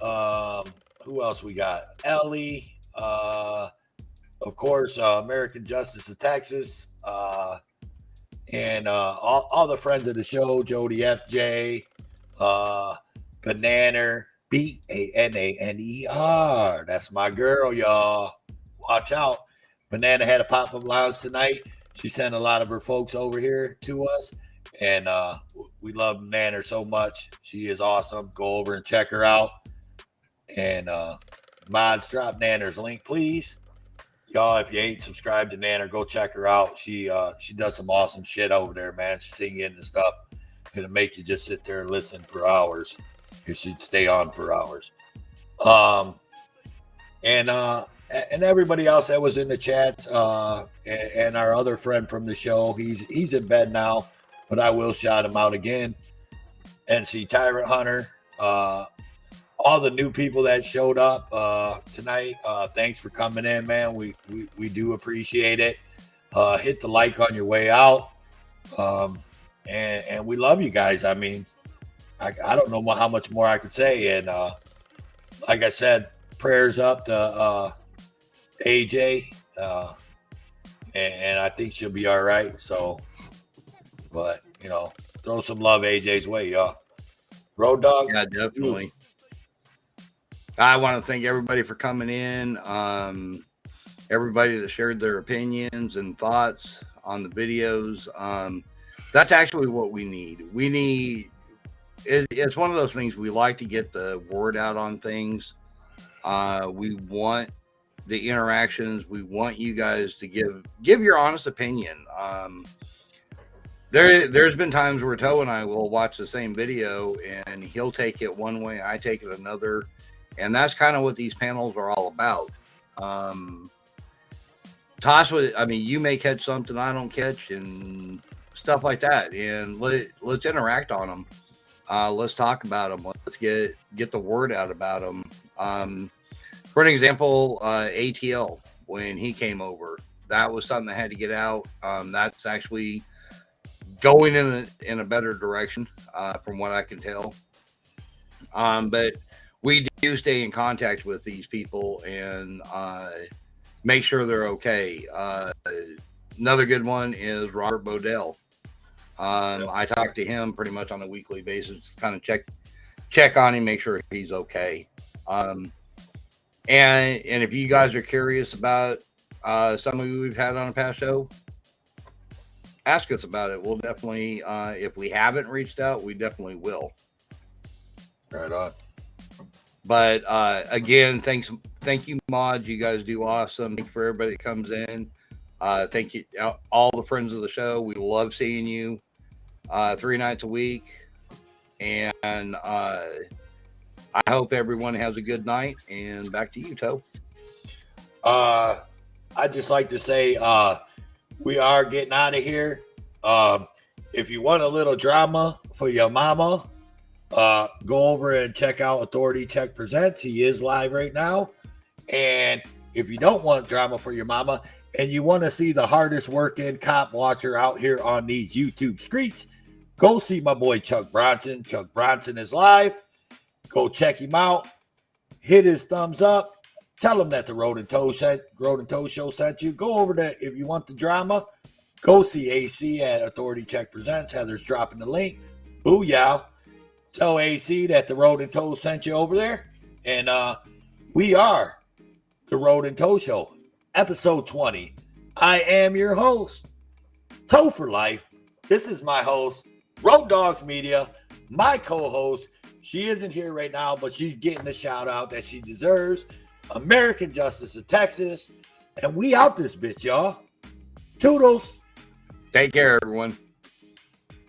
who else we got? Ellie, of course, American Justice of Texas, and all the friends of the show, Jody FJ, Bananer, Bananer. That's my girl, y'all. Watch out. Banana had a pop-up lounge tonight. She sent a lot of her folks over here to us, and we love Nanner so much. She is awesome. Go over and check her out. And mods, drop Nanner's link, please. Y'all, if you ain't subscribed to Nanner, go check her out. She does some awesome shit over there, man. She's singing and stuff. It'll make you just sit there and listen for hours, because she'd stay on for hours. And everybody else that was in the chat, and our other friend from the show, he's in bed now, but I will shout him out again. NC Tyrant Hunter, all the new people that showed up tonight, thanks for coming in, man. We do appreciate it. Hit the like on your way out, and we love you guys. I mean, I don't know how much more I could say, and like I said, prayers up to AJ, and I think she'll be all right. So, but you know, throw some love AJ's way, y'all. Road Dog. Yeah, definitely. I want to thank everybody for coming in. Everybody that shared their opinions and thoughts on the videos. That's actually what we need. It's one of those things, we like to get the word out on things. We want the interactions. We want you guys to give your honest opinion. There's been times where Toe and I will watch the same video, and he'll take it one way, I take it another, and that's kind of what these panels are all about. Toss with, I mean, you may catch something I don't catch, and stuff like that, and let's interact on them. Let's talk about them. Let's get the word out about them. For an example, ATL, when he came over, that was something that had to get out. That's actually going in a better direction, from what I can tell. But we do stay in contact with these people and make sure they're okay. Another good one is Robert Bodell. I talk to him pretty much on a weekly basis, kind of check on him, make sure he's okay. And if you guys are curious about somebody we've had on a past show, ask us about it. We'll definitely, if we haven't reached out, we definitely will. Right on. But again, thank you, mods. You guys do awesome. Thank you for everybody that comes in. Thank you, all the friends of the show. We love seeing you 3 nights a week. And I hope everyone has a good night. And back to you, Toe. I'd just like to say we are getting out of here. If you want a little drama for your mama, go over and check out Authority Check Presents. He is live right now. And if you don't want drama for your mama and you want to see the hardest working cop watcher out here on these YouTube streets, go see my boy Chuck Bronson. Chuck Bronson is live. Go check him out. Hit his thumbs up. Tell him that the Road and Toe Show sent you. Go over there if you want the drama. Go see AC at Authority Check Presents. Heather's dropping the link. Booyah. Tell AC that the Road and Toe sent you over there. And we are the Road and Toe Show, episode 20. I am your host, Toe for Life. This is my host, Road Dogs Media, my co-host. She isn't here right now, but she's getting the shout out that she deserves. American Justice of Texas. And we out this bitch, y'all. Toodles. Take care, everyone.